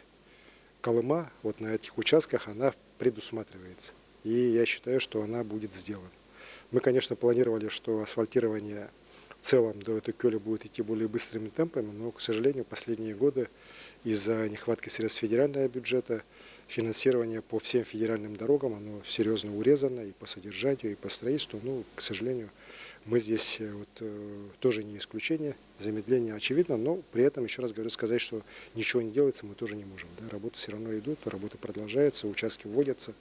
Колыма, вот на этих участках она предусматривается. И я считаю, что она будет сделана. Мы, конечно, планировали, что асфальтирование в целом до Этукюля будет идти более быстрыми темпами, но, к сожалению, последние годы из-за нехватки средств федерального бюджета финансирование по всем федеральным дорогам, оно серьезно урезано и по содержанию, и по строительству. Ну, к сожалению, мы здесь тоже не исключение. Замедление очевидно, но при этом, еще раз говорю, сказать, что ничего не делается, мы тоже не можем. Да? Работы все равно идут, работа продолжается, участки вводятся.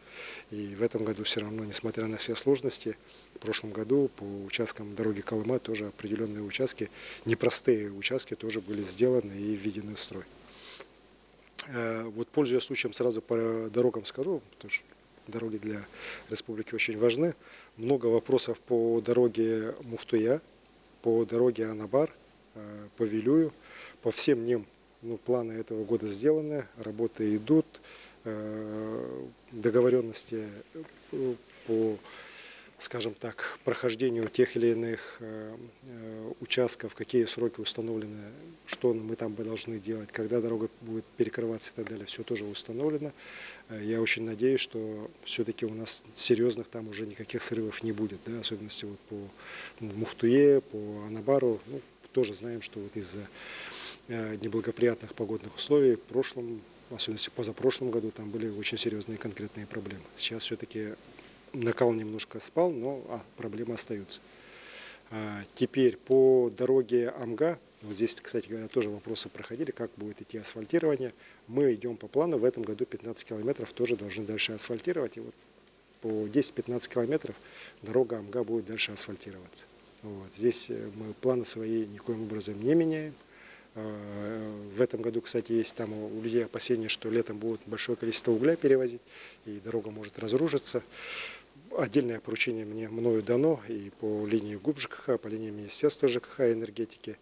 И в этом году все равно, несмотря на все сложности, в прошлом году по участкам дороги Колыма тоже определенные участки, непростые участки тоже были сделаны и введены в строй. Вот, пользуясь случаем, сразу по дорогам скажу, потому что дороги для республики очень важны. Много вопросов по дороге Мухтуя, по дороге Анабар, по Вилюю. По всем ним планы этого года сделаны, работы идут, договоренности по, скажем так, прохождению тех или иных участков, какие сроки установлены, что мы там должны делать, когда дорога будет перекрываться и так далее, все тоже установлено. Я очень надеюсь, что все-таки у нас серьезных там уже никаких срывов не будет, да, особенности вот по Мухтуе, по Анабару. Ну, тоже знаем, что вот из-за неблагоприятных погодных условий в прошлом, в особенности позапрошлом году, там были очень серьезные конкретные проблемы. Сейчас все-таки накал немножко спал, но проблемы остаются. Теперь по дороге Амга, вот здесь, кстати говоря, тоже вопросы проходили, как будет идти асфальтирование. Мы идем по плану, в этом году 15 километров тоже должны дальше асфальтировать. И вот по 10-15 километров дорога Амга будет дальше асфальтироваться. Вот. Здесь мы планы свои никоим образом не меняем. В этом году, кстати, есть там у людей опасения, что летом будет большое количество угля перевозить, и дорога может разрушиться. Отдельное поручение мною дано и по линии ГУП ЖКХ, по линии Министерства ЖКХ и энергетики.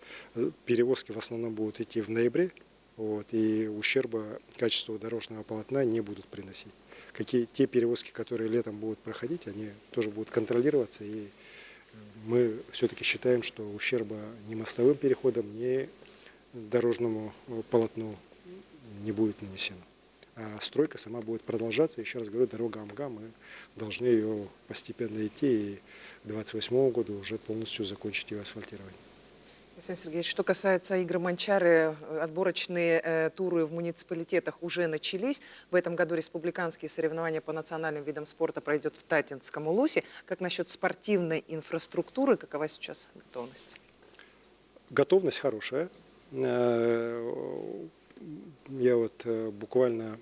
Перевозки в основном будут идти в ноябре, вот, и ущерба качеству дорожного полотна не будут приносить. Те перевозки, которые летом будут проходить, они тоже будут контролироваться, и мы все-таки считаем, что ущерба ни мостовым переходам, ни дорожному полотну не будет нанесено. А стройка сама будет продолжаться. Еще раз говорю, дорога Амга, мы должны ее постепенно идти и к 2028 году уже полностью закончить ее асфальтирование. Александр Сергеевич, что касается игры Манчары, отборочные туры в муниципалитетах уже начались. В этом году республиканские соревнования по национальным видам спорта пройдет в Татинском Улусе. Как насчет спортивной инфраструктуры? Какова сейчас готовность? Готовность хорошая. Я вот буквально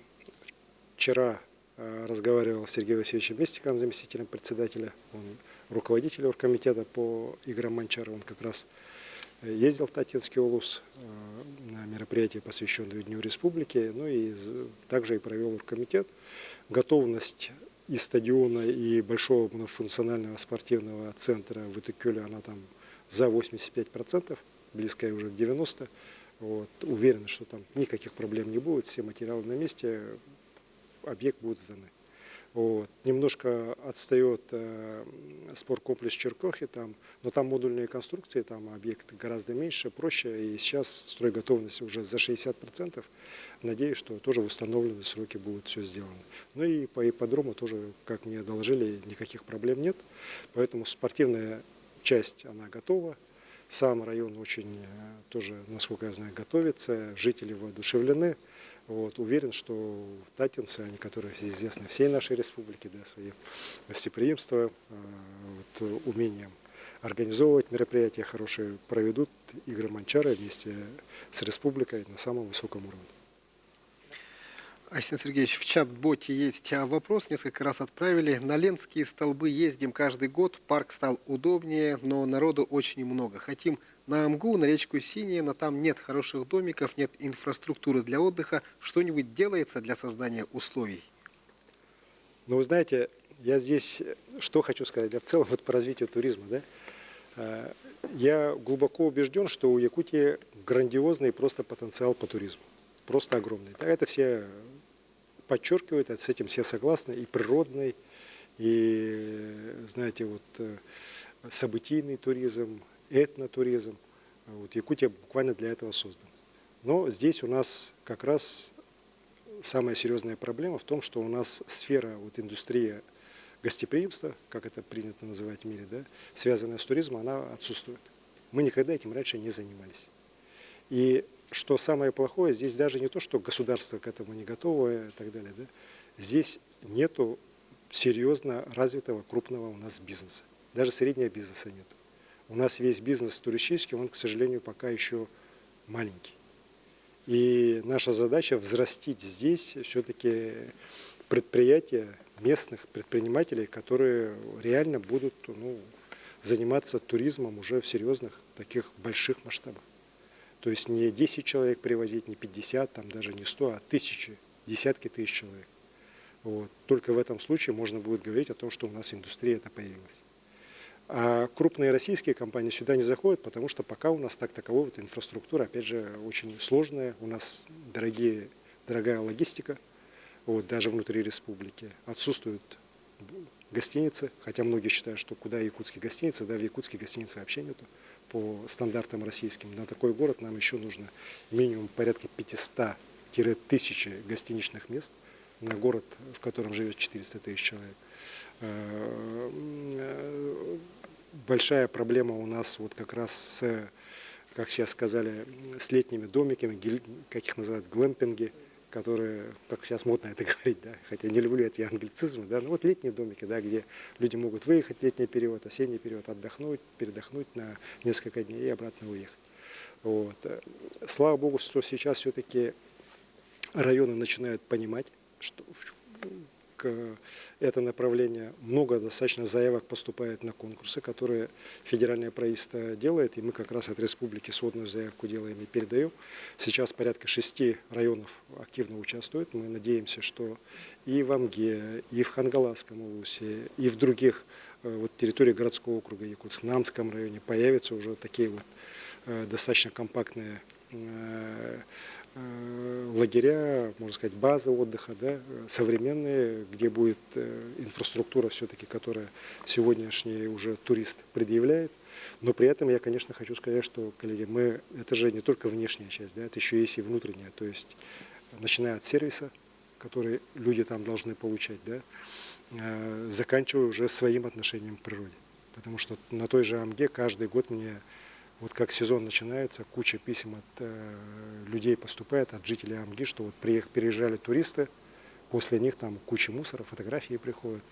вчера разговаривал с Сергеем Васильевичем Местиковым, заместителем председателя, он руководитель оргкомитета по играм Манчары, он как раз ездил в Татинский Улус на мероприятие, посвященное Дню Республики, ну и также и провел оргкомитет. Готовность и стадиона, и большого многофункционального спортивного центра в Этукюле, она там за 85%, близкая уже к 90%. Вот. Уверен, что там никаких проблем не будет, все материалы на месте, объект будет сданы. Вот. Немножко отстает спорткомплекс Черкохи, но там модульные конструкции, там объект гораздо меньше, проще, и сейчас стройготовность уже за 60%. Надеюсь, что тоже в установленные сроки будет все сделано. Ну и по ипподрому тоже, как мне доложили, никаких проблем нет, поэтому спортивная часть, она готова. Сам район очень тоже, насколько я знаю, готовится, жители воодушевлены. Вот, уверен, что татинцы, они, которые известны всей нашей республике, да, своим гостеприимством, умением организовывать мероприятия хорошие, проведут игры Манчары вместе с республикой на самом высоком уровне. Александр Сергеевич, в чат-боте есть вопрос, несколько раз отправили. На Ленские столбы ездим каждый год, парк стал удобнее, но народу очень много. Хотим на Амгу, на речку Синяя, но там нет хороших домиков, нет инфраструктуры для отдыха. Что-нибудь делается для создания условий? Ну, вы знаете, я здесь что хочу сказать, в целом вот по развитию туризма, да? Я глубоко убежден, что у Якутии грандиозный просто потенциал по туризму, просто огромный. Это все подчеркивают, с этим все согласны, и природный, и, знаете, вот событийный туризм, этнотуризм. Вот Якутия буквально для этого создана. Но здесь у нас как раз самая серьезная проблема в том, что у нас сфера, вот индустрия гостеприимства, как это принято называть в мире, да, связанная с туризмом, она отсутствует. Мы никогда этим раньше не занимались. И что самое плохое, здесь даже не то, что государство к этому не готово и так далее. Да? Здесь нету серьезно развитого крупного у нас бизнеса. Даже среднего бизнеса нет. У нас весь бизнес туристический, он, к сожалению, пока еще маленький. И наша задача взрастить здесь все-таки предприятия, местных предпринимателей, которые реально будут заниматься туризмом уже в серьезных таких больших масштабах. То есть не 10 человек привозить, не 50, там, даже не 100, а тысячи, десятки тысяч человек. Вот. Только в этом случае можно будет говорить о том, что у нас индустрия это появилась. А крупные российские компании сюда не заходят, потому что пока у нас так таковой вот инфраструктура, опять же, очень сложная. У нас дорогая логистика, вот, даже внутри республики. Отсутствуют гостиницы, хотя многие считают, что куда якутские гостиницы, да, в Якутске гостиниц вообще нету по стандартам российским. На такой город нам еще нужно минимум порядка 500-1000 гостиничных мест на город, в котором живет 400 тысяч человек. Большая проблема у нас вот как раз с, как сейчас сказали, с летними домиками, как их называют, глэмпинги, которые, как сейчас модно это говорить, да, хотя не люблю эти англицизмы, да, но вот летние домики, да, где люди могут выехать в летний период, осенний период, отдохнуть, передохнуть на несколько дней и обратно уехать. Вот. Слава Богу, что сейчас все-таки районы начинают понимать, что это направление, много достаточно заявок поступает на конкурсы, которые федеральное правительство делает, и мы как раз от республики сводную заявку делаем и передаем. Сейчас порядка 6 районов активно участвуют. Мы надеемся, что и в Амге, и в Хангаласском улусе, и в других вот, территориях городского округа Якутск, Намском районе появятся уже такие вот достаточно компактные лагеря, можно сказать, базы отдыха, да, современные, где будет инфраструктура все-таки, которая сегодняшний уже турист предъявляет. Но при этом я, конечно, хочу сказать, что, коллеги, это же не только внешняя часть, да, это еще есть и внутренняя, то есть начиная от сервиса, который люди там должны получать, да, заканчивая уже своим отношением к природе. Потому что на той же Амге каждый год мне, вот как сезон начинается, куча писем от людей поступает, от жителей Амги, что вот переезжали туристы, после них там куча мусора, фотографии приходят,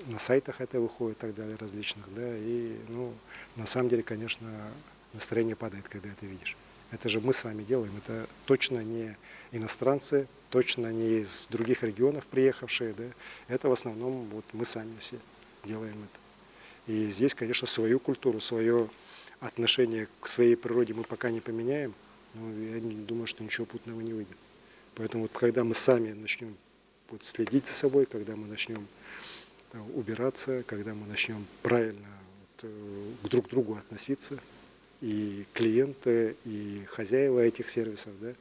на сайтах это выходит и так далее, различных, да, и, на самом деле, конечно, настроение падает, когда это видишь. Это же мы с вами делаем, это точно не иностранцы, точно не из других регионов приехавшие, да, это в основном вот мы сами все делаем это. И здесь, конечно, свою культуру, свое отношение к своей природе мы пока не поменяем, но я думаю, что ничего путного не выйдет. Поэтому вот когда мы сами начнем вот следить за собой, когда мы начнем убираться, когда мы начнем правильно к друг другу относиться, и клиенты, и хозяева этих сервисов, да,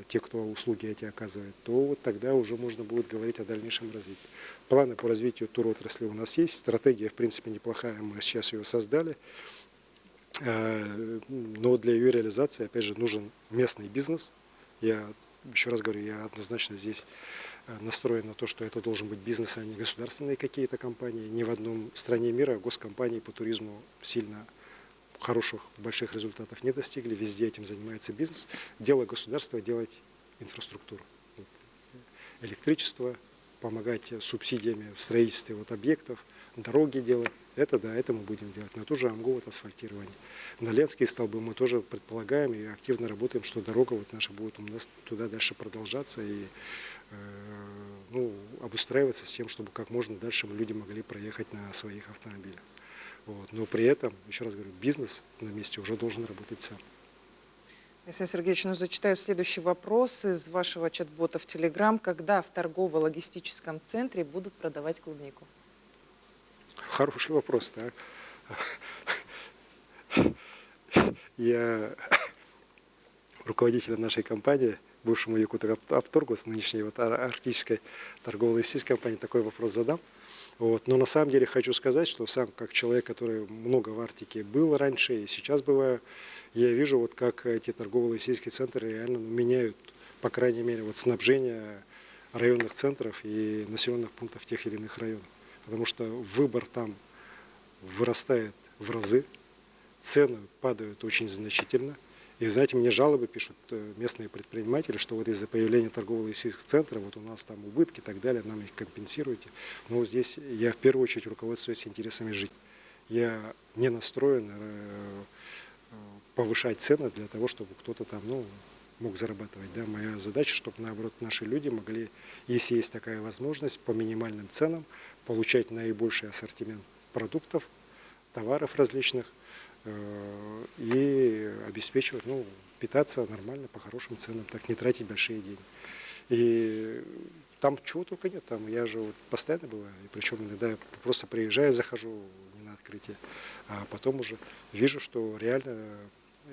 те, кто услуги эти оказывает, то вот тогда уже можно будет говорить о дальнейшем развитии. Планы по развитию туротрасли у нас есть, стратегия, в принципе, неплохая, мы сейчас ее создали. Но для ее реализации, опять же, нужен местный бизнес. Я еще раз говорю, я однозначно здесь настроен на то, что это должен быть бизнес, а не государственные какие-то компании. Ни в одном стране мира госкомпании по туризму сильно хороших, больших результатов не достигли. Везде этим занимается бизнес. Дело государства — делать инфраструктуру. Вот. Электричество, помогать субсидиями в строительстве вот объектов, дороги делать. Это да, это мы будем делать. На ту же Амгу вот асфальтирование. На Ленские столбы мы тоже предполагаем и активно работаем, что дорога вот наша будет у нас туда дальше продолжаться и обустраиваться с тем, чтобы как можно дальше люди могли проехать на своих автомобилях. Вот. Но при этом, еще раз говорю, бизнес на месте уже должен работать сам. Александр Сергеевич, зачитаю следующий вопрос из вашего чат-бота в Telegram. Когда в торгово-логистическом центре будут продавать клубнику? Хороший вопрос, да. Я руководителя нашей компании, бывшему Якутагавторгу, с нынешней вот арктической торгово-логистической компании, такой вопрос задам. Вот. Но на самом деле хочу сказать, что сам как человек, который много в Арктике был раньше и сейчас бываю, я вижу, вот как эти торгово-логистические центры реально меняют, по крайней мере, вот снабжение районных центров и населенных пунктов тех или иных районов. потому что выбор там вырастает в разы, цены падают очень значительно. И, знаете, мне жалобы пишут местные предприниматели, что вот из-за появления торгово-логистических центров, вот у нас там убытки и так далее, нам их компенсируете. Но здесь я в первую очередь руководствуюсь интересами жителей. Я не настроен повышать цены для того, чтобы кто-то там, мог зарабатывать. Да? Моя задача, чтобы, наоборот, наши люди могли, если есть такая возможность, по минимальным ценам получать наибольший ассортимент продуктов, товаров различных, и обеспечивать, питаться нормально, по хорошим ценам, так не тратить большие деньги. И там чего только нет, там я же вот постоянно бываю, и причем иногда я просто приезжаю, захожу не на открытие, а потом уже вижу, что реально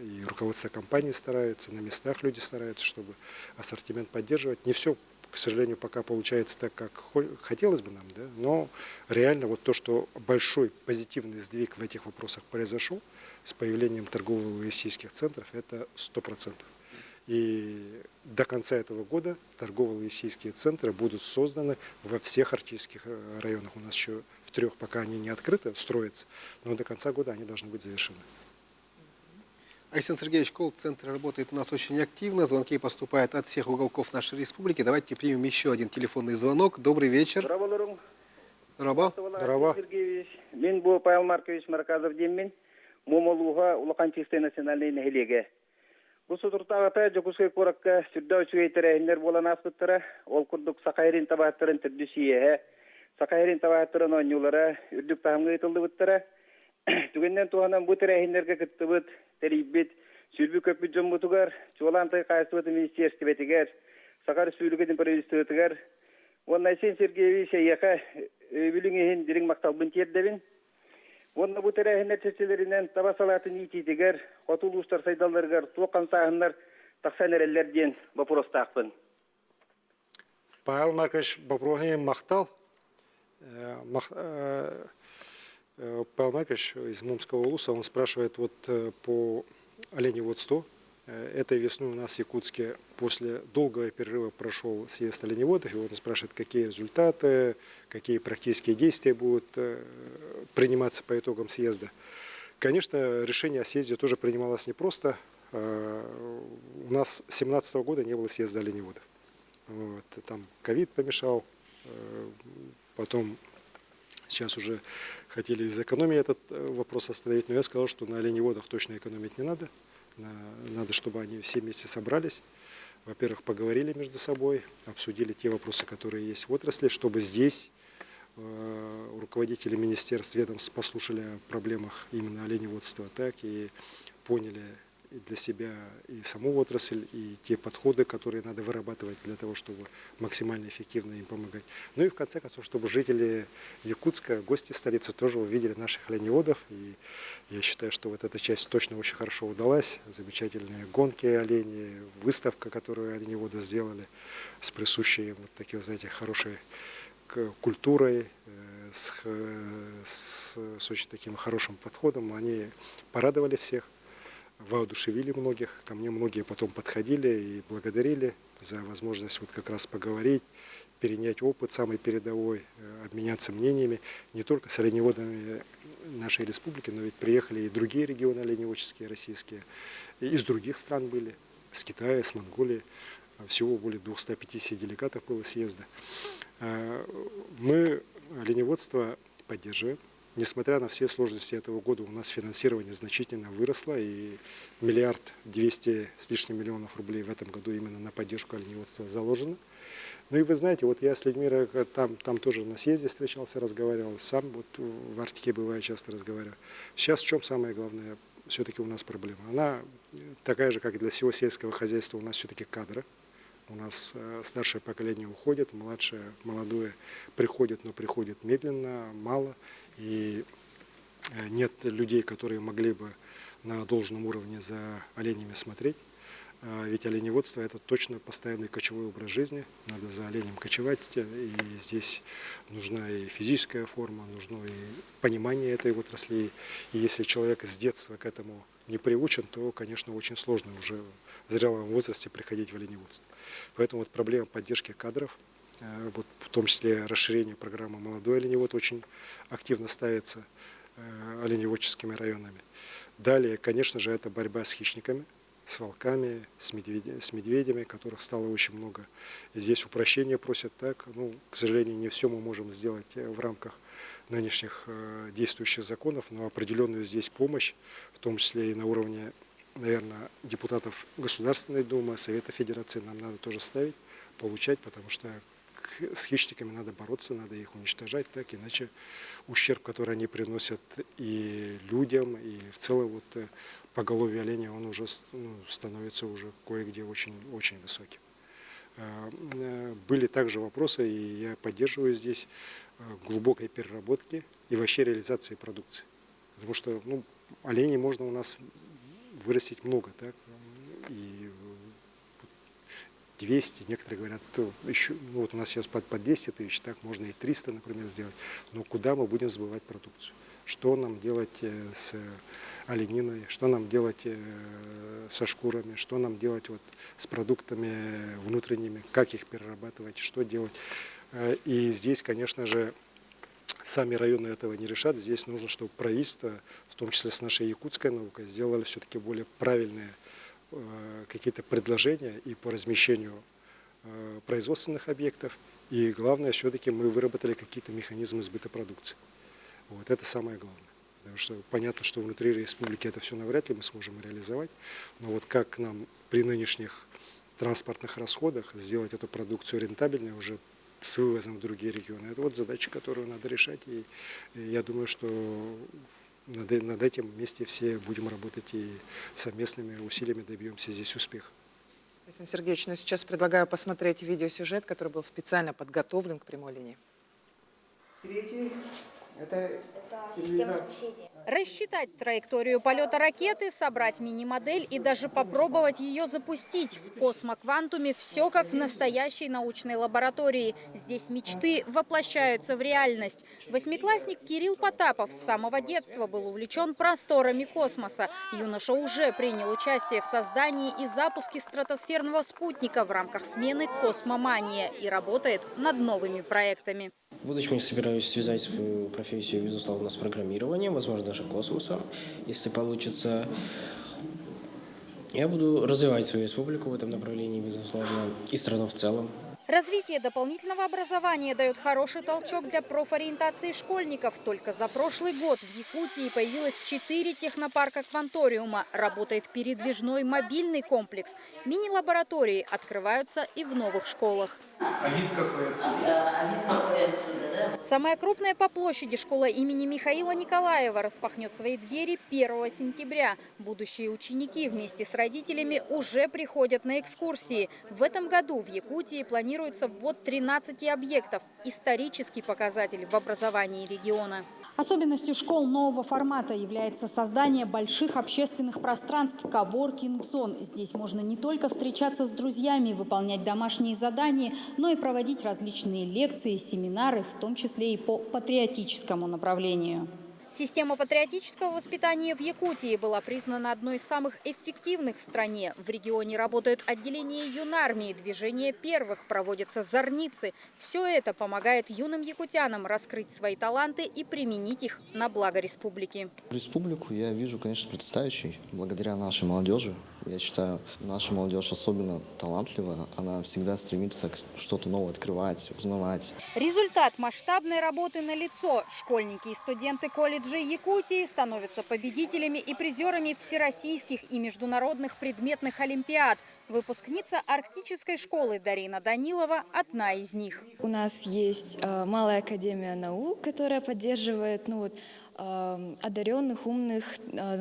и руководство компании старается, на местах люди стараются, чтобы ассортимент поддерживать. Не все, к сожалению, пока получается так, как хотелось бы нам, да? Но реально вот то, что большой позитивный сдвиг в этих вопросах произошел с появлением торгово-логистических центров, это 100%. И до конца этого года торгово-логистические центры будут созданы во всех арктических районах. У нас еще в 3 пока они не открыты, строятся, но до конца года они должны быть завершены. Александр Сергеевич, колл-центр работает у нас очень активно, звонки поступают от всех уголков нашей республики. Давайте примем еще один телефонный звонок. Добрый вечер. Здорово. Здорово. Мен бу Павел Маркович Марказов деммен, Момолуга Улаканчисты национальный нехилеге. Бу сутуртагата жокускай коракка сүрдө үчүйтер болан аспыттыра, ол курдук Сакайрин табааттырын түрдүсие, Сакайрин табааттырын онюлара, үрдүк тахымга итылды буттыра. Түгенден туганан бу терехинерге кыттыбыт, терибит, сүрбү көпүт жомбутугар, чуалантай кайсыбыт министерстветигер, Сакар сүүлүгедин правительствотигер. Онна Александр Сергеевич яка билиңин дирин макталбын тердебин. Онна бу терехинер чечелеринен табасалатын ититигер, хотулустар сайдалларгар, туакан сагыннар, таксанерелер ден вопростакпын. Павел Маркович Бобровин мақтал. Павел Маркович из Мумского улуса, он спрашивает вот по оленеводству. Этой весной у нас в Якутске после долгого перерыва прошел съезд оленеводов, и он спрашивает, какие результаты, какие практические действия будут приниматься по итогам съезда. Конечно, решение о съезде тоже принималось непросто. У нас с 2017 года не было съезда оленеводов. Вот. Там ковид помешал, потом сейчас уже хотели из экономии этот вопрос остановить, но я сказал, что на оленеводах точно экономить не надо. Надо, чтобы они все вместе собрались. Во-первых, поговорили между собой, обсудили те вопросы, которые есть в отрасли, чтобы здесь руководители министерств, ведомств послушали о проблемах именно оленеводства, так и поняли и для себя и саму отрасль, и те подходы, которые надо вырабатывать для того, чтобы максимально эффективно им помогать. Ну и в конце концов, чтобы жители Якутска, гости столицы тоже увидели наших оленеводов. И я считаю, что вот эта часть точно очень хорошо удалась. Замечательные гонки оленей, выставка, которую оленеводы сделали с присущей вот такой, знаете, хорошей культурой, с очень таким хорошим подходом. Они порадовали всех, воодушевили многих. Ко мне многие потом подходили и благодарили за возможность вот как раз поговорить, перенять опыт самый передовой, обменяться мнениями не только с оленеводами нашей республики, но ведь приехали и другие регионы оленеводческие, российские, и из других стран были, с Китая, с Монголии. Всего более 250 делегатов было съезда. Мы оленеводство поддерживаем. Несмотря на все сложности этого года, у нас финансирование значительно выросло, и 1 200 000 с лишним миллионов рублей в этом году именно на поддержку оленеводства заложено. Ну и вы знаете, вот я с людьми там тоже на съезде встречался, разговаривал, сам вот в Арктике бываю, часто разговариваю. Сейчас в чем самое главное? Все-таки у нас проблема. Она такая же, как и для всего сельского хозяйства, у нас все-таки кадры. У нас старшее поколение уходит, младшее, молодое приходит, но приходит медленно, мало. И нет людей, которые могли бы на должном уровне за оленями смотреть. Ведь оленеводство – это точно постоянный кочевой образ жизни. Надо за оленем кочевать, и здесь нужна и физическая форма, нужно и понимание этой отрасли. И если человек с детства к этому не приучен, то, конечно, очень сложно уже в зрелом возрасте приходить в оленеводство. Поэтому вот проблема поддержки кадров, Вот, в том числе расширение программы «Молодой оленевод» очень активно ставится оленеводческими районами. Далее, конечно же, это борьба с хищниками, с волками, с медведями, которых стало очень много. И здесь упрощения просят так. Ну, к сожалению, не все мы можем сделать в рамках нынешних действующих законов, но определенную здесь помощь, в том числе и на уровне, наверное, депутатов Государственной Думы, Совета Федерации нам надо тоже ставить, получать, потому что с хищниками надо бороться, надо их уничтожать, так, иначе ущерб, который они приносят и людям, и в целом вот поголовье оленя, он уже становится уже кое-где очень высоким. Были также вопросы, и я поддерживаю здесь глубокой переработки и вообще реализации продукции. Потому что оленей можно у нас вырастить много, так, и 200, некоторые говорят, еще, вот у нас сейчас под 200 тысяч, так, можно и 300, например, сделать. Но куда мы будем сбывать продукцию? Что нам делать с олениной, что нам делать со шкурами, что нам делать вот с продуктами внутренними, как их перерабатывать, что делать. И здесь, конечно же, сами районы этого не решат. Здесь нужно, чтобы правительство, в том числе с нашей якутской наукой, сделали все-таки более правильные какие-то предложения и по размещению производственных объектов. И главное, все-таки мы выработали какие-то механизмы сбыта продукции. Вот это самое главное. Потому что понятно, что внутри республики это все навряд ли мы сможем реализовать. Но вот как нам при нынешних транспортных расходах сделать эту продукцию рентабельной уже с вывозом в другие регионы, это вот задача, которую надо решать. И я думаю, что над этим вместе все будем работать и совместными усилиями добьемся здесь успеха. Александр Сергеевич, ну сейчас предлагаю посмотреть видеосюжет, который был специально подготовлен к прямой линии. Третий – это система спасения. Рассчитать траекторию полета ракеты, собрать мини-модель и даже попробовать ее запустить. В космоквантуме все как в настоящей научной лаборатории. Здесь мечты воплощаются в реальность. Восьмиклассник Кирилл Потапов с самого детства был увлечен просторами космоса. Юноша уже принял участие в создании и запуске стратосферного спутника в рамках смены «Космомания» и работает над новыми проектами. В будущем я собираюсь связать свою профессию, безусловно, с программированием, возможно, даже космосом, если получится. Я буду развивать свою республику в этом направлении, безусловно, и страну в целом. Развитие дополнительного образования дает хороший толчок для профориентации школьников. Только за прошлый год в Якутии появилось 4 технопарка кванториума. Работает передвижной мобильный комплекс. Мини-лаборатории открываются и в новых школах. А вид какой отсюда? А вид какой отсюда, да? Самая крупная по площади школа имени Михаила Николаева распахнет свои двери 1 сентября. Будущие ученики вместе с родителями уже приходят на экскурсии. В этом году в Якутии планируется ввод 13 объектов. Исторический показатель в образовании региона. Особенностью школ нового формата является создание больших общественных пространств коворкинг-зон. Здесь можно не только встречаться с друзьями, выполнять домашние задания, но и проводить различные лекции, семинары, в том числе и по патриотическому направлению. Система патриотического воспитания в Якутии была признана одной из самых эффективных в стране. В регионе работают отделения юнармии, движение первых, проводятся зорницы. Все это помогает юным якутянам раскрыть свои таланты и применить их на благо республики. Республику я вижу, конечно, процветающей благодаря нашей молодежи. Я считаю, наша молодежь особенно талантлива. Она всегда стремится что-то новое открывать, узнавать. Результат масштабной работы налицо. Школьники и студенты колледжей Якутии становятся победителями и призерами всероссийских и международных предметных олимпиад. Выпускница арктической школы Дарина Данилова – одна из них. У нас есть Малая академия наук, которая поддерживает одаренных, умных,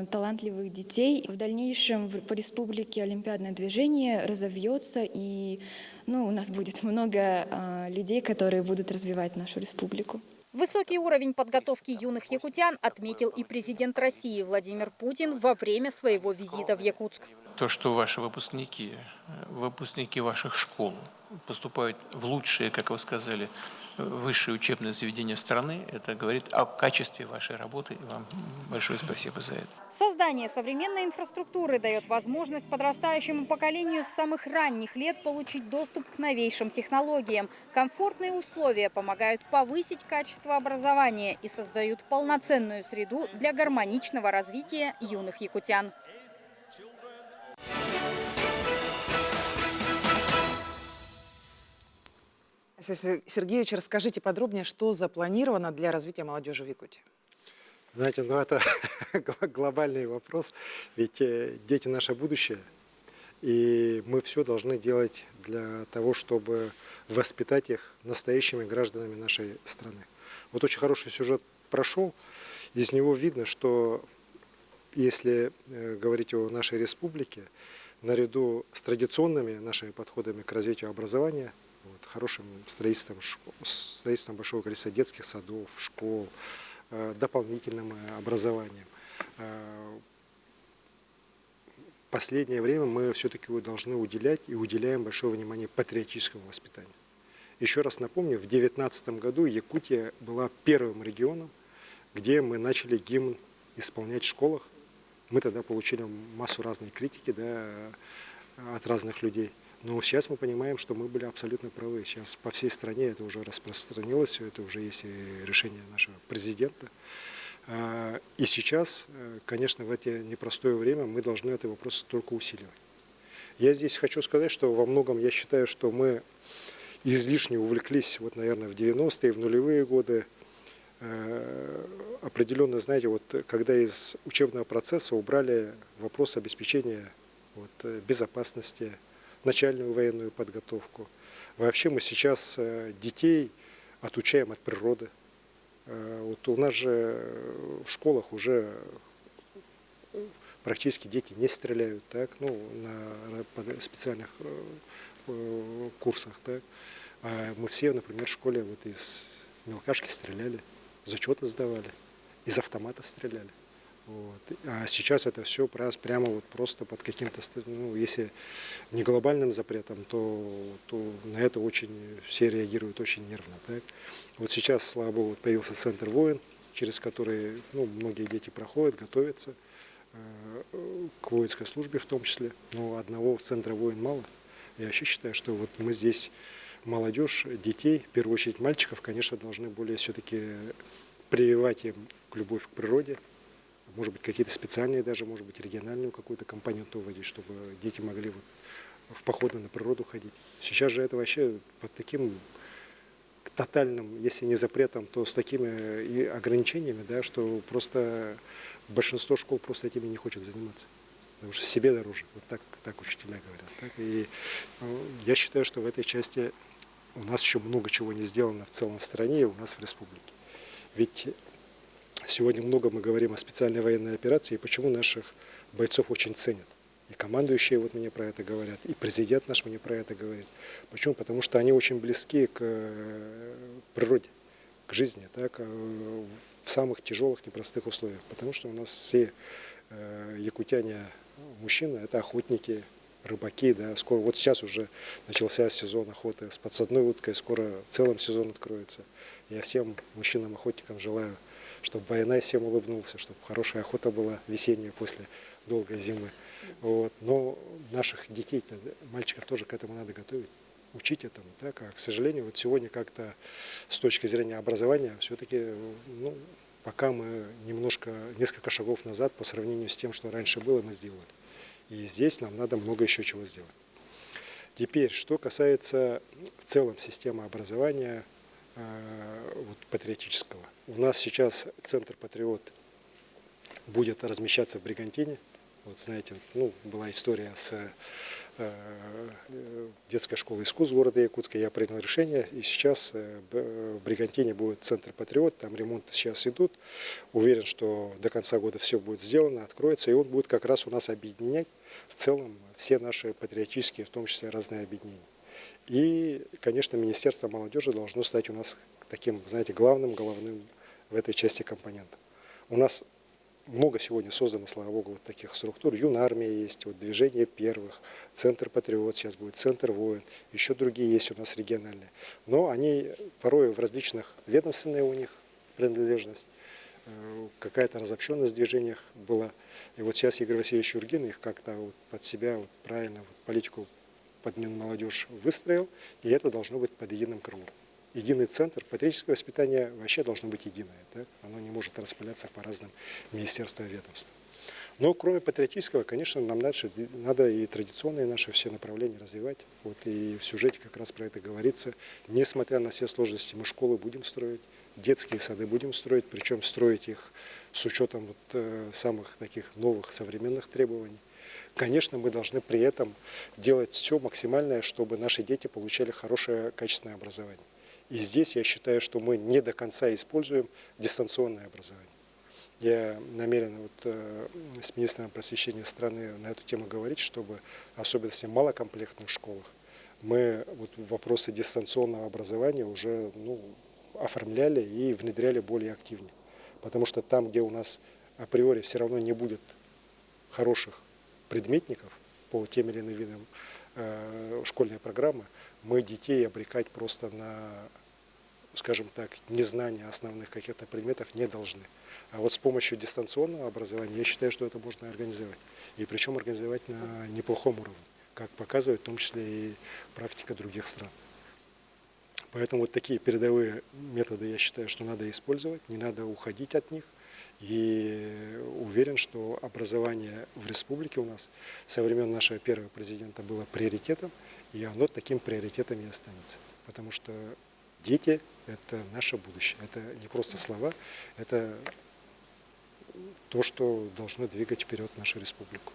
талантливых детей. В дальнейшем по республике олимпиадное движение разовьется, и у нас будет много людей, которые будут развивать нашу республику. Высокий уровень подготовки юных якутян отметил и президент России Владимир Путин во время своего визита в Якутск. То, что ваши выпускники ваших школ поступают в лучшие, как вы сказали, высшие учебные заведения страны. Это говорит о качестве вашей работы. И вам большое спасибо за это. Создание современной инфраструктуры дает возможность подрастающему поколению с самых ранних лет получить доступ к новейшим технологиям. Комфортные условия помогают повысить качество образования и создают полноценную среду для гармоничного развития юных якутян. Сергеевич, расскажите подробнее, что запланировано для развития молодежи в Якутии? Знаете, ну это глобальный вопрос, ведь дети наше будущее, и мы все должны делать для того, чтобы воспитать их настоящими гражданами нашей страны. Вот очень хороший сюжет прошел, из него видно, что если говорить о нашей республике, наряду с нашими подходами к развитию образования, вот, хорошим строительством большого количества детских садов, школ, дополнительным образованием. В последнее время мы все-таки должны уделять и уделяем большое внимание патриотическому воспитанию. Еще раз напомню, в 2019 году Якутия была первым регионом, где мы начали гимн исполнять в школах. Мы тогда получили массу разной критики, да, от разных людей. Но сейчас мы понимаем, что мы были абсолютно правы. Сейчас по всей стране это уже распространилось, все это уже есть и решение нашего президента. И сейчас, конечно, в это непростое время мы должны этот вопрос только усиливать. Я здесь хочу сказать, что во многом я считаю, что мы излишне увлеклись, вот, наверное, в 90-е, в нулевые годы. Определенно, знаете, вот когда из учебного процесса убрали вопрос обеспечения вот, безопасности, начальную военную подготовку. Вообще мы сейчас детей отучаем от природы. Вот у нас же в школах уже практически дети не стреляют, так, ну, на специальных курсах. Так. А мы все, например, в школе вот из мелкашки стреляли, зачеты сдавали, из автоматов стреляли. Вот. А сейчас это все прямо вот просто под каким-то, ну, если не глобальным запретом, то на это очень все реагируют очень нервно. Так? Вот сейчас, слава богу, появился центр воин, через который, ну, многие дети проходят, готовятся к воинской службе в том числе. Но одного центра воин мало. Я вообще считаю, что вот мы здесь молодежь, детей, в первую очередь мальчиков, конечно, должны более все-таки прививать им любовь к природе. Может быть, какие-то специальные, даже, может быть, региональную какую-то компоненту вводить, чтобы дети могли вот в походы на природу ходить. Сейчас же это вообще под таким тотальным, если не запретом, то с такими и ограничениями, да, что просто большинство школ просто этими не хочет заниматься. Потому что себе дороже. Вот так учителя говорят. Так? И я считаю, что в этой части у нас еще много чего не сделано в целом в стране и у нас в республике. Ведь сегодня много мы говорим о специальной военной операции, и почему наших бойцов очень ценят. И командующие вот мне про это говорят, и президент наш мне про это говорит. Почему? Потому что они очень близки к природе, к жизни, так, в самых тяжелых, непростых условиях. Потому что у нас все якутяне, мужчины, это охотники, рыбаки. Да. Скоро, вот сейчас уже начался сезон охоты с подсадной уткой, скоро целым сезон откроется. Я всем мужчинам-охотникам желаю, чтобы война всем улыбнулся, чтобы хорошая охота была весенняя после долгой зимы. Вот. Но наших детей, мальчиков тоже к этому надо готовить, учить этому. Так? А, к сожалению, вот сегодня как-то с точки зрения образования все-таки, ну, пока мы несколько шагов назад по сравнению с тем, что раньше было, мы сделали. И здесь нам надо много еще чего сделать. Теперь, что касается в целом системы образования вот, патриотического. У нас сейчас Центр «Патриот» будет размещаться в Бригантине. Вот знаете, ну, была история с детской школой искусств города Якутска. Я принял решение, и сейчас в Бригантине будет Центр «Патриот». Там ремонты сейчас идут. Уверен, что до конца года все будет сделано, откроется, и он будет как раз у нас объединять в целом все наши патриотические, в том числе разные объединения. И, конечно, Министерство молодежи должно стать у нас таким, знаете, головным в этой части компонентом. У нас много сегодня создано, слава богу, вот таких структур. Юнармия есть, вот движение первых, Центр Патриот, сейчас будет Центр Воин, еще другие есть у нас региональные. Но они порой в различных ведомственная у них принадлежность, какая-то разобщенность в движениях была. И вот сейчас Игорь Васильевич Юргин их как-то вот под себя вот правильно вот политику под Минмолодежь выстроил, и это должно быть под единым крылом. Единый центр, патриотическое воспитание вообще должно быть единое. Так? Оно не может распыляться по разным министерствам и ведомствам. Но кроме патриотического, конечно, нам надо и традиционные наши все направления развивать. Вот и в сюжете как раз про это говорится. Несмотря на все сложности, мы школы будем строить, детские сады будем строить, причем строить их с учетом вот, самых таких новых современных требований. Конечно, мы должны при этом делать все максимальное, чтобы наши дети получали хорошее, качественное образование. И здесь я считаю, что мы не до конца используем дистанционное образование. Я намерен вот, с министром просвещения страны на эту тему говорить, чтобы, особенно в малокомплектных школах, мы вот вопросы дистанционного образования уже оформляли и внедряли более активнее. Потому что там, где у нас априори все равно не будет хороших предметников по тем или иным видам школьной программы, мы детей обрекать просто на, скажем так, незнание основных каких-то предметов не должны. А вот с помощью дистанционного образования я считаю, что это можно организовать. И причем организовать на неплохом уровне, как показывает в том числе и практика других стран. Поэтому вот такие передовые методы я считаю, что надо использовать, не надо уходить от них. И уверен, что образование в республике у нас со времен нашего первого президента было приоритетом, и оно таким приоритетом и останется. Потому что дети – это наше будущее. Это не просто слова, это то, что должно двигать вперед нашу республику.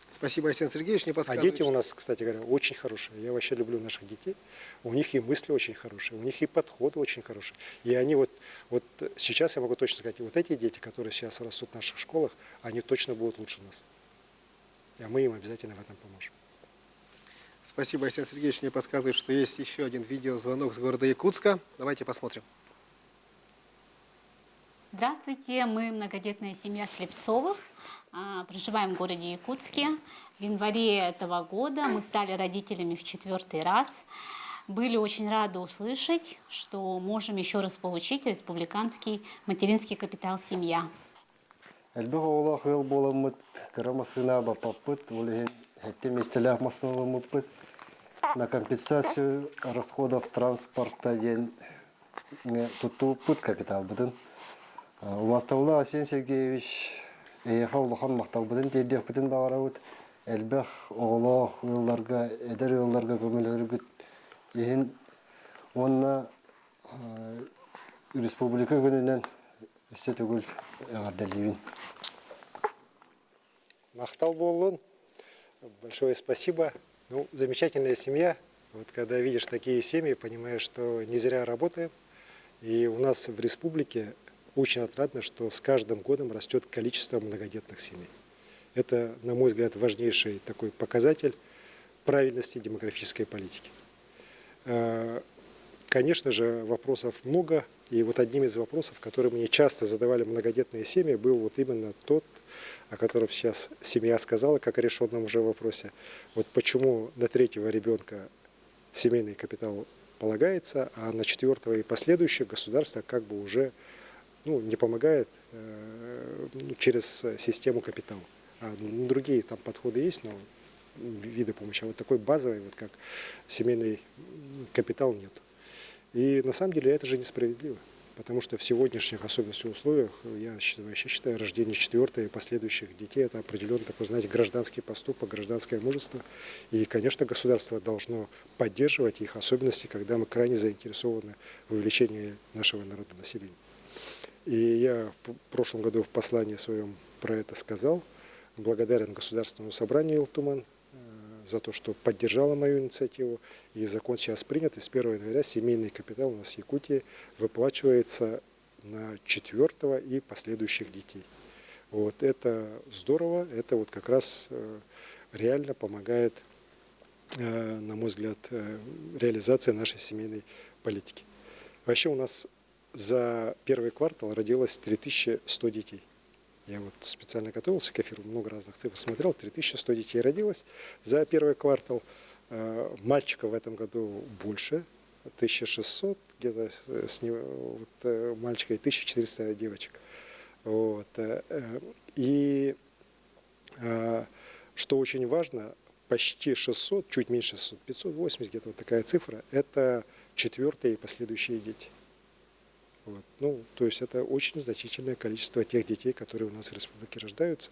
Спасибо, Арсений Сергеевич. Не А подсказывайте, дети у нас, кстати говоря, очень хорошие. Я вообще люблю наших детей. У них и мысли очень хорошие, у них и подходы очень хорошие. И они вот сейчас я могу точно сказать, вот эти дети, которые сейчас растут в наших школах, они точно будут лучше нас. И мы им обязательно в этом поможем. Спасибо, Арсений Сергеевич. Мне подсказывает, что есть еще один видеозвонок с города Якутска. Давайте посмотрим. Здравствуйте, мы многодетная семья Слепцовых, проживаем в городе Якутске. В январе этого года мы стали родителями в 4-й раз. Были очень рады услышать, что можем еще раз получить республиканский материнский капитал «Семья». На компенсацию расходов транспорта день тут капитал будем. Умастаула Арсений Сергеевич ехал лохан мактал будем дедек будем багарауд. Элбэх оглох улларга эдер улларга көмөлөргүт. Ehen онна республика күнүнөн истетүгүл эгардалибин. Махтал Боллун, большое спасибо. Ну, замечательная семья. Вот когда видишь такие семьи, понимаешь, что не зря работаем. И у нас в республике очень отрадно, что с каждым годом растет количество многодетных семей. Это, на мой взгляд, важнейший такой показатель правильности демографической политики. Конечно же, вопросов много. И вот одним из вопросов, которые мне часто задавали многодетные семьи, был вот именно тот, о котором сейчас семья сказала, как о решенном уже вопросе. Вот почему на 3-го ребенка семейный капитал полагается, а на 4-го и последующих государство как бы уже не помогает через систему капитала. А другие там подходы есть, но виды помощи. А вот такой базовый, вот как семейный капитал, нет. И на самом деле это же несправедливо. Потому что в сегодняшних особенностях условиях, я вообще считаю, рождение 4-го и последующих детей – это определенно такой, знаете, гражданский поступок, гражданское мужество. И, конечно, государство должно поддерживать их особенности, когда мы крайне заинтересованы в увеличении нашего народонаселения. И я в прошлом году в послании своем про это сказал. Благодарен Государственному собранию Илтуман за то, что поддержала мою инициативу. И закон сейчас принят, и с 1 января семейный капитал у нас в Якутии выплачивается на 4-го и последующих детей. Вот это здорово, это вот как раз реально помогает, на мой взгляд, реализации нашей семейной политики. Вообще у нас за первый квартал родилось 3100 детей. Я вот специально готовился к эфиру, много разных цифр смотрел. 3100 детей родилось за первый квартал. Мальчиков в этом году больше, 1600, где-то с него, вот, мальчика и 1400 девочек. Вот. И что очень важно, почти 600, чуть меньше 600, 580, где-то вот такая цифра, это четвертые и последующие дети. Вот. Ну, то есть это очень значительное количество тех детей, которые у нас в республике рождаются.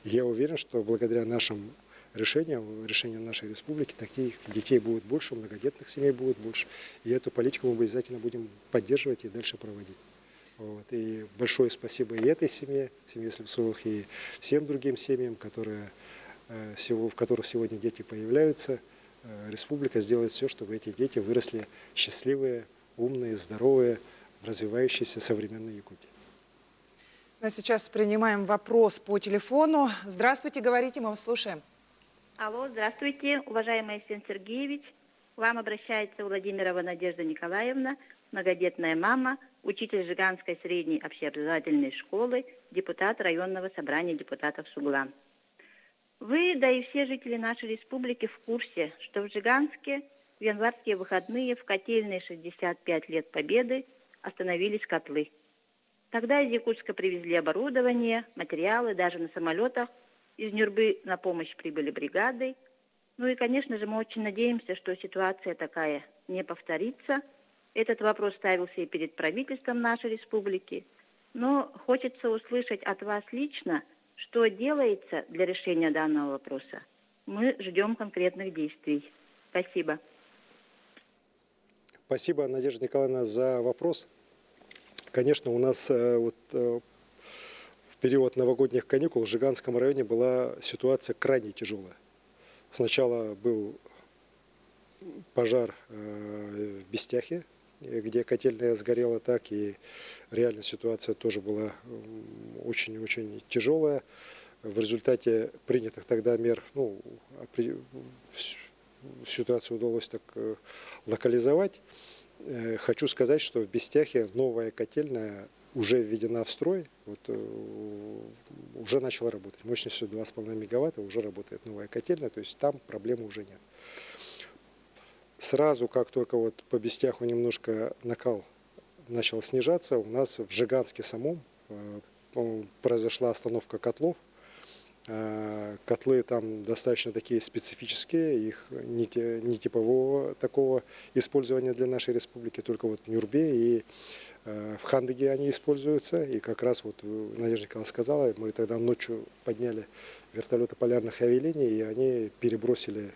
И я уверен, что благодаря нашим решениям нашей республики, таких детей будет больше, многодетных семей будет больше. И эту политику мы обязательно будем поддерживать и дальше проводить. Вот. И большое спасибо и этой семье Слепцовых, и всем другим семьям, в которых сегодня дети появляются. Республика сделает все, чтобы эти дети выросли счастливые, умные, здоровые, в развивающейся современной Якутии. Ну, а сейчас принимаем вопрос по телефону. Здравствуйте, говорите, мы вас слушаем. Алло, здравствуйте, уважаемый Арсений Сергеевич. К вам обращается Владимирова Надежда Николаевна, многодетная мама, учитель Жиганской средней общеобразовательной школы, депутат районного собрания депутатов Сугла. Вы, да и все жители нашей республики в курсе, что в Жиганске в январские выходные в котельной 65 лет Победы остановились котлы. Тогда из Якутска привезли оборудование, материалы, даже на самолетах. Из Нюрбы на помощь прибыли бригады. Ну и, конечно же, мы очень надеемся, что ситуация такая не повторится. Этот вопрос ставился и перед правительством нашей республики. Но хочется услышать от вас лично, что делается для решения данного вопроса. Мы ждем конкретных действий. Спасибо. Спасибо, Надежда Николаевна, за вопрос. Конечно, у нас в период новогодних каникул в Жиганском районе была ситуация крайне тяжелая. Сначала был пожар в Бестяхе, где котельная сгорела так, и реально ситуация тоже была очень-очень тяжелая. В результате принятых тогда мер, ситуацию удалось так локализовать. Хочу сказать, что в Бестяхе новая котельная уже введена в строй, уже начала работать. Мощностью 2,5 мегаватта уже работает новая котельная, то есть там проблемы уже нет. Сразу, как только по Бестяху немножко накал начал снижаться, у нас в Жиганске самом произошла остановка котлов. Котлы там достаточно такие специфические, их не типового такого использования для нашей республики, только в Нюрбе и в Хандыге они используются. И как раз Надежда Николаевна сказала, мы тогда ночью подняли вертолеты полярных авиалиний, и они перебросили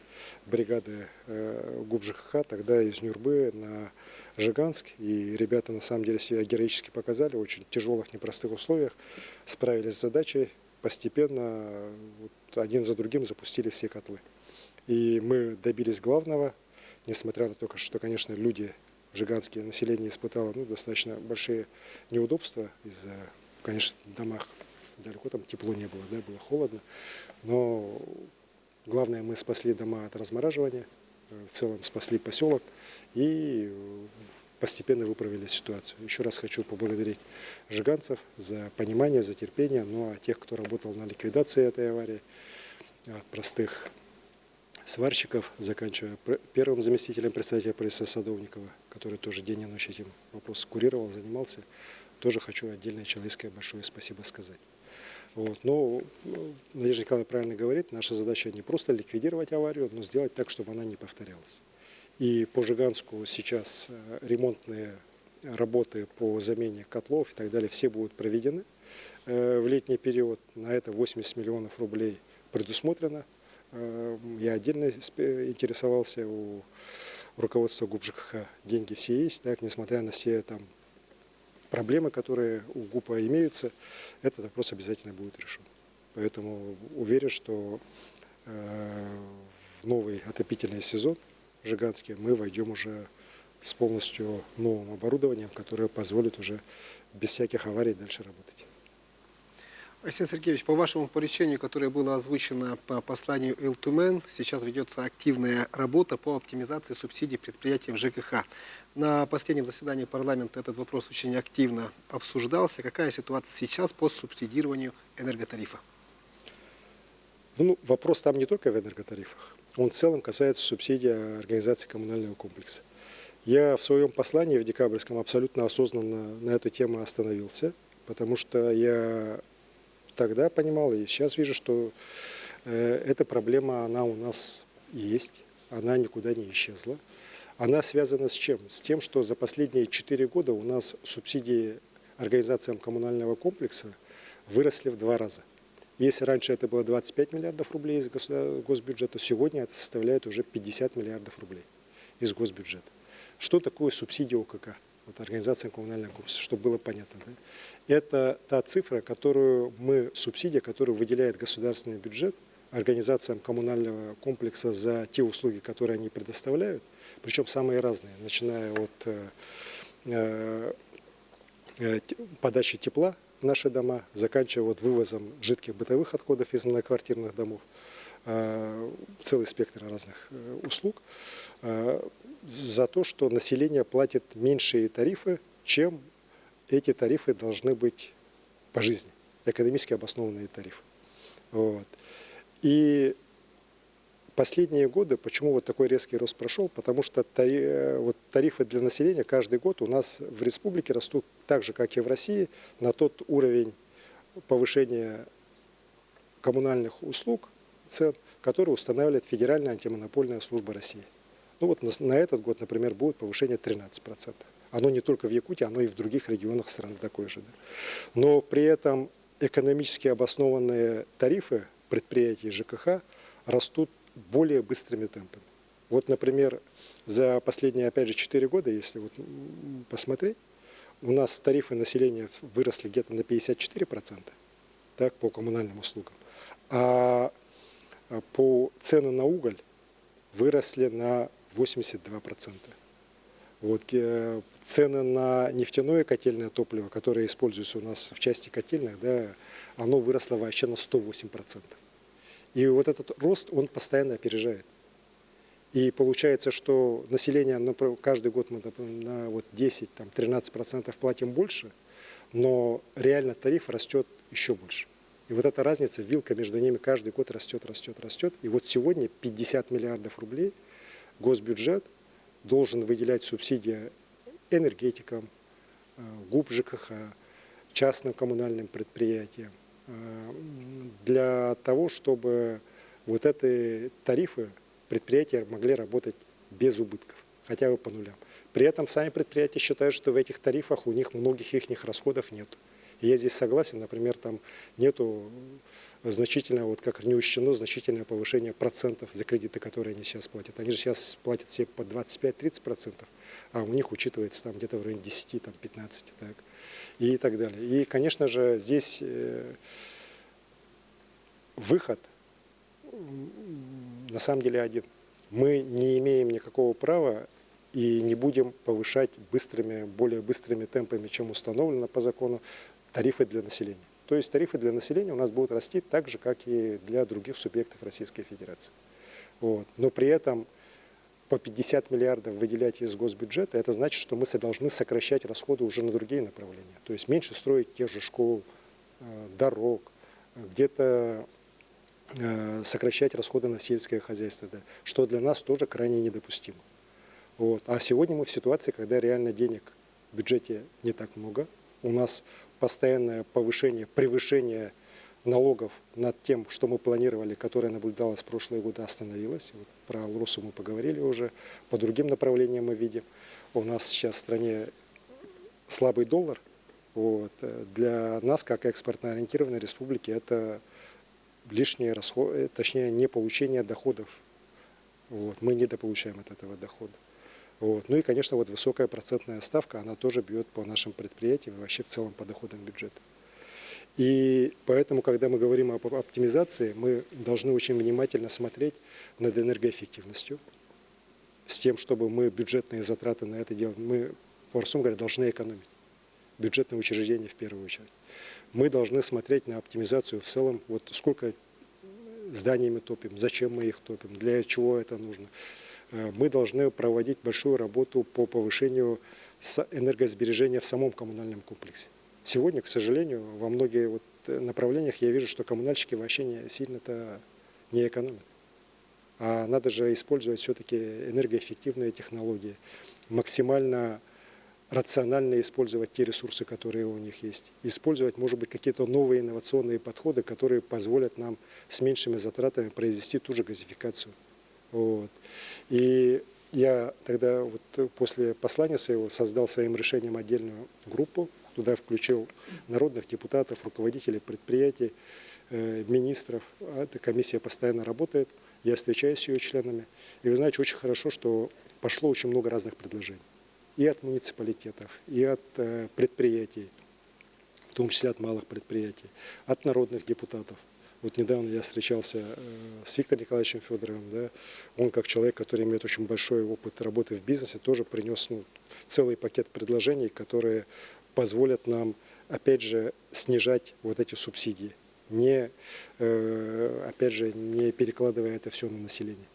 бригады ГУП ЖКХ тогда из Нюрбы на Жиганск. И ребята на самом деле себя героически показали, в очень тяжелых, непростых условиях, справились с задачей. Постепенно один за другим запустили все котлы. И мы добились главного, несмотря на то, что, конечно, люди, жиганские население испытало достаточно большие неудобства из-за, конечно, в домах далеко там тепло не было, было холодно. Но главное, мы спасли дома от размораживания, в целом спасли поселок и постепенно выправили ситуацию. Еще раз хочу поблагодарить жиганцев за понимание, за терпение, а тех, кто работал на ликвидации этой аварии, от простых сварщиков, заканчивая первым заместителем председателя правительства Садовникова, который тоже день и ночь этим вопросом курировал, занимался, тоже хочу отдельное человеческое большое спасибо сказать. Но Надежда Николаевна правильно говорит, наша задача не просто ликвидировать аварию, но сделать так, чтобы она не повторялась. И по Жиганску сейчас ремонтные работы по замене котлов и так далее все будут проведены в летний период. На это 80 миллионов рублей предусмотрено. Я отдельно интересовался у руководства ГУП ЖКХ. Деньги все есть, несмотря на все проблемы, которые у ГУПа имеются, этот вопрос обязательно будет решен. Поэтому уверен, что в новый отопительный сезон в Жиганске мы войдем уже с полностью новым оборудованием, которое позволит уже без всяких аварий дальше работать. Арсений Сергеевич, по вашему поручению, которое было озвучено по посланию Ил-Тумен, сейчас ведется активная работа по оптимизации субсидий предприятиям ЖКХ. На последнем заседании парламента этот вопрос очень активно обсуждался. Какая ситуация сейчас по субсидированию энерготарифа? Ну, вопрос там не только в энерготарифах. Он в целом касается субсидий организации коммунального комплекса. Я в своем послании в декабрьском абсолютно осознанно на эту тему остановился, потому что я тогда понимал и сейчас вижу, что эта проблема, она у нас есть, она никуда не исчезла. Она связана с чем? С тем, что за последние 4 года у нас субсидии организациям коммунального комплекса выросли в 2 раза. Если раньше это было 25 миллиардов рублей из госбюджета, то сегодня это составляет уже 50 миллиардов рублей из госбюджета. Что такое субсидия ОКК, вот организация коммунального комплекса, чтобы было понятно? Да? Это та цифра, субсидия, которую выделяет государственный бюджет организациям коммунального комплекса за те услуги, которые они предоставляют, причем самые разные, начиная от подачи тепла в наши дома, заканчивая вывозом жидких бытовых отходов из многоквартирных домов, целый спектр разных услуг, за то, что население платит меньшие тарифы, чем эти тарифы должны быть по жизни, экономически обоснованные тарифы. Вот. И последние годы, почему вот такой резкий рост прошел, потому что тарифы для населения каждый год у нас в республике растут так же, как и в России, на тот уровень повышения коммунальных услуг, цен, который устанавливает Федеральная антимонопольная служба России. Ну вот на этот год, например, будет повышение 13%. Оно не только в Якутии, оно и в других регионах страны такое же. Да? Но при этом экономически обоснованные тарифы предприятий ЖКХ растут более быстрыми темпами. Вот, например, за последние, опять же, 4 года, если вот посмотреть, у нас тарифы населения выросли где-то на 54%, так, по коммунальным услугам, а по цены на уголь выросли на 82%. Вот, цены на нефтяное котельное топливо, которое используется у нас в части котельных, да, оно выросло вообще на 108%. И вот этот рост, он постоянно опережает. И получается, что население, каждый год мы на 10-13% платим больше, но реально тариф растет еще больше. И вот эта разница, вилка между ними каждый год растет, растет, растет. И вот сегодня 50 миллиардов рублей госбюджет должен выделять субсидии энергетикам, ГУП ЖКХ, частным коммунальным предприятиям, для того, чтобы вот эти тарифы предприятия могли работать без убытков, хотя бы по нулям. При этом сами предприятия считают, что в этих тарифах у них многих их расходов нет. И я здесь согласен, например, там нету значительного, вот как не учтено, значительное повышение процентов за кредиты, которые они сейчас платят. Они же сейчас платят все по 25-30%, а у них учитывается там где-то в районе 10-15%, так, и так далее. И, конечно же, здесь выход на самом деле один. Мы не имеем никакого права и не будем повышать более быстрыми темпами, чем установлено по закону, тарифы для населения. То есть тарифы для населения у нас будут расти так же, как и для других субъектов Российской Федерации. Вот. Но при этом по 50 миллиардов выделять из госбюджета, это значит, что мы должны сокращать расходы уже на другие направления. То есть меньше строить тех же школ, дорог, где-то сокращать расходы на сельское хозяйство, да, что для нас тоже крайне недопустимо. Вот. А сегодня мы в ситуации, когда реально денег в бюджете не так много. У нас постоянное повышение, превышение налогов над тем, что мы планировали, которое наблюдалось в прошлые годы, остановилось. Вот про Алросу мы поговорили уже, по другим направлениям мы видим. У нас сейчас в стране слабый доллар. Вот. Для нас, как экспортно-ориентированной республики, это лишние расходы, точнее, не получение доходов. Вот. Мы недополучаем от этого дохода. Вот. Ну и, конечно, вот высокая процентная ставка, она тоже бьет по нашим предприятиям и вообще в целом по доходам бюджета. И поэтому, когда мы говорим об оптимизации, мы должны очень внимательно смотреть над энергоэффективностью, с тем, чтобы мы бюджетные затраты на это делали, мы, по-простому говоря, должны экономить. бюджетные учреждения в первую очередь. Мы должны смотреть на оптимизацию в целом, вот сколько зданий мы топим, зачем мы их топим, для чего это нужно. Мы должны проводить большую работу по повышению энергосбережения в самом коммунальном комплексе. Сегодня, к сожалению, во многих направлениях я вижу, что коммунальщики вообще сильно-то не экономят. А надо же использовать все-таки энергоэффективные технологии, максимально рационально использовать те ресурсы, которые у них есть. Использовать, может быть, какие-то новые инновационные подходы, которые позволят нам с меньшими затратами произвести ту же газификацию. Вот. И я тогда после послания своего создал своим решением отдельную группу, туда включил народных депутатов, руководителей предприятий, министров. Эта комиссия постоянно работает. Я встречаюсь с ее членами. И вы знаете, очень хорошо, что пошло очень много разных предложений. И от муниципалитетов, и от предприятий, в том числе от малых предприятий, от народных депутатов. Вот недавно я встречался с Виктором Николаевичем Федоровым. Да? Он, как человек, который имеет очень большой опыт работы в бизнесе, тоже принес целый пакет предложений, которые позволят нам, опять же, снижать вот эти субсидии, опять же, не перекладывая это все на население.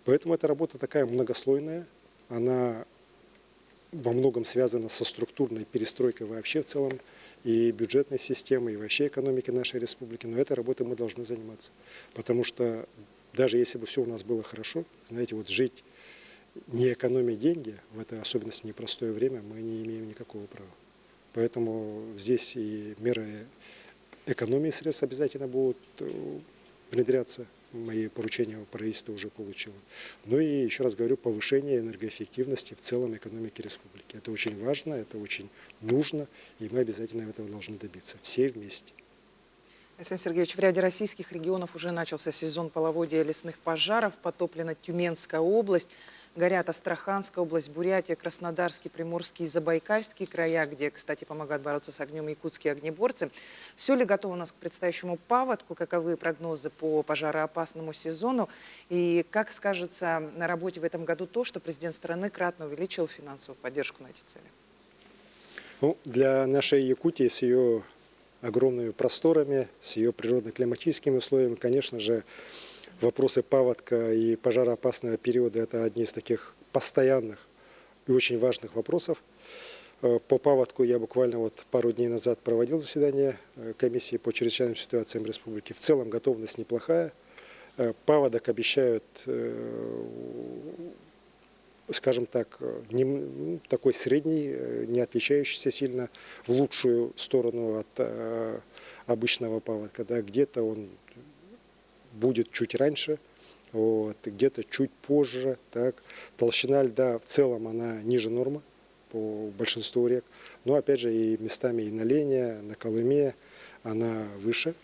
Поэтому эта работа такая многослойная, она во многом связана со структурной перестройкой вообще в целом и бюджетной системы, и вообще экономики нашей республики. Но этой работой мы должны заниматься. Потому что даже если бы все у нас было хорошо, знаете, вот жить, не экономя деньги, в это особенности непростое время, мы не имеем никакого права. Поэтому здесь и меры экономии средств обязательно будут внедряться. Мои поручения правительство уже получило. Ну и, еще раз говорю, повышение энергоэффективности в целом экономики республики. Это очень важно, это очень нужно, и мы обязательно этого должны добиться. Все вместе. Александр Сергеевич, в ряде российских регионов уже начался сезон половодья и лесных пожаров. Потоплена Тюменская область, горят Астраханская область, Бурятия, Краснодарский, Приморский и Забайкальский края, где, кстати, помогают бороться с огнем якутские огнеборцы. Все ли готово у нас к предстоящему паводку? Каковы прогнозы по пожароопасному сезону? И как скажется на работе в этом году то, что президент страны кратно увеличил финансовую поддержку на эти цели? Ну, для нашей Якутии с ее огромными просторами, с ее природно-климатическими условиями, конечно же, вопросы паводка и пожароопасного периода – это одни из таких постоянных и очень важных вопросов. По паводку я буквально пару дней назад проводил заседание комиссии по чрезвычайным ситуациям республики. В целом готовность неплохая. Паводок обещают, скажем так, такой средний, не отличающийся сильно в лучшую сторону от обычного паводка. Да, где-то он будет чуть раньше, где-то чуть позже. Так. Толщина льда в целом она ниже нормы по большинству рек. Но опять же и местами и на Лене, на Колыме она выше.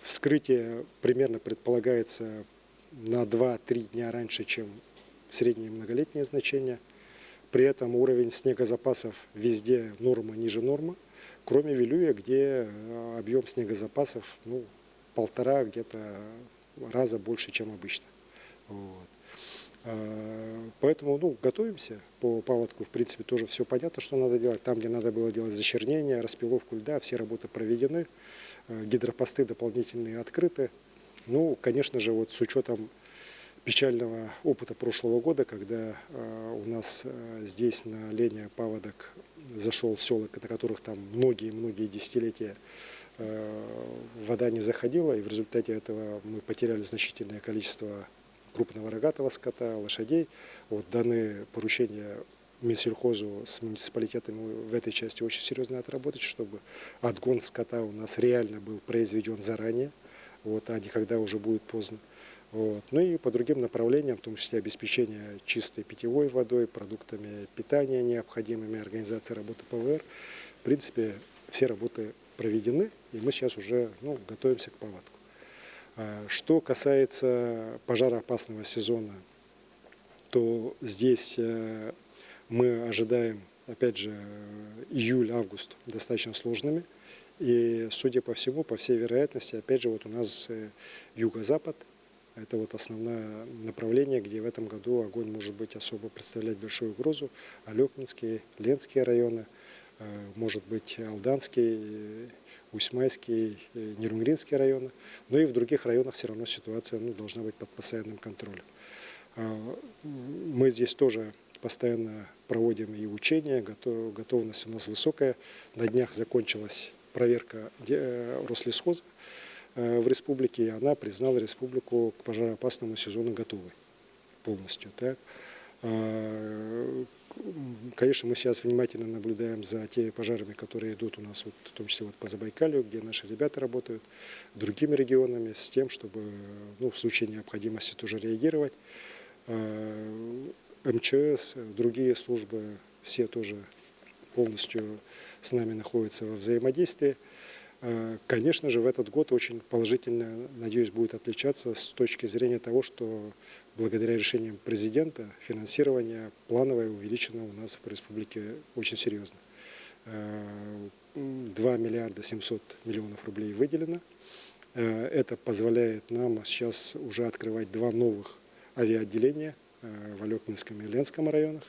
Вскрытие примерно предполагается на 2-3 дня раньше, чем среднее многолетнее значение. При этом уровень снегозапасов везде норма ниже нормы, кроме Вилюя, где объем снегозапасов 1,5 где-то раза больше, чем обычно. Вот. Поэтому готовимся по паводку. В принципе, тоже все понятно, что надо делать. Там, где надо было делать защернение, распиловку льда, все работы проведены. Гидропосты дополнительные открыты. Конечно же, с учетом печального опыта прошлого года, когда у нас здесь на Лене паводок зашел в села, на которых там многие-многие десятилетия вода не заходила, и в результате этого мы потеряли значительное количество крупного рогатого скота, лошадей. Даны поручения Минсельхозу с муниципалитетами в этой части очень серьезно отработать, чтобы отгон скота у нас реально был произведен заранее, а не когда уже будет поздно. Ну и по другим направлениям, в том числе обеспечение чистой питьевой водой, продуктами питания необходимыми, организация работы ПВР. В принципе, все работы проведены, и мы сейчас уже готовимся к паводку. Что касается пожароопасного сезона, то здесь мы ожидаем, опять же, июль-август достаточно сложными. И, судя по всему, по всей вероятности, опять же, у нас юго-запад, Это вот основное направление, где в этом году огонь может быть особо представлять большую угрозу. Алекминские, Ленские районы, может быть Алданский, Усьмайский, Нерюнгринские районы. Но и в других районах все равно ситуация должна быть под постоянным контролем. Мы здесь тоже постоянно проводим и учения, готовность у нас высокая. На днях закончилась проверка Рослесхоза в республике, и она признала республику к пожароопасному сезону готовой полностью. Так? Конечно, мы сейчас внимательно наблюдаем за теми пожарами, которые идут у нас, в том числе по Забайкалью, где наши ребята работают, другими регионами, с тем, чтобы в случае необходимости тоже реагировать. МЧС, другие службы, все тоже полностью с нами находятся во взаимодействии. Конечно же, в этот год очень положительно, надеюсь, будет отличаться с точки зрения того, что благодаря решениям президента финансирование плановое увеличено у нас в республике очень серьезно. 2 миллиарда 700 миллионов рублей выделено. Это позволяет нам сейчас уже открывать 2 новых авиаотделения в Алекминском и Ленском районах,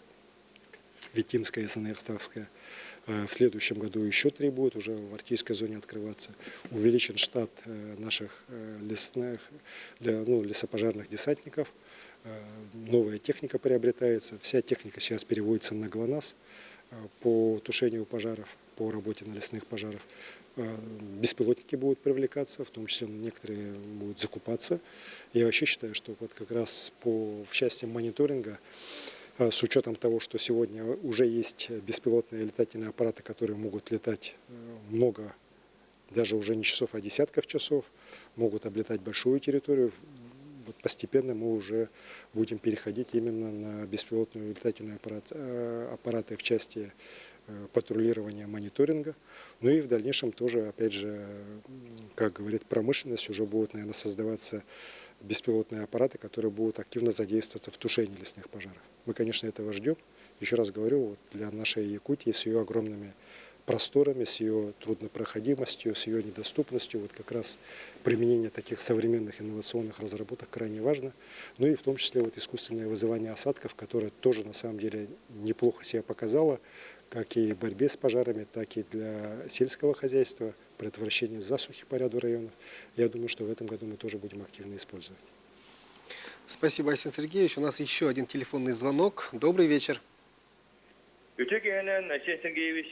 Витимская и Санаихстахская. В следующем году еще 3 будет уже в Арктической зоне открываться. Увеличен штат наших лесопожарных десантников. Новая техника приобретается. Вся техника сейчас переводится на ГЛОНАСС по тушению пожаров, по работе на лесных пожарах. Беспилотники будут привлекаться, в том числе некоторые будут закупаться. Я вообще считаю, что как раз в части мониторинга, с учетом того, что сегодня уже есть беспилотные летательные аппараты, которые могут летать много, даже уже не часов, а десятков часов, могут облетать большую территорию. Постепенно мы уже будем переходить именно на беспилотные летательные аппараты в части патрулирования, мониторинга. Ну и в дальнейшем тоже, опять же, как говорит промышленность, уже будут, наверное, создаваться беспилотные аппараты, которые будут активно задействоваться в тушении лесных пожаров. Мы, конечно, этого ждем. Еще раз говорю, для нашей Якутии с ее огромными просторами, с ее труднопроходимостью, с ее недоступностью, как раз применение таких современных инновационных разработок крайне важно. Ну и в том числе искусственное вызывание осадков, которое тоже на самом деле неплохо себя показало, как и в борьбе с пожарами, так и для сельского хозяйства, предотвращения засухи по ряду районов. Я думаю, что в этом году мы тоже будем активно использовать. Спасибо, Айсен Сергеевич. У нас еще один телефонный звонок. Добрый вечер. Айсен Сергеевич,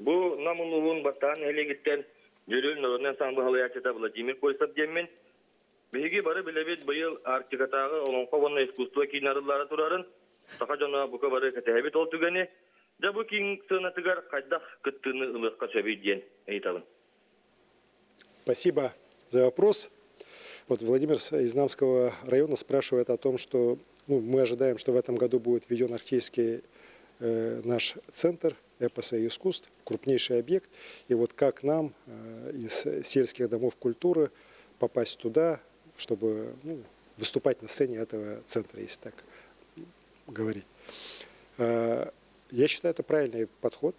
bu namuluğun batan helegitten görül nöründen sanbı halayatçıda Vladimir Koysab demmin. Bihigi barı bilebet bayıl Arktikatağı olonqa vanna iskustva kinarılara turarın. Saka jana buka barı katehebet oltugani. Ja bu king sığınatıgar kaydak kıttığını ılıqqa söbeydiyen eyitalın. Спасибо за вопрос. Владимир из Намского района спрашивает о том, что мы ожидаем, что в этом году будет введен арктический наш центр эпоса и искусств, крупнейший объект. И как нам из сельских домов культуры попасть туда, чтобы выступать на сцене этого центра, если так говорить. Я считаю, это правильный подход,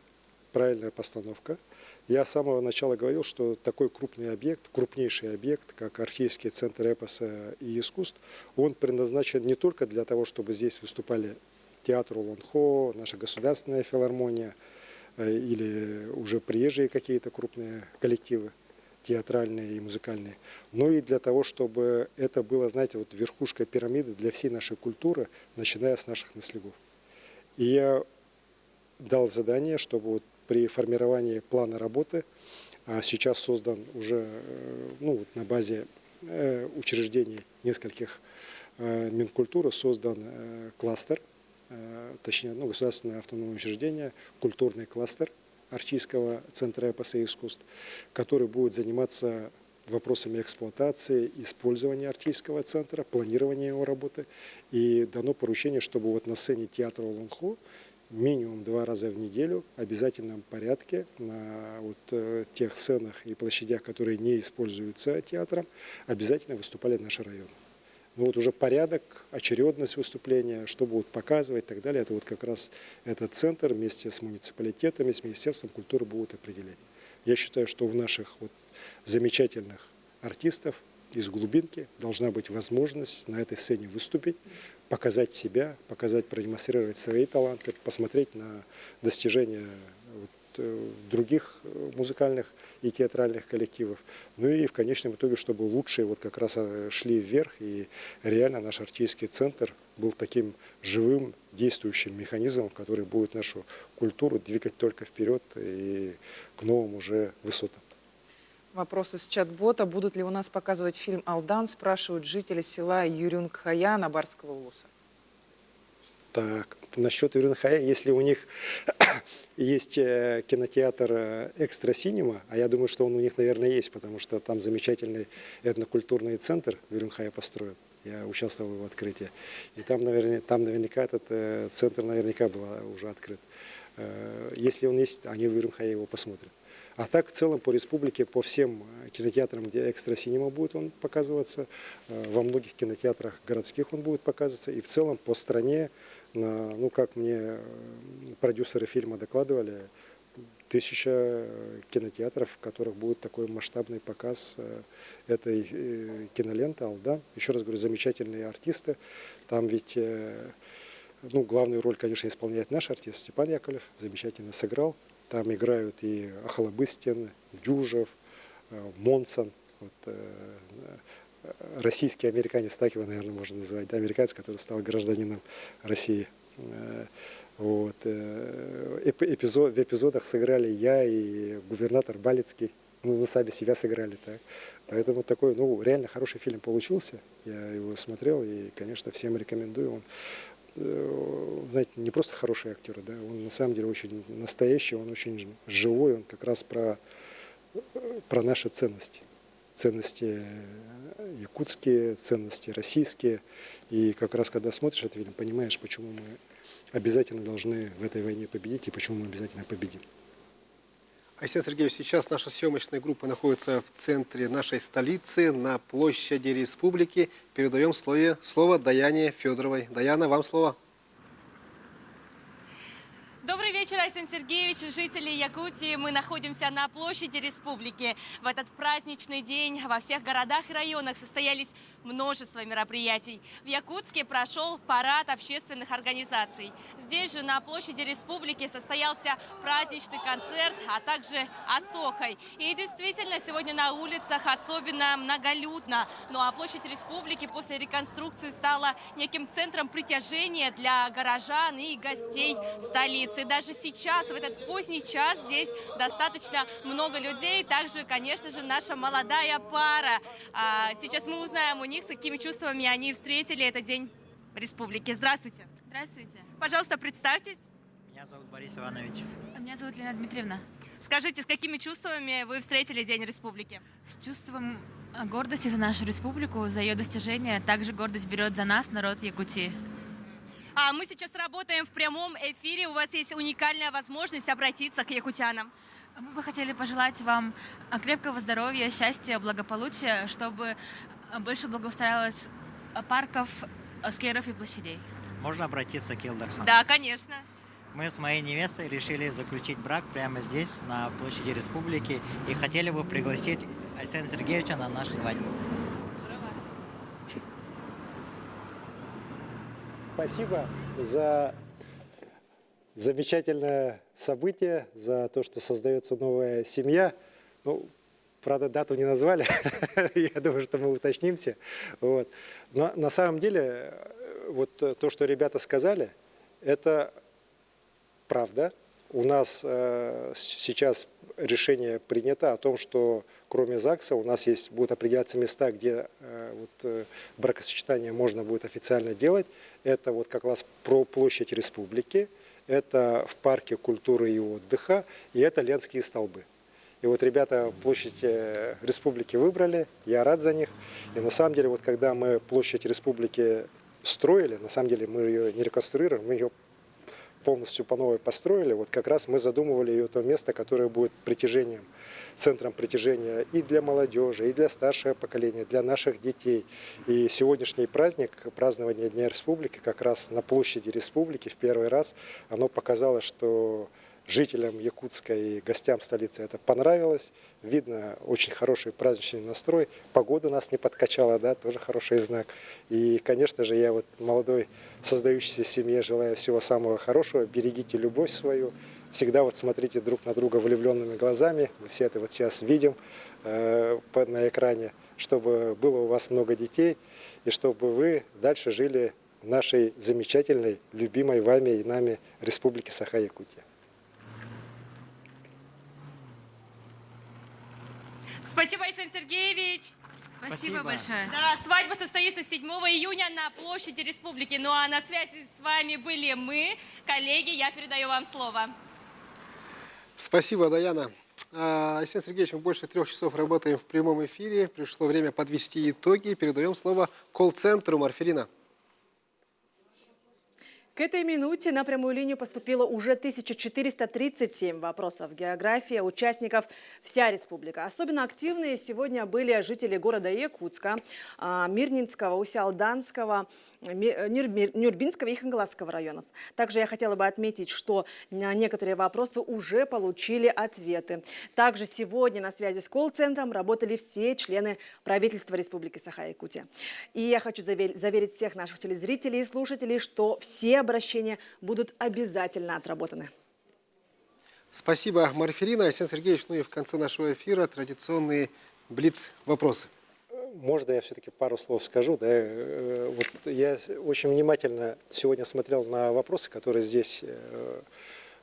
правильная постановка. Я с самого начала говорил, что такой крупный объект, крупнейший объект, как Арктический центр эпоса и искусств, он предназначен не только для того, чтобы здесь выступали театр Олонхо, наша государственная филармония или уже приезжие какие-то крупные коллективы, театральные и музыкальные, но и для того, чтобы это было, знаете, верхушка пирамиды для всей нашей культуры, начиная с наших наследов. И я дал задание, чтобы при формировании плана работы, а сейчас создан уже на базе учреждений нескольких Минкультуры, создан кластер, точнее, государственное автономное учреждение, культурный кластер Арктического центра эпоса и искусств, который будет заниматься вопросами эксплуатации, использования Арктического центра, планирования его работы. И дано поручение, чтобы на сцене театра Олонхо минимум 2 раза в неделю в обязательном порядке на тех сценах и площадях, которые не используются театром, обязательно выступали наши районы. Уже порядок, очередность выступления, что будут показывать и так далее, это как раз этот центр вместе с муниципалитетами, с Министерством культуры будут определять. Я считаю, что у наших замечательных артистов, из глубинки должна быть возможность на этой сцене выступить, показать себя, показать, продемонстрировать свои таланты, посмотреть на достижения других музыкальных и театральных коллективов. Ну и в конечном итоге, чтобы лучшие вот как раз шли вверх, и реально наш артистский центр был таким живым, действующим механизмом, который будет нашу культуру двигать только вперед и к новым уже высотам. Вопрос из чат-бота. Будут ли у нас показывать фильм «Алдан», спрашивают жители села Юрюнгхая Набарского улуса. Так, насчет Юрюнгхая, если у них есть кинотеатр «Экстра Синема», а я думаю, что он у них, наверное, есть, потому что там замечательный этнокультурный центр в Юрюнгхае построен. Я участвовал в его открытии. И там наверняка этот центр наверняка был уже открыт. Если он есть, они в Юрюнгхае его посмотрят. А так, в целом, по республике, по всем кинотеатрам, где «Экстра Синема» будет он показываться, во многих кинотеатрах городских он будет показываться. И в целом по стране, ну, как мне продюсеры фильма докладывали, 1000 кинотеатров, в которых будет такой масштабный показ этой киноленты «Алдан». Еще раз говорю, замечательные артисты. Там ведь, ну, главную роль, конечно, исполняет наш артист Степан Яковлев, замечательно сыграл. Там играют и Ахалабыстин, Дюжев, Монсон, вот, российский американец, так его, наверное, можно называть, да, американец, который стал гражданином России. Вот. В эпизодах сыграли я и губернатор Балицкий. Ну, мы сами себя сыграли. Так. Поэтому такой, ну, реально хороший фильм получился. Я его смотрел и, конечно, всем рекомендую. Он, знаете, не просто хороший актер, да, он на самом деле очень настоящий, он очень живой, он как раз про наши ценности. Ценности якутские, ценности российские. И как раз когда смотришь этот фильм, понимаешь, почему мы обязательно должны в этой войне победить и почему мы обязательно победим. Айсен Сергеевич, сейчас наша съемочная группа находится в центре нашей столицы, на площади Республики. Передаем слово Даяне Федоровой. Даяна, вам слово. Добрый вечер, Айсен Сергеевич, жители Якутии. Мы находимся на площади Республики. В этот праздничный день во всех городах и районах состоялись множество мероприятий. В Якутске прошел парад общественных организаций. Здесь же на площади Республики состоялся праздничный концерт, а также осохой. И действительно, сегодня на улицах особенно многолюдно. Ну а площадь Республики после реконструкции стала неким центром притяжения для горожан и гостей столицы. Даже сейчас, в этот поздний час, здесь достаточно много людей. Также, конечно же, наша молодая пара. Сейчас мы узнаем у них, с какими чувствами они встретили этот день Республики. Здравствуйте. Здравствуйте. Пожалуйста, представьтесь. Меня зовут Борис Иванович. Меня зовут Лена Дмитриевна. Скажите, с какими чувствами вы встретили День Республики? С чувством гордости за нашу республику, за ее достижения. Также гордость берет за нас, народ Якутии. Мы сейчас работаем в прямом эфире. У вас есть уникальная возможность обратиться к якутянам. Мы бы хотели пожелать вам крепкого здоровья, счастья, благополучия, чтобы больше благоустраивалось парков, скверов и площадей. Можно обратиться к Илдархану? Да, конечно. Мы с моей невестой решили заключить брак прямо здесь, на площади Республики, и хотели бы пригласить Айсена Сергеевича на нашу свадьбу. Спасибо за замечательное событие, за то, что создается новая семья. Ну, правда, дату не назвали. Я думаю, что мы уточнимся. Вот. Но на самом деле, вот то, что ребята сказали, это правда. У нас сейчас решение принято о том, что кроме ЗАГСа у нас будут определяться места, где бракосочетание можно будет официально делать. Это вот как раз про площадь Республики, это в парке культуры и отдыха, и это Ленские столбы. И вот ребята площадь Республики выбрали, я рад за них. И на самом деле, вот когда мы площадь Республики строили, на самом деле мы ее не реконструируем, мы ее полностью по новой построили, вот как раз мы задумывали ее то место, которое будет притяжением, центром притяжения и для молодежи, и для старшего поколения, для наших детей. И сегодняшний праздник, празднование Дня Республики, как раз на площади Республики в первый раз, оно показало, что жителям Якутска и гостям столицы это понравилось. Видно очень хороший праздничный настрой. Погода нас не подкачала, да, тоже хороший знак. И, конечно же, я вот молодой создающейся семье желаю всего самого хорошего. Берегите любовь свою. Всегда вот смотрите друг на друга влюбленными глазами. Мы все это вот сейчас видим на экране. Чтобы было у вас много детей и чтобы вы дальше жили в нашей замечательной, любимой вами и нами Республике Саха-Якутия. Спасибо, Айсен Сергеевич. Спасибо большое. Да, свадьба состоится 7 июня на площади Республики. Ну а на связи с вами были мы, коллеги. Я передаю вам слово. Спасибо, Даяна. Айсен Сергеевич, мы больше 3 часов работаем в прямом эфире. Пришло время подвести итоги. Передаем слово колл-центру Марфелина. К этой минуте на прямую линию поступило уже 1437 вопросов. География участников вся республика. Особенно активные сегодня были жители города Якутска, Мирнинского, Усялданского, Нюрбинского и Хангаласского районов. Также я хотела бы отметить, что на некоторые вопросы уже получили ответы. Также сегодня на связи с колл-центром работали все члены правительства Республики Саха-Якутия. И я хочу заверить всех наших телезрителей и слушателей, что все обращения будут обязательно отработаны. Спасибо, Марфелина. Айсен Сергеевич, ну и в конце нашего эфира традиционные блиц-вопросы. Можно я все-таки пару слов скажу? Да? Вот я очень внимательно сегодня смотрел на вопросы, которые здесь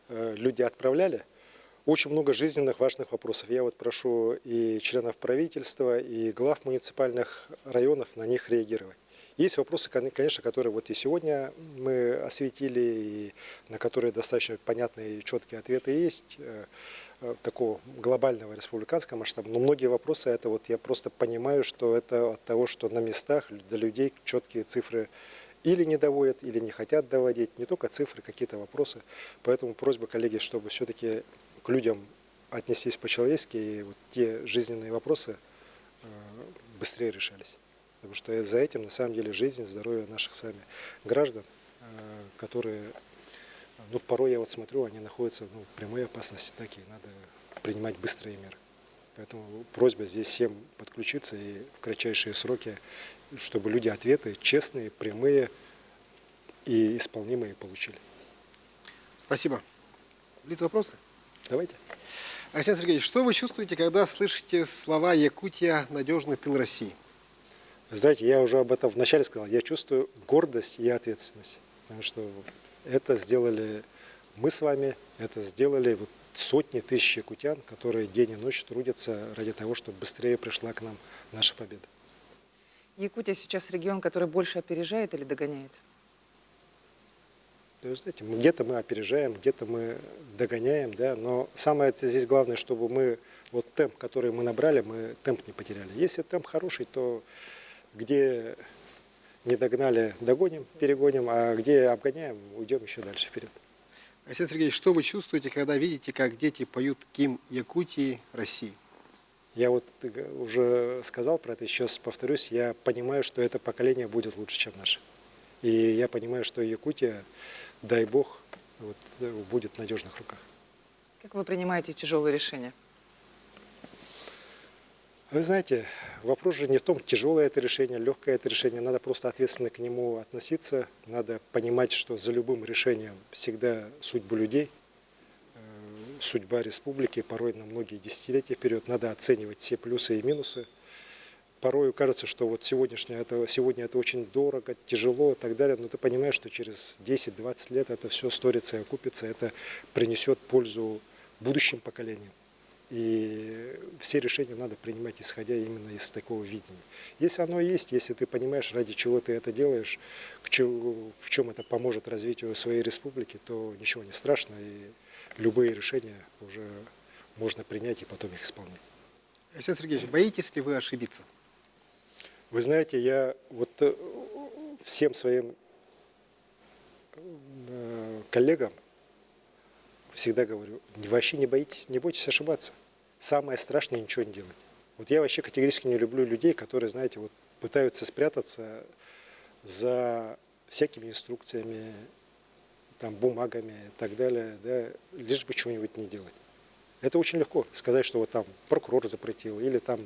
люди отправляли. Очень много жизненных важных вопросов. Я вот прошу и членов правительства, и глав муниципальных районов на них реагировать. Есть вопросы, конечно, которые вот и сегодня мы осветили, и на которые достаточно понятные и четкие ответы есть, такого глобального республиканского масштаба. Но многие вопросы, это вот я просто понимаю, что это от того, что на местах до людей четкие цифры или не доводят, или не хотят доводить, не только цифры, какие-то вопросы. Поэтому просьба, коллеги, чтобы все-таки к людям отнестись по-человечески, и вот те жизненные вопросы быстрее решались. Потому что за этим, на самом деле, жизнь, здоровье наших с вами граждан, которые, ну, порой я вот смотрю, они находятся в прямой опасности, так и надо принимать быстрые меры. Поэтому просьба здесь всем подключиться и в кратчайшие сроки, чтобы люди ответы честные, прямые и исполнимые получили. Спасибо. Блиц-вопросы? Давайте. Айсен Сергеевич, что вы чувствуете, когда слышите слова «Якутия – надежный тыл России»? Знаете, я уже об этом вначале сказал. Я чувствую гордость и ответственность. Потому что это сделали мы с вами, это сделали вот сотни тысяч якутян, которые день и ночь трудятся ради того, чтобы быстрее пришла к нам наша победа. Якутия сейчас регион, который больше опережает или догоняет? То есть, знаете, где-то мы опережаем, где-то мы догоняем, да, но самое здесь главное, чтобы мы вот темп, который мы набрали, мы темп не потеряли. Если темп хороший, то где не догнали, догоним, перегоним, а где обгоняем, уйдем еще дальше вперед. Айсен Сергеевич, что вы чувствуете, когда видите, как дети поют гимн Якутии, России? Я вот уже сказал про это, сейчас повторюсь, я понимаю, что это поколение будет лучше, чем наше. И я понимаю, что Якутия, дай бог, вот, будет в надежных руках. Как вы принимаете тяжелые решения? Вы знаете, вопрос же не в том, тяжелое это решение, легкое это решение. Надо просто ответственно к нему относиться. Надо понимать, что за любым решением всегда судьба людей, судьба республики, порой на многие десятилетия вперед. Надо оценивать все плюсы и минусы. Порой кажется, что вот сегодня это очень дорого, тяжело и так далее. Но ты понимаешь, что через 10-20 лет это все сторится и окупится. Это принесет пользу будущим поколениям. И все решения надо принимать, исходя именно из такого видения. Если оно есть, если ты понимаешь, ради чего ты это делаешь, в чем это поможет развитию своей республики, то ничего не страшно, и любые решения уже можно принять и потом их исполнять. Айсен Сергеевич, боитесь ли вы ошибиться? Вы знаете, я вот всем своим коллегам всегда говорю, вообще не бойтесь ошибаться. Самое страшное – ничего не делать. Вот я вообще категорически не люблю людей, которые, знаете, вот пытаются спрятаться за всякими инструкциями, там, бумагами и так далее, да, лишь бы чего-нибудь не делать. Это очень легко сказать, что вот там прокурор запретил, или там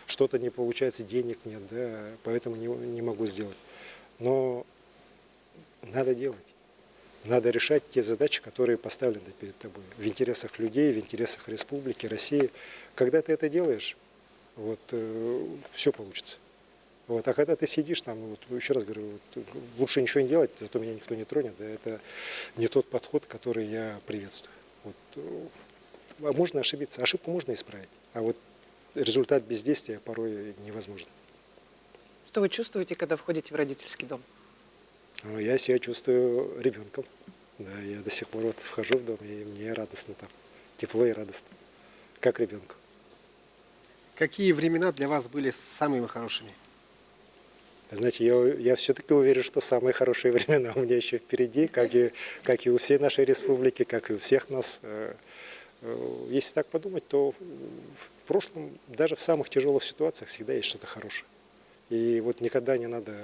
что-то не получается, денег нет, да, поэтому не могу сделать. Но надо делать. Надо решать те задачи, которые поставлены перед тобой. В интересах людей, в интересах республики, России. Когда ты это делаешь, вот, все получится. Вот, а когда ты сидишь там, вот, еще раз говорю, вот, лучше ничего не делать, зато меня никто не тронет. Да, это не тот подход, который я приветствую. Вот, можно ошибиться, ошибку можно исправить, а вот результат бездействия порой невозможен. Что вы чувствуете, когда входите в родительский дом? Я себя чувствую ребенком. Да, я до сих пор вот вхожу в дом, и мне радостно там, тепло и радостно, как ребенку. Какие времена для вас были самыми хорошими? Знаете, я все-таки уверен, что самые хорошие времена у меня еще впереди, как и у всей нашей республики, как и у всех нас. Если так подумать, то в прошлом, даже в самых тяжелых ситуациях, всегда есть что-то хорошее. И вот никогда не надо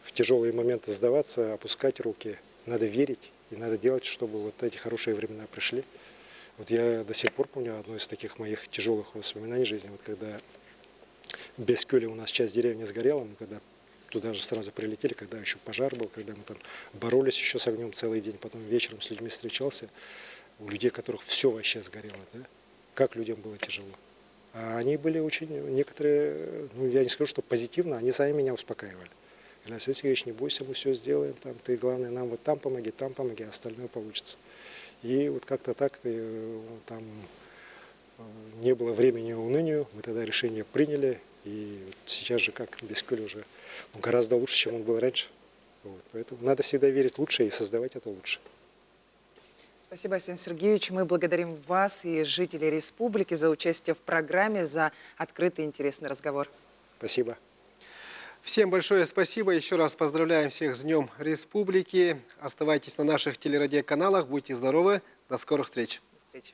в тяжелые моменты сдаваться, опускать руки. Надо верить и надо делать, чтобы вот эти хорошие времена пришли. Вот я до сих пор помню одно из таких моих тяжелых воспоминаний жизни, вот когда в Бескюле у нас часть деревни сгорела, мы когда туда же сразу прилетели, когда еще пожар был, когда мы там боролись еще с огнем целый день, потом вечером с людьми встречался, у людей, у которых все вообще сгорело, да? Как людям было тяжело. А они были очень, некоторые, ну я не скажу, что позитивно, они сами меня успокаивали. Алексей Сергеевич, не бойся, мы все сделаем, там, ты главное нам вот там помоги, а остальное получится. И вот как-то так там не было времени унынию, мы тогда решение приняли, и вот сейчас же как Бескюль уже гораздо лучше, чем он был раньше. Вот, поэтому надо всегда верить в лучшее и создавать это лучше. Спасибо, Арсений Сергеевич. Мы благодарим вас и жителей республики за участие в программе, за открытый и интересный разговор. Спасибо. Всем большое спасибо. Еще раз поздравляем всех с Днем Республики. Оставайтесь на наших телерадиоканалах. Будьте здоровы. До скорых встреч. До встречи.